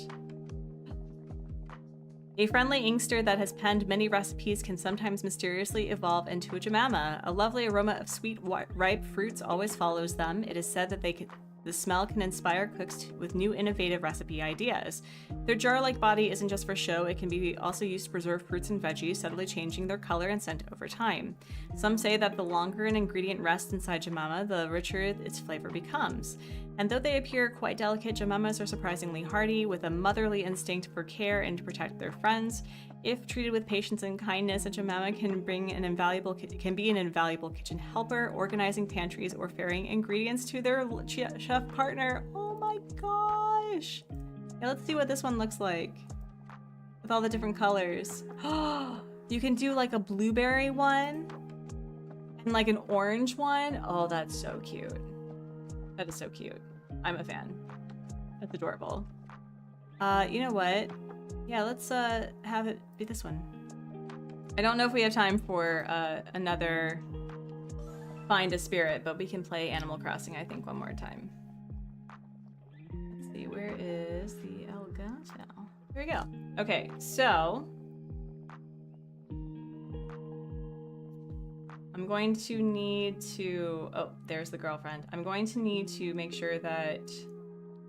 A friendly inkster that has penned many recipes can sometimes mysteriously evolve into a jemama. A lovely aroma of sweet, ripe fruits always follows them. It is said that the smell can inspire cooks with new innovative recipe ideas. Their jar-like body isn't just for show, it can be also used to preserve fruits and veggies, subtly changing their color and scent over time. Some say that the longer an ingredient rests inside jemama, the richer its flavor becomes. And though they appear quite delicate, jemamas are surprisingly hardy, with a motherly instinct for care and to protect their friends. If treated with patience and kindness, a jemama can be an invaluable kitchen helper, organizing pantries or ferrying ingredients to their chef partner. Oh my gosh! Yeah, let's see what this one looks like with all the different colors. You can do like a blueberry one and like an orange one. Oh, that's so cute. That is so cute. I'm a fan. That's adorable. You know what? Yeah, let's have it be this one. I don't know if we have time for another Find a Spirit, but we can play Animal Crossing, I think, one more time. Let's see, where is the Elgato? Here we go. Okay, so I'm going to need to... Oh, there's the girlfriend. I'm going to need to make sure that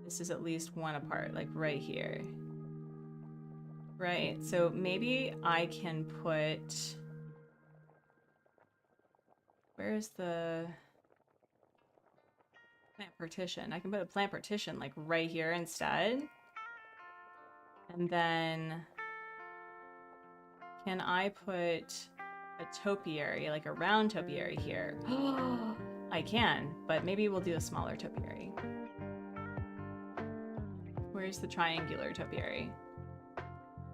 this is at least one apart, like right here. Right, so maybe I can put... Where's the plant partition? I can put a plant partition like right here instead. And then can I put a topiary, like a round topiary here? I can, but maybe we'll do a smaller topiary. Where's the triangular topiary?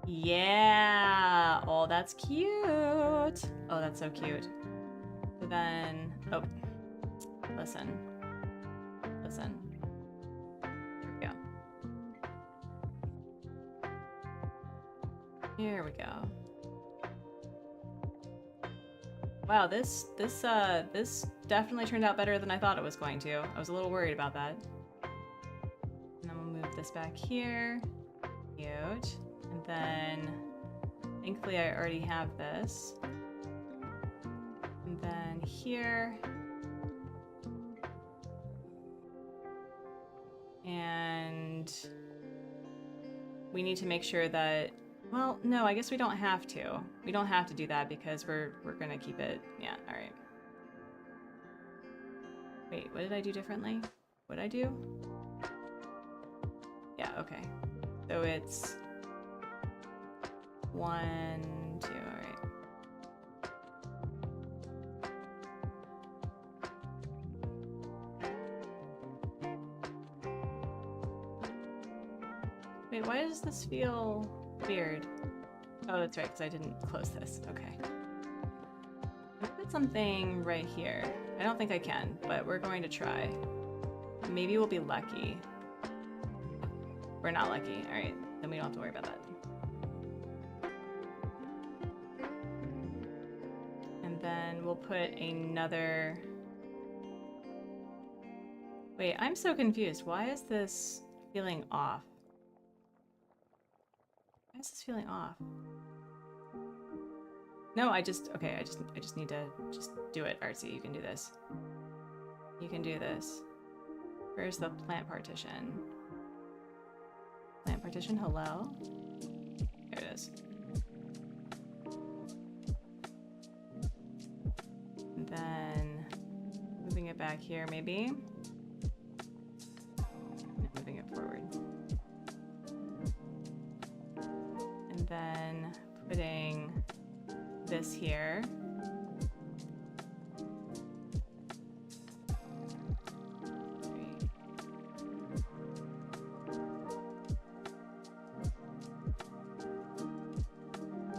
Yeah! Oh, that's cute! Oh, that's so cute. So then... Oh. Listen. Listen. Here we go. Here we go. Wow, this definitely turned out better than I thought it was going to. I was a little worried about that. And then we'll move this back here. Cute. And then, thankfully I already have this. And then here. And we need to make sure that, well, no, I guess we don't have to. We don't have to do that because we're gonna keep it, yeah, all right. Wait, what did I do differently? What did I do? Yeah, okay. So it's 1, 2, all right. Wait, why does this feel weird? Oh, that's right, because I didn't close this. Okay. I'll put something right here. I don't think I can, but we're going to try. Maybe we'll be lucky. We're not lucky. All right, then we don't have to worry about that. And then we'll put another... Wait, I'm so confused. Why is this feeling off? Why is this feeling off? No, okay, I just need to just do it, Artsy. You can do this. You can do this. Where's the plant partition? Plant partition, hello? There it is. And then moving it back here, maybe. Moving it forward. this here.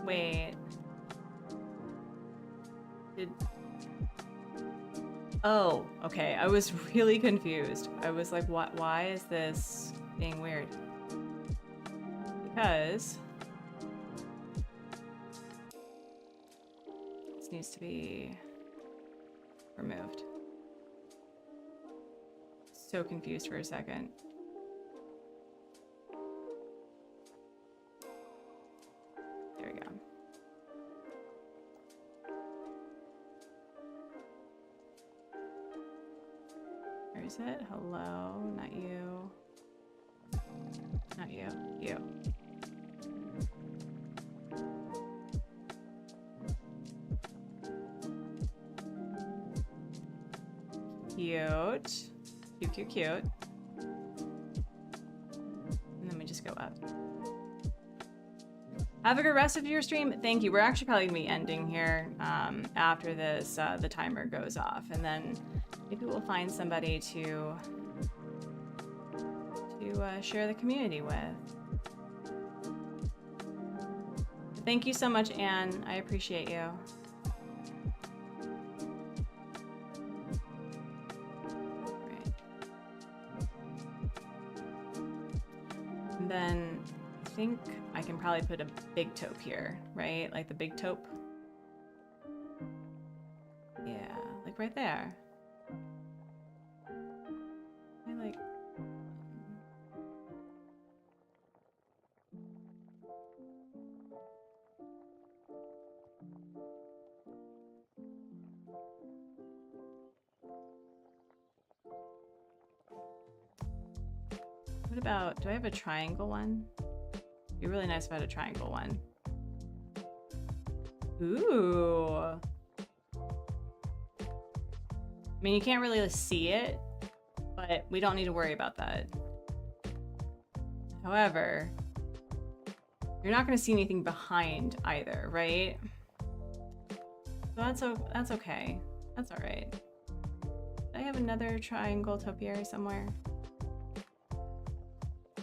Wait. Oh, okay. I was really confused. I was like, what? Why is this being weird? Because this needs to be removed. So confused for a second. There we go. Where is it? Hello, not you. Not you. You. Cute. Cute, cute, cute. And then we just go up. Have a good rest of your stream. Thank you. We're actually probably gonna be ending here after this, the timer goes off, and then maybe we'll find somebody to share the community with. Thank you so much, Anne. I appreciate you. Right. And then I think I can probably put a big taupe here, right? Like the big taupe. Yeah, like right there. I like... What about, do I have a triangle one? It'd be really nice if I had a triangle one. Ooh. I mean, you can't really see it, but we don't need to worry about that. However, you're not going to see anything behind either, right? So that's okay. That's all right. Do I have another triangle topiary somewhere?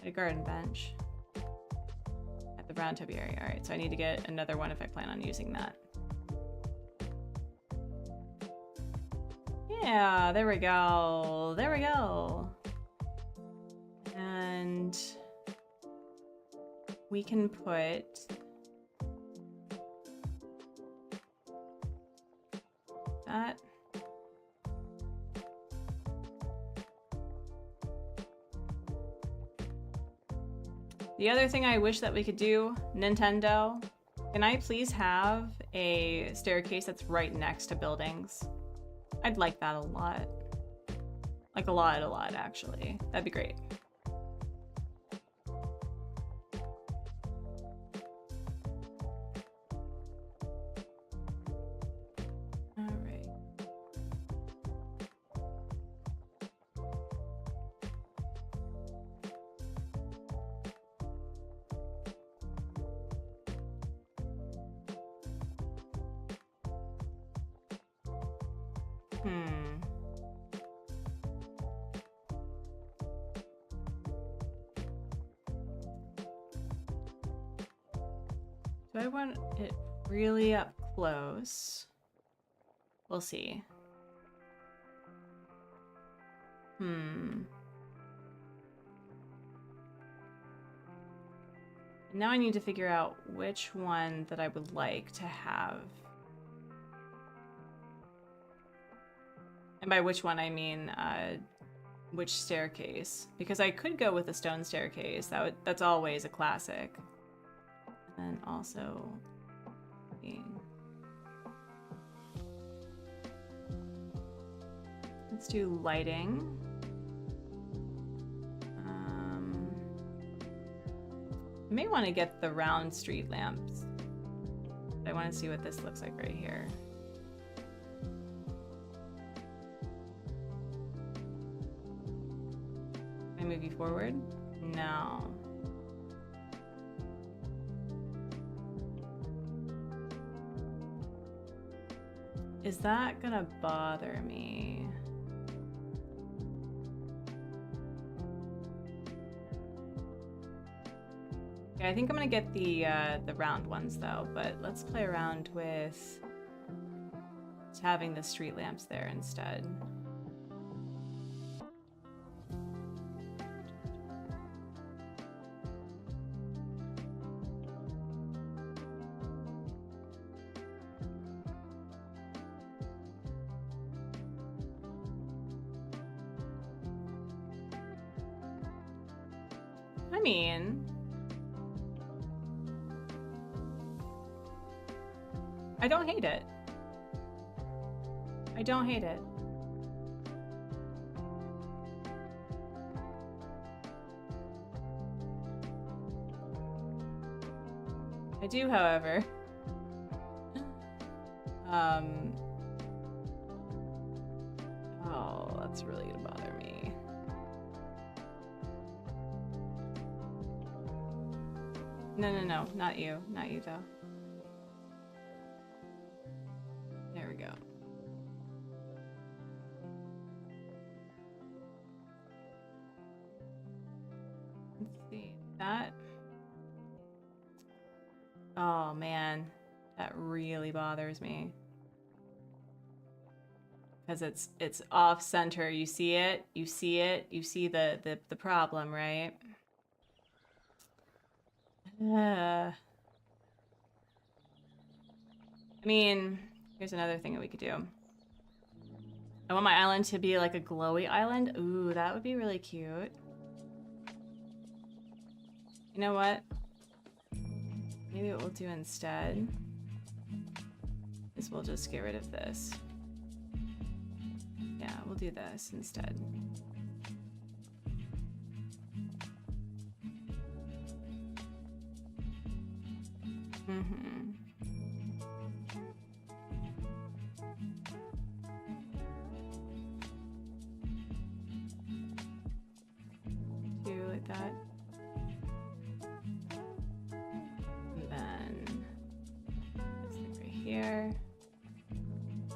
A garden bench. At the brown topiary. All right, so I need to get another one if I plan on using that. Yeah, there we go. There we go. And we can put that. The other thing I wish that we could do, Nintendo, can I please have a staircase that's right next to buildings? I'd like that a lot. Like a lot, actually. That'd be great. All right. Do I want it really up close? We'll see. Now I need to figure out which one that I would like to have. And by which one, I mean which staircase. Because I could go with a stone staircase. That's always a classic. And also... let's do lighting. I may want to get the round street lamps. I want to see what this looks like right here. Can I move you forward? No. Is that gonna bother me? Okay, I think I'm gonna get the round ones though, but let's play around with having the street lamps there instead. I mean, I don't hate it. I don't hate it. I do, however, oh, that's really gonna bother me. No, not you. Not you, though. There we go. Let's see. That... Oh, man. That really bothers me. Because it's off-center. You see it? You see it? You see the problem, right? I mean, here's another thing that we could do. I want my island to be like a glowy island. Ooh, that would be really cute. You know what? Maybe what we'll do instead is we'll just get rid of this. Yeah, we'll do this instead. Mm-hmm. Do like that. And then this thing right here.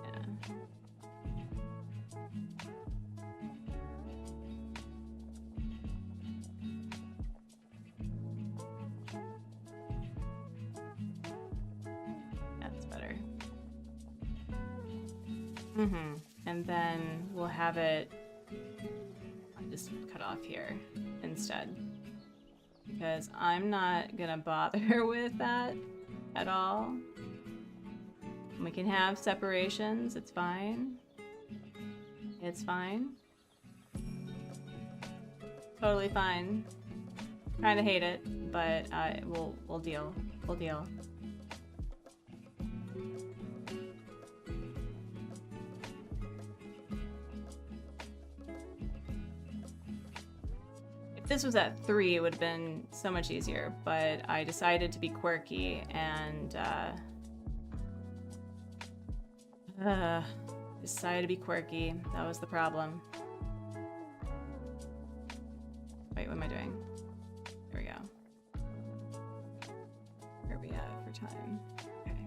Yeah. That's better. Mm-hmm. And then we'll have it just cut off here instead. Because I'm not gonna bother with that at all. We can have separations, it's fine. It's fine. Totally fine. Kinda hate it, but we'll deal. We'll deal. If this was at 3, it would have been so much easier, but I decided to be quirky and decided to be quirky. That was the problem. Wait, what am I doing? There we go. Where are we at for time? Okay.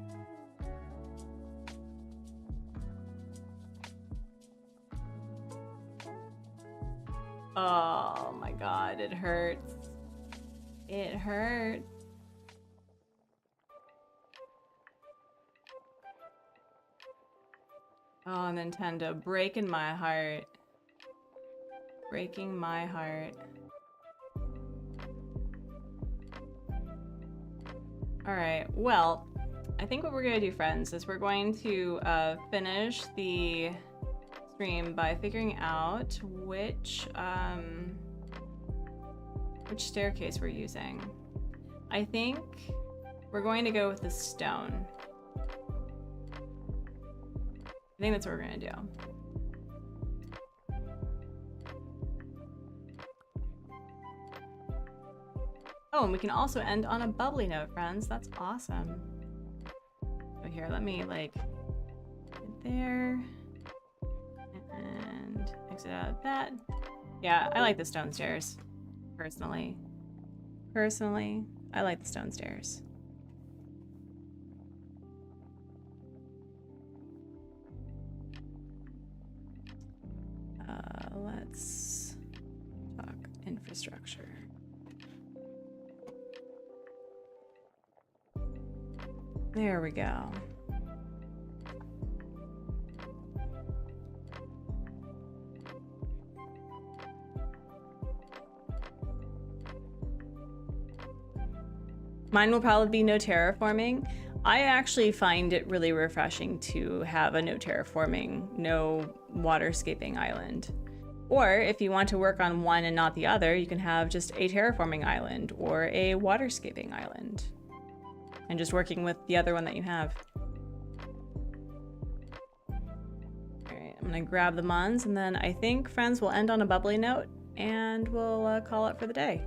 Oh my god, it hurts. It hurts. Oh, Nintendo, breaking my heart. Breaking my heart. Alright, well, I think what we're gonna do, friends, is we're going to finish the stream by figuring out which staircase we're using. I think we're going to go with the stone. I think that's what we're gonna do. Oh, and we can also end on a bubbly note, friends. That's awesome. So here, let me like get there and exit out of that. Yeah, I like the stone stairs, personally. Personally, I like the stone stairs. let's talk infrastructure. There we go. Mine will probably be no terraforming. I actually find it really refreshing to have a no terraforming, no waterscaping island. Or if you want to work on one and not the other, you can have just a terraforming island or a waterscaping island. And just working with the other one that you have. Alright, I'm gonna grab the muns, and then I think, friends, we'll end on a bubbly note, and we'll call it for the day.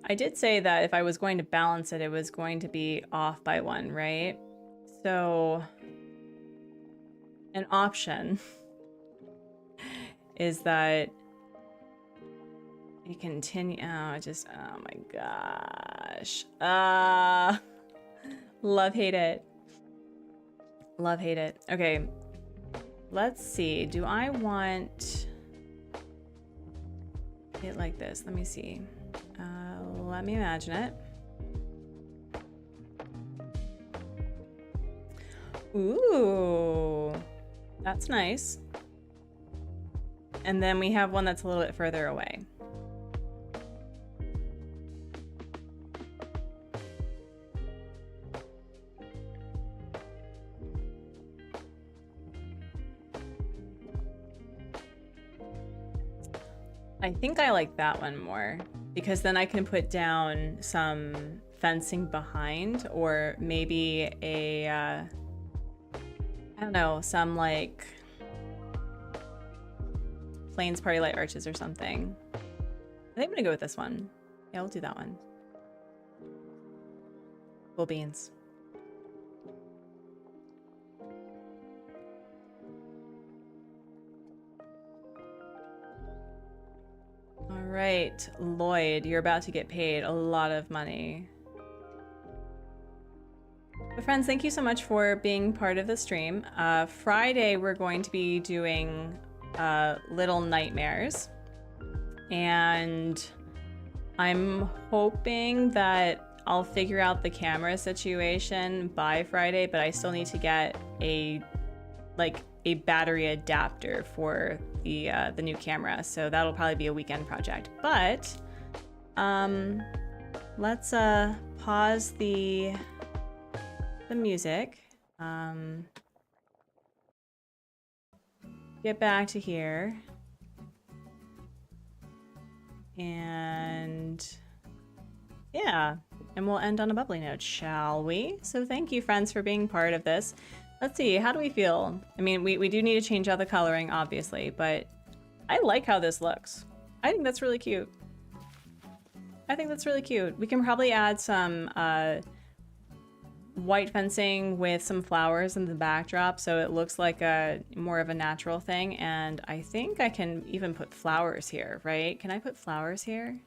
I did say that if I was going to balance it, it was going to be off by one, right? So an option is that you continue. Oh, oh my gosh. Love, hate it. Love, hate it. Okay, let's see. Do I want it like this? Let me see. Let me imagine it. Ooh, that's nice. And then we have one that's a little bit further away. I think I like that one more, because then I can put down some fencing behind, or maybe a, I don't know, some like Plains Party Light arches or something. I think I'm gonna go with this one. Yeah, we'll do that one. Cool beans. All right, Lloyd, you're about to get paid a lot of money. But friends, thank you so much for being part of the stream. Friday, we're going to be doing Little Nightmares. And I'm hoping that I'll figure out the camera situation by Friday, but I still need to get a battery adapter for the new camera, so that'll probably be a weekend project. But let's pause the music, get back to here, and yeah, and we'll end on a bubbly note, shall we? So thank you, friends, for being part of this. Let's see, how do we feel? I mean, we do need to change out the coloring, obviously, but I like how this looks. I think that's really cute. I think that's really cute. We can probably add some white fencing with some flowers in the backdrop, so it looks like a more of a natural thing. And I think I can even put flowers here, right? Can I put flowers here?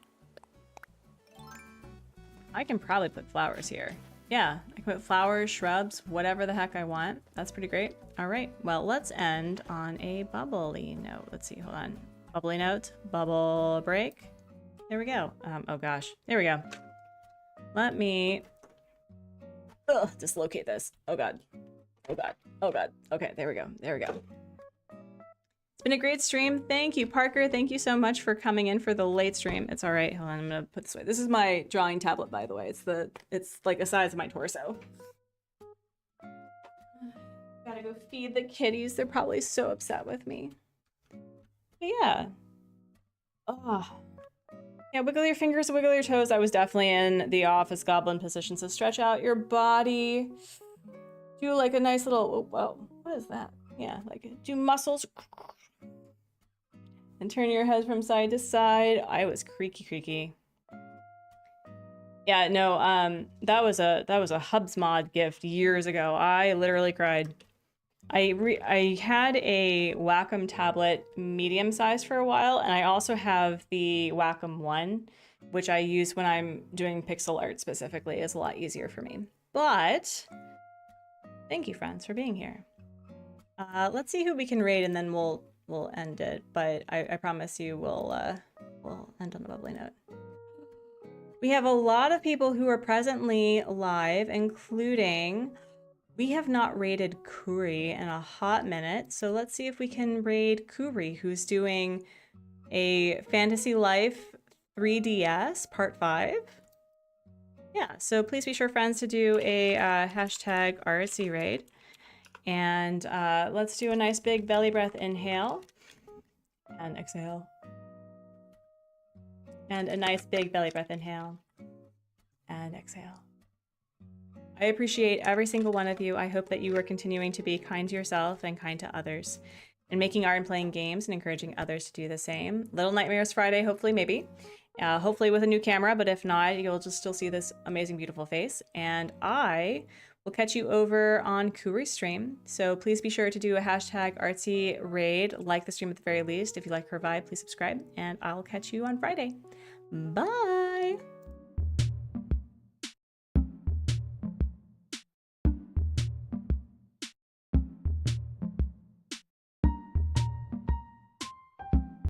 I can probably put flowers here. Yeah, I can put flowers, shrubs, whatever the heck I want. That's pretty great. All right, well, let's end on a bubbly note. Let's see, hold on. Bubbly note, bubble break. There we go. Oh gosh, there we go. Let me dislocate this. Oh God, oh God, oh God. Okay, there we go, there we go. It's been a great stream. Thank you, Parker. Thank you so much for coming in for the late stream. It's all right. Hold on, I'm gonna put this away. This is my drawing tablet, by the way. It's like the size of my torso. Gotta go feed the kitties. They're probably so upset with me. But yeah. Oh. Yeah, wiggle your fingers, wiggle your toes. I was definitely in the office goblin position, so stretch out your body. Do like a nice little, oh, whoa, what is that? Yeah, like do muscles. And turn your head from side to side. I was creaky. Yeah, no, that was a Hubs mod gift years ago. I literally cried. I had a Wacom tablet medium size for a while, and I also have the Wacom 1, which I use when I'm doing pixel art specifically. It's a lot easier for me. But thank you, friends, for being here. Let's see who we can raid, and then we'll end it. But I promise you we'll end on a lovely note. We have a lot of people who are presently live, including... We have not raided Kuri in a hot minute, so let's see if we can raid Kuri, who's doing a Fantasy Life 3DS Part 5. Yeah, so please be sure, friends, to do a hashtag Artsy raid. And let's do a nice big belly breath inhale and exhale. And a nice big belly breath inhale and exhale. I appreciate every single one of you. I hope that you are continuing to be kind to yourself and kind to others, and making art and playing games and encouraging others to do the same. Little Nightmares Friday, hopefully, maybe. Hopefully with a new camera, but if not, you'll just still see this amazing, beautiful face. And I will catch you over on Kuri's stream. So please be sure to do a hashtag Artsy raid, like the stream at the very least. If you like her vibe, please subscribe, and I'll catch you on Friday. Bye!